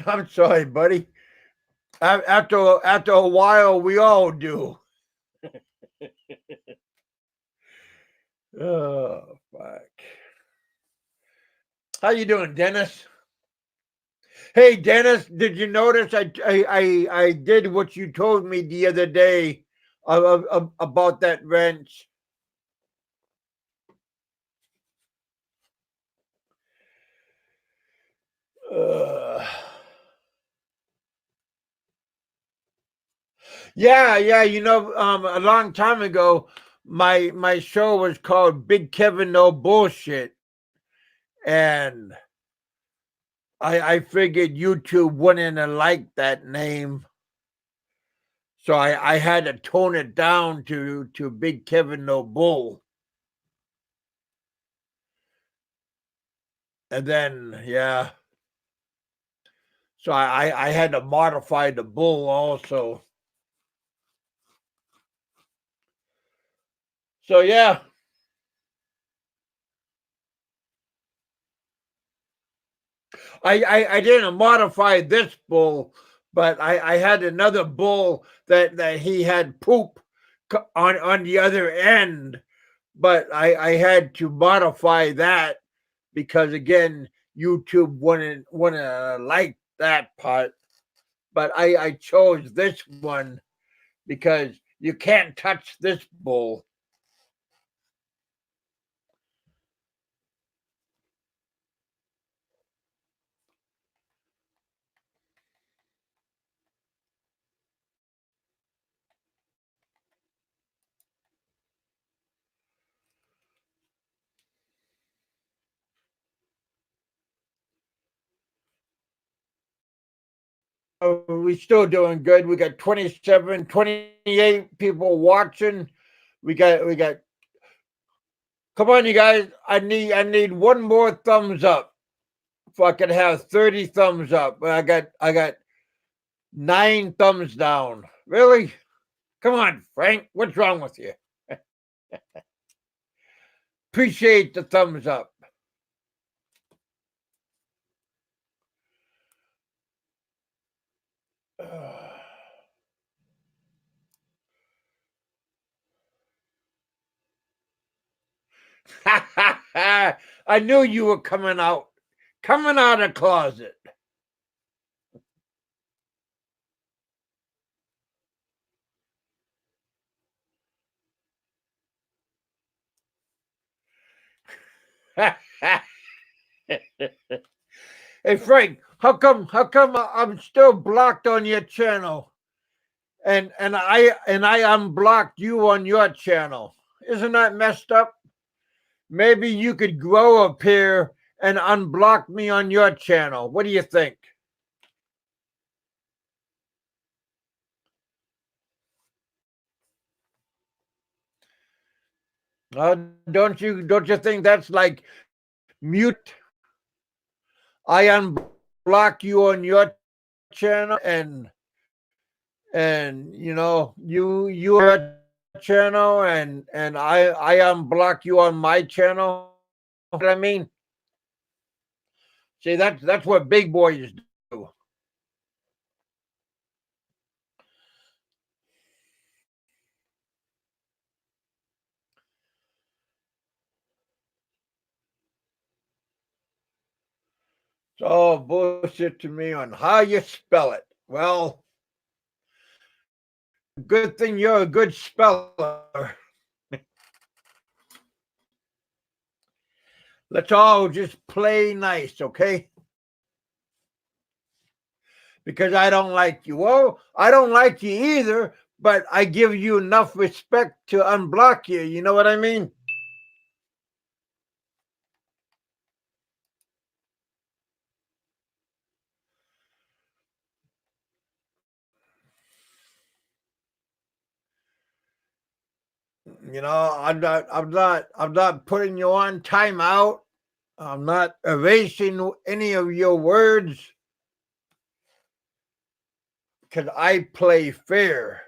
I'm sorry, buddy. After a while, we all do. Oh, fuck. How you doing, Dennis? Hey, Dennis, did you notice I did what you told me the other day about that wrench? Yeah. You know, a long time ago, my show was called Big Kevin No Bullshit, and I figured YouTube wouldn't have liked that name, so I had to tone it down to Big Kevin No Bull, and then yeah. So I had to modify the bull also. So yeah. I didn't modify this bull, but I had another bull that he had poop on the other end, but I had to modify that because again YouTube wouldn't like that part. But I chose this one because you can't touch this bull. We're still doing good. We got 27, 28 people watching. We got come on, you guys. I need one more thumbs up if I could have 30 thumbs up. I got 9 thumbs down. Really? Come on, Frank. What's wrong with you? Appreciate the thumbs up. I knew you were coming out of the closet. Hey Frank, how come I'm still blocked on your channel, and I unblocked you on your channel? Isn't that messed up? Maybe you could grow up here and unblock me on your channel. What do you think? Don't you think that's like mute? I unblock you on your channel, and you know your channel, and I unblock you on my channel. You know what I mean? See, that's what big boys do. It's all bullshit to me on how you spell it. Well, good thing you're a good speller. Let's all just play nice, okay? Because I don't like you. Well, I don't like you either, but I give you enough respect to unblock you. You know what I mean? You know, I'm not putting you on timeout. I'm not erasing any of your words, because I play fair.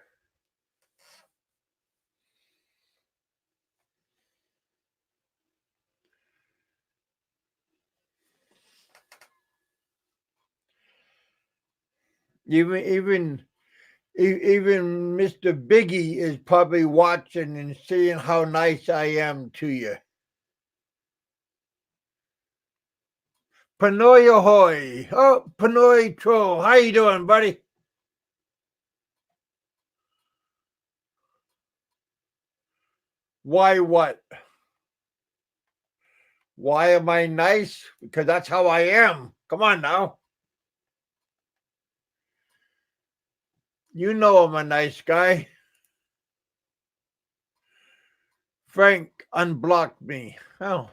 Even Mr. Biggie is probably watching and seeing how nice I am to you. Panoy ahoy. Oh, Panoy Troll. How you doing, buddy? Why what? Why am I nice? Because that's how I am. Come on now. You know I'm a nice guy. Frank unblocked me. Oh.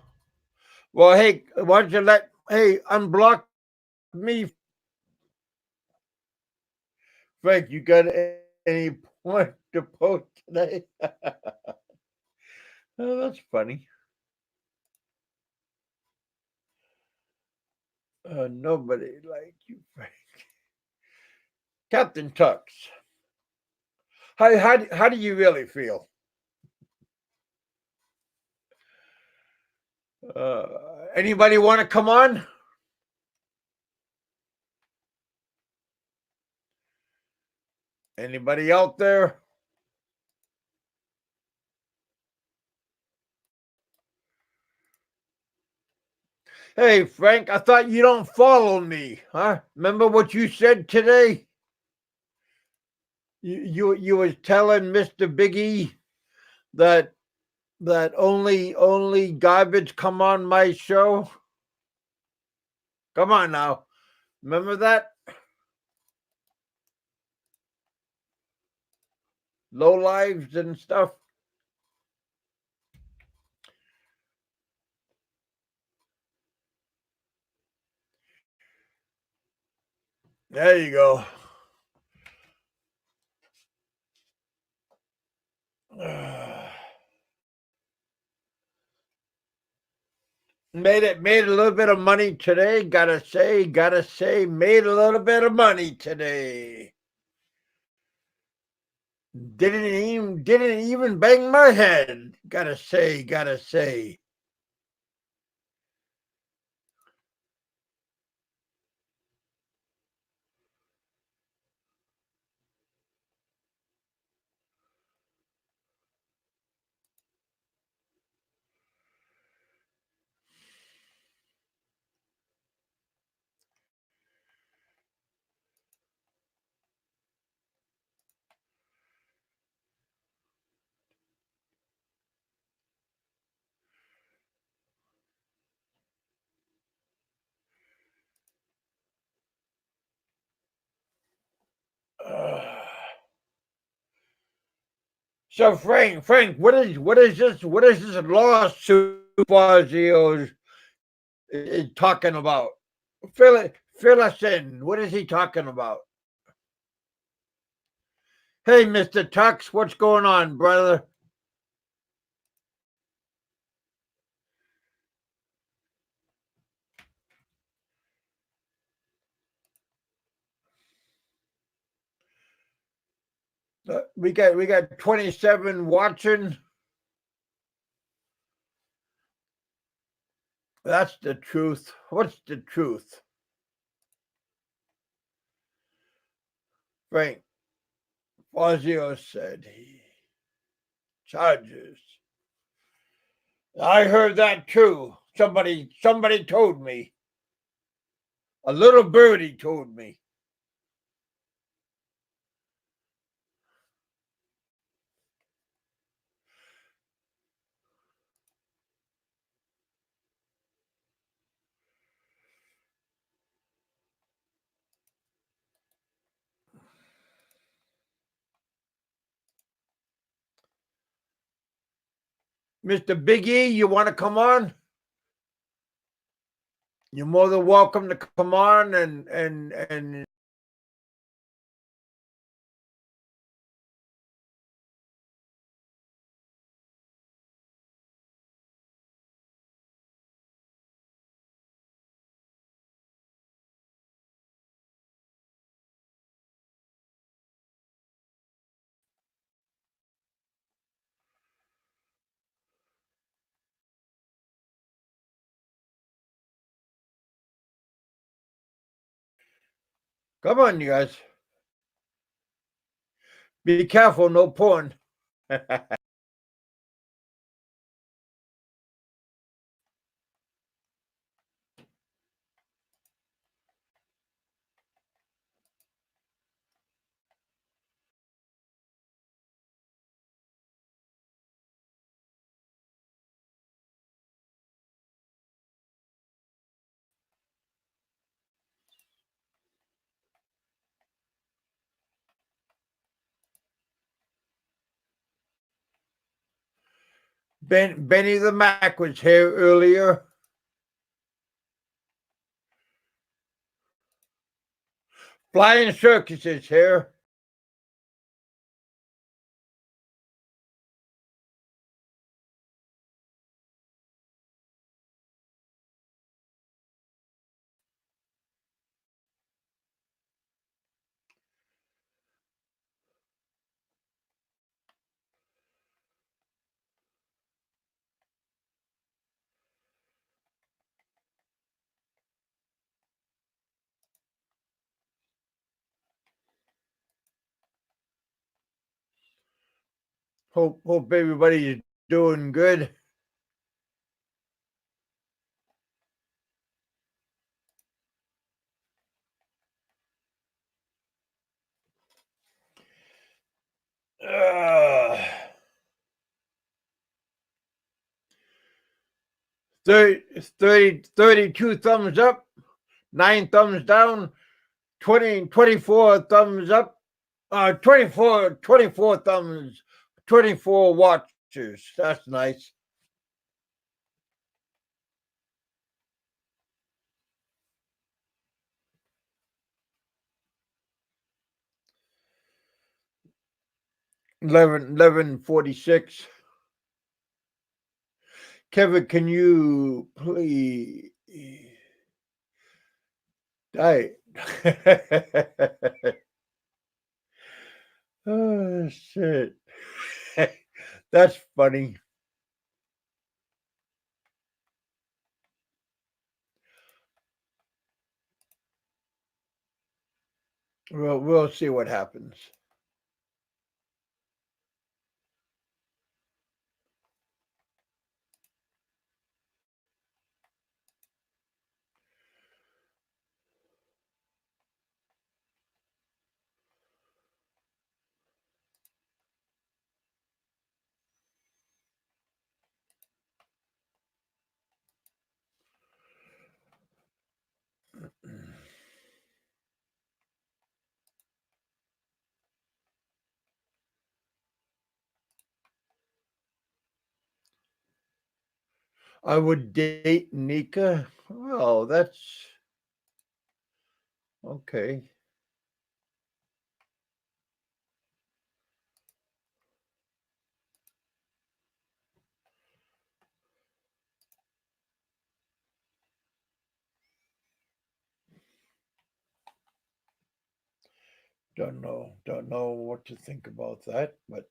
Well, hey, why don't you unblock me? Frank, you got any point to post today? Oh, that's funny. Nobody like you, Frank. Captain Tux. How do you really feel? Anybody want to come on? Anybody out there? Hey, Frank, I thought you don't follow me, huh? Remember what you said today? You was telling Mr. Biggie that only garbage come on my show. Come on now. Remember that? Low lives and stuff. There you go. Made a little bit of money today. Gotta say, made a little bit of money today. Didn't even bang my head. Gotta say. So Frank, what is this lawsuit Fazio is talking about? Fill us in. What is he talking about? Hey, Mr. Tux, what's going on, brother? We got 27 watching. That's the truth. What's the truth? Frank Fazio said he charges. I heard that too. Somebody told me. A little birdie told me. Mr. Big E, you want to come on? You're more than welcome to come on and come on, you guys. Be careful, no porn. Benny the Mac was here earlier. Flying Circus is here. Hope everybody's doing good. Uh, 32 thumbs up, 9 thumbs down, 24 thumbs up, 24 thumbs, 24 watchers. That's nice. Eleven 46. Kevin, can you please? Oh shit. That's funny. We'll see what happens. I would date Nika. Well, that's okay. Don't know what to think about that, but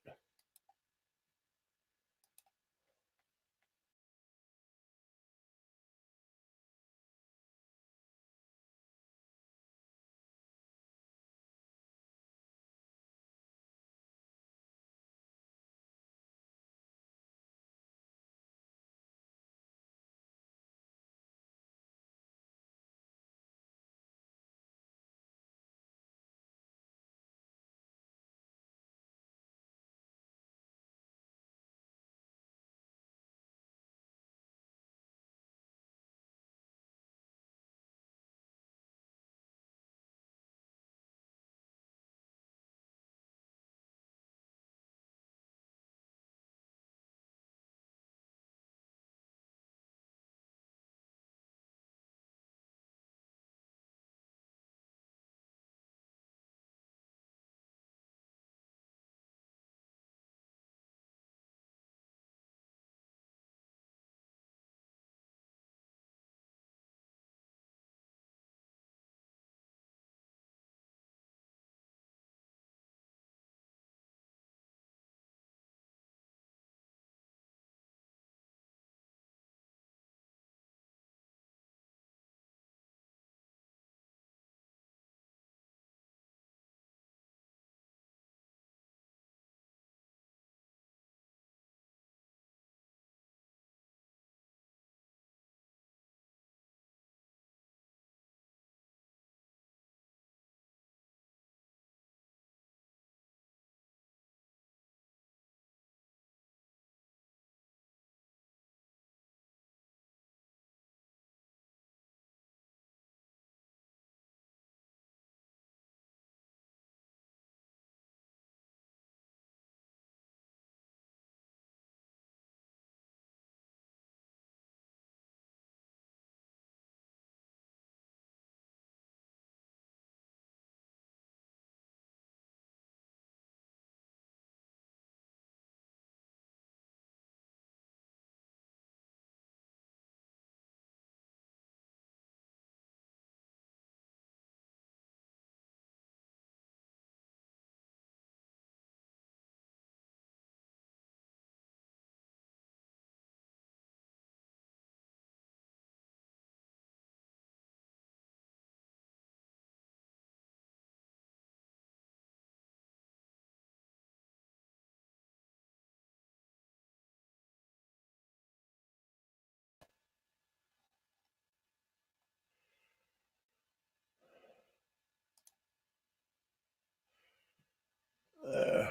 uh,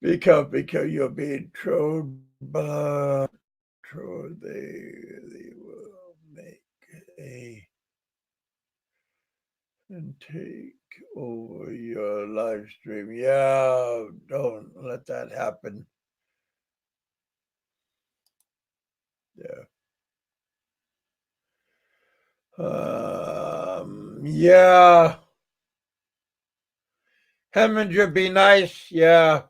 because you're being trolled by troll, they will make a and take over your live stream. Yeah, don't let that happen. Yeah. Yeah. Heminger be nice. Yeah.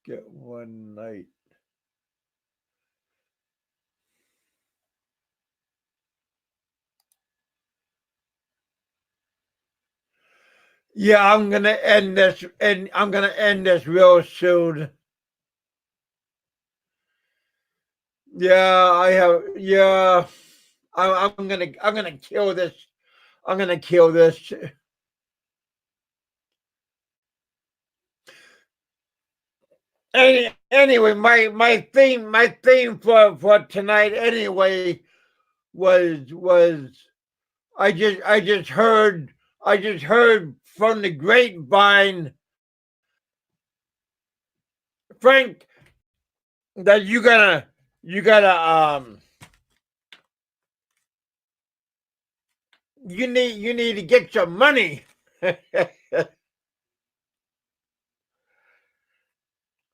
Get one night. Yeah, I'm gonna end this, and I'm gonna end this real soon. Yeah, I have. Yeah, I'm gonna kill this. I'm gonna kill this. Anyway, my theme for tonight anyway was I just heard from the grapevine, Frank, that you need to get your money.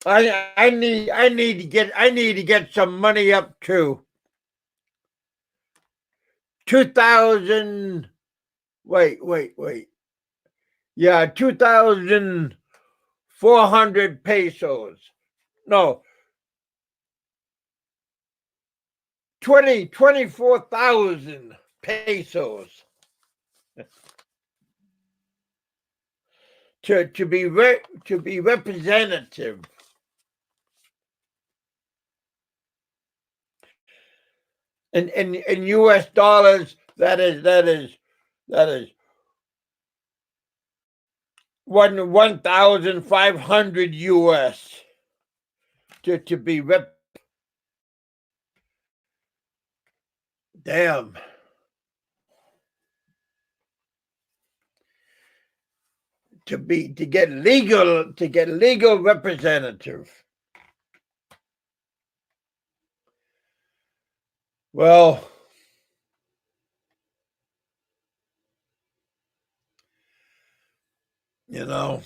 I need to get some money up too. 2,000. Wait. Yeah, 2,400 pesos. No, 24,000 pesos to be representative. In US dollars, that is 1,500 US to be rep. Damn. To get legal representative. Well, you know,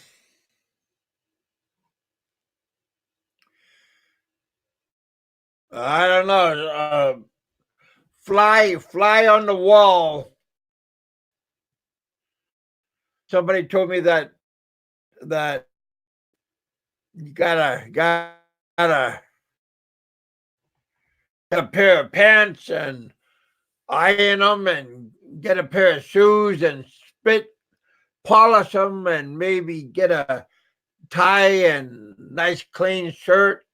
I don't know. Fly on the wall. Somebody told me that you gotta get a pair of pants and iron them and get a pair of shoes and polish them and maybe get a tie and nice clean shirt.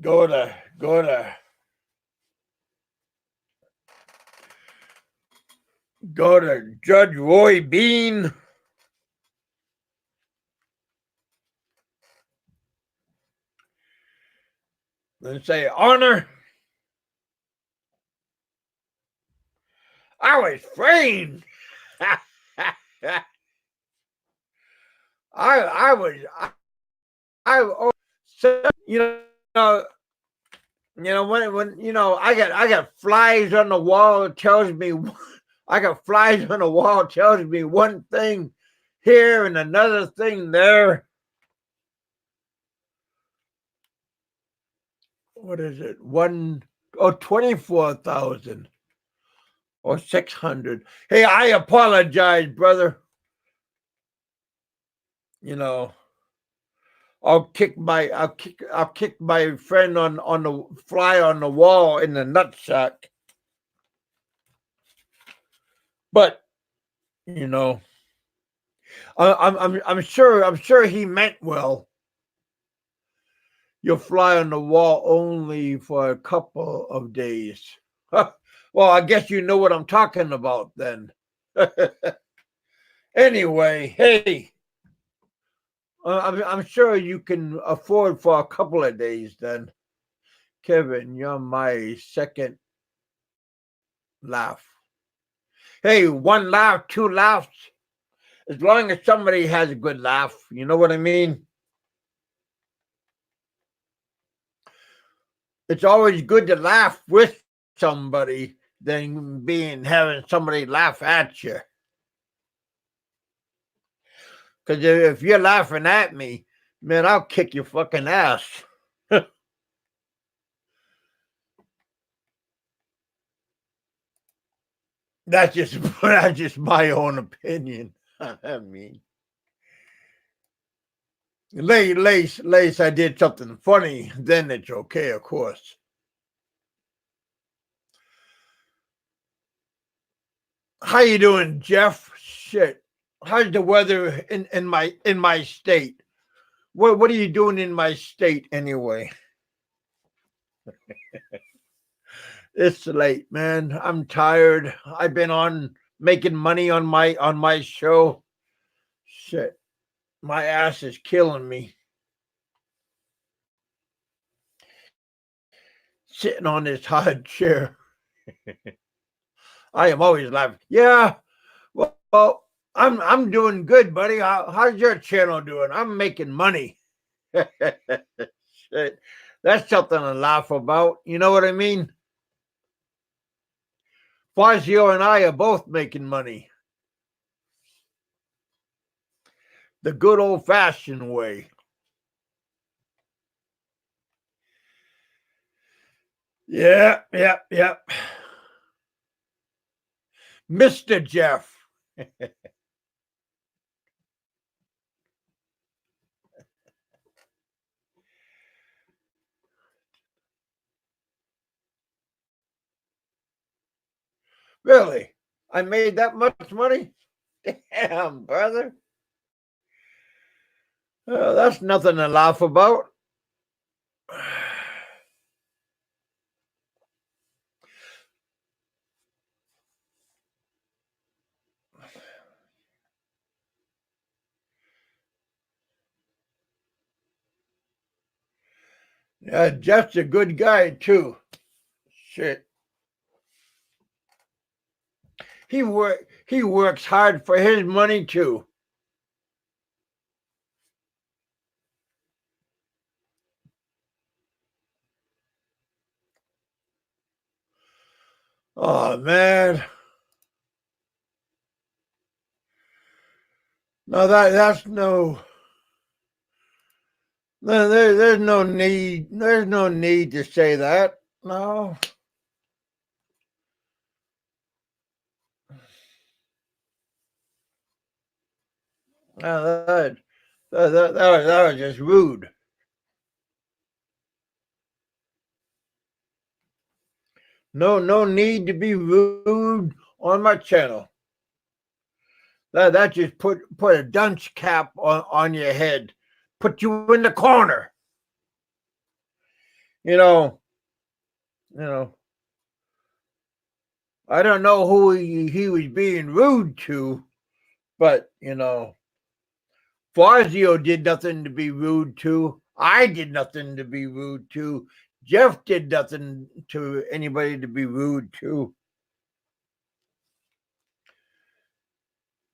Go to Judge Roy Bean. And say, Honor, I was framed. I was when I got flies on the wall. It tells me I got flies on the wall. It tells me one thing here and another thing there. What is it? 24,000 or 600. Hey, I apologize, brother. I'll kick my friend on the fly on the wall in the nutsack. But I'm sure he meant well. You'll fly on the wall only for a couple of days. Well, I guess you know what I'm talking about then. Anyway, hey. I'm sure you can afford for a couple of days then. Kevin, you're my second laugh. Hey, one laugh, two laughs. As long as somebody has a good laugh, you know what I mean? It's always good to laugh with somebody than having somebody laugh at you. Because if you're laughing at me, man, I'll kick your fucking ass. That's just my own opinion. I mean, Lace, I did something funny, then it's okay, of course. How you doing, Jeff? Shit. How's the weather in my state? What are you doing in my state anyway? It's late, man. I'm tired. I've been on making money on my show. Shit. My ass is killing me. Sitting on this hard chair. I am always laughing. Yeah. Well, I'm doing good, buddy. How's your channel doing? I'm making money. Shit. That's something to laugh about. You know what I mean? Fazio and I are both making money. The good old-fashioned way. Yeah. Mr. Jeff. Really? I made that much money? Damn, brother. That's nothing to laugh about. Yeah, Jeff's a good guy too. Shit. He works hard for his money too. Oh man. No, that's no. No, there's no need. There's no need to say that. No. No, that was just rude. No need to be rude on my channel. That just put a dunce cap on your head, put you in the corner. You know. I don't know who he was being rude to, but Fazio did nothing to be rude to. I did nothing to be rude to. Jeff did nothing to anybody to be rude to.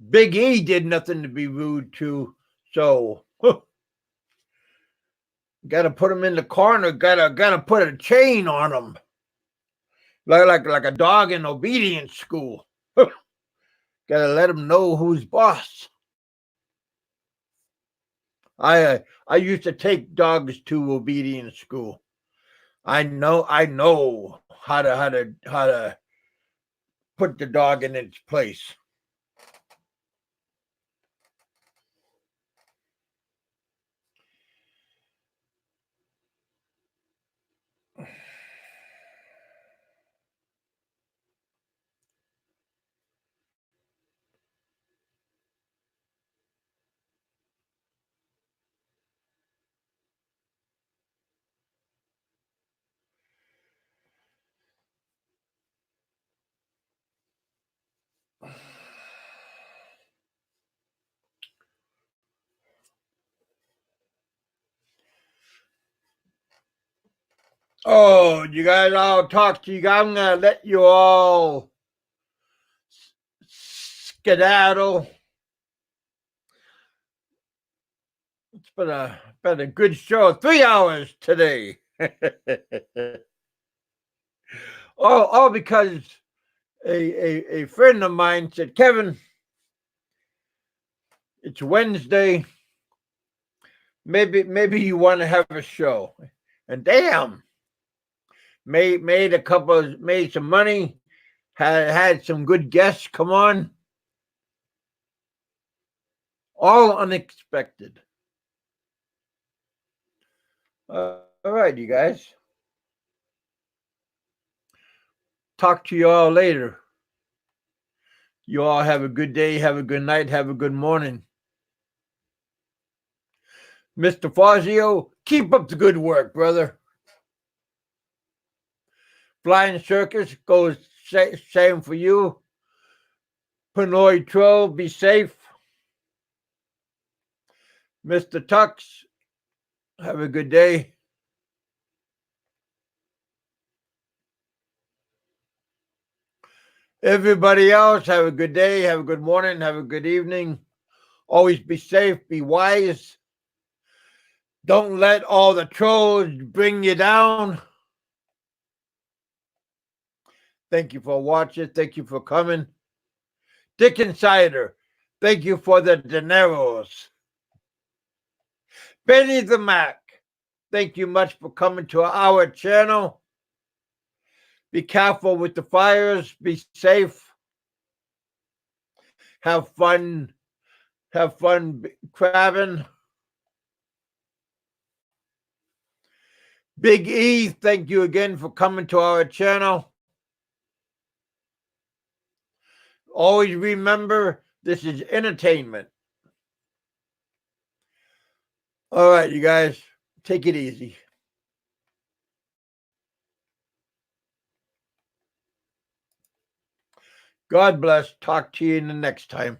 Big E did nothing to be rude to. So gotta put him in the corner. Gotta put a chain on him, like a dog in obedience school. Gotta let him know who's boss. I used to take dogs to obedience school. I know how to put the dog in its place. Oh, you guys, I'll talk to you guys. I'm gonna let you all skedaddle. It's been a good show. 3 hours today. all because a friend of mine said, Kevin, it's Wednesday. Maybe you want to have a show. And damn, made some money, had some good guests come on. All unexpected. All right, you guys. Talk to you all later. You all have a good day, have a good night, have a good morning. Mr. Fazio, keep up the good work, brother. Flying Circus goes same for you. Pinoy Troll, be safe. Mr. Tux, have a good day. Everybody else, have a good day, have a good morning, have a good evening. Always be safe, be wise. Don't let all the trolls bring you down. Thank you for watching. Thank you for coming. Dick Insider, thank you for the dineros. Benny the Mac, thank you much for coming to our channel. Be careful with the fires. Be safe. Have fun. Have fun crabbing. Big E, thank you again for coming to our channel. Always remember, this is entertainment. All right, you guys, take it easy. God bless. Talk to you in the next time.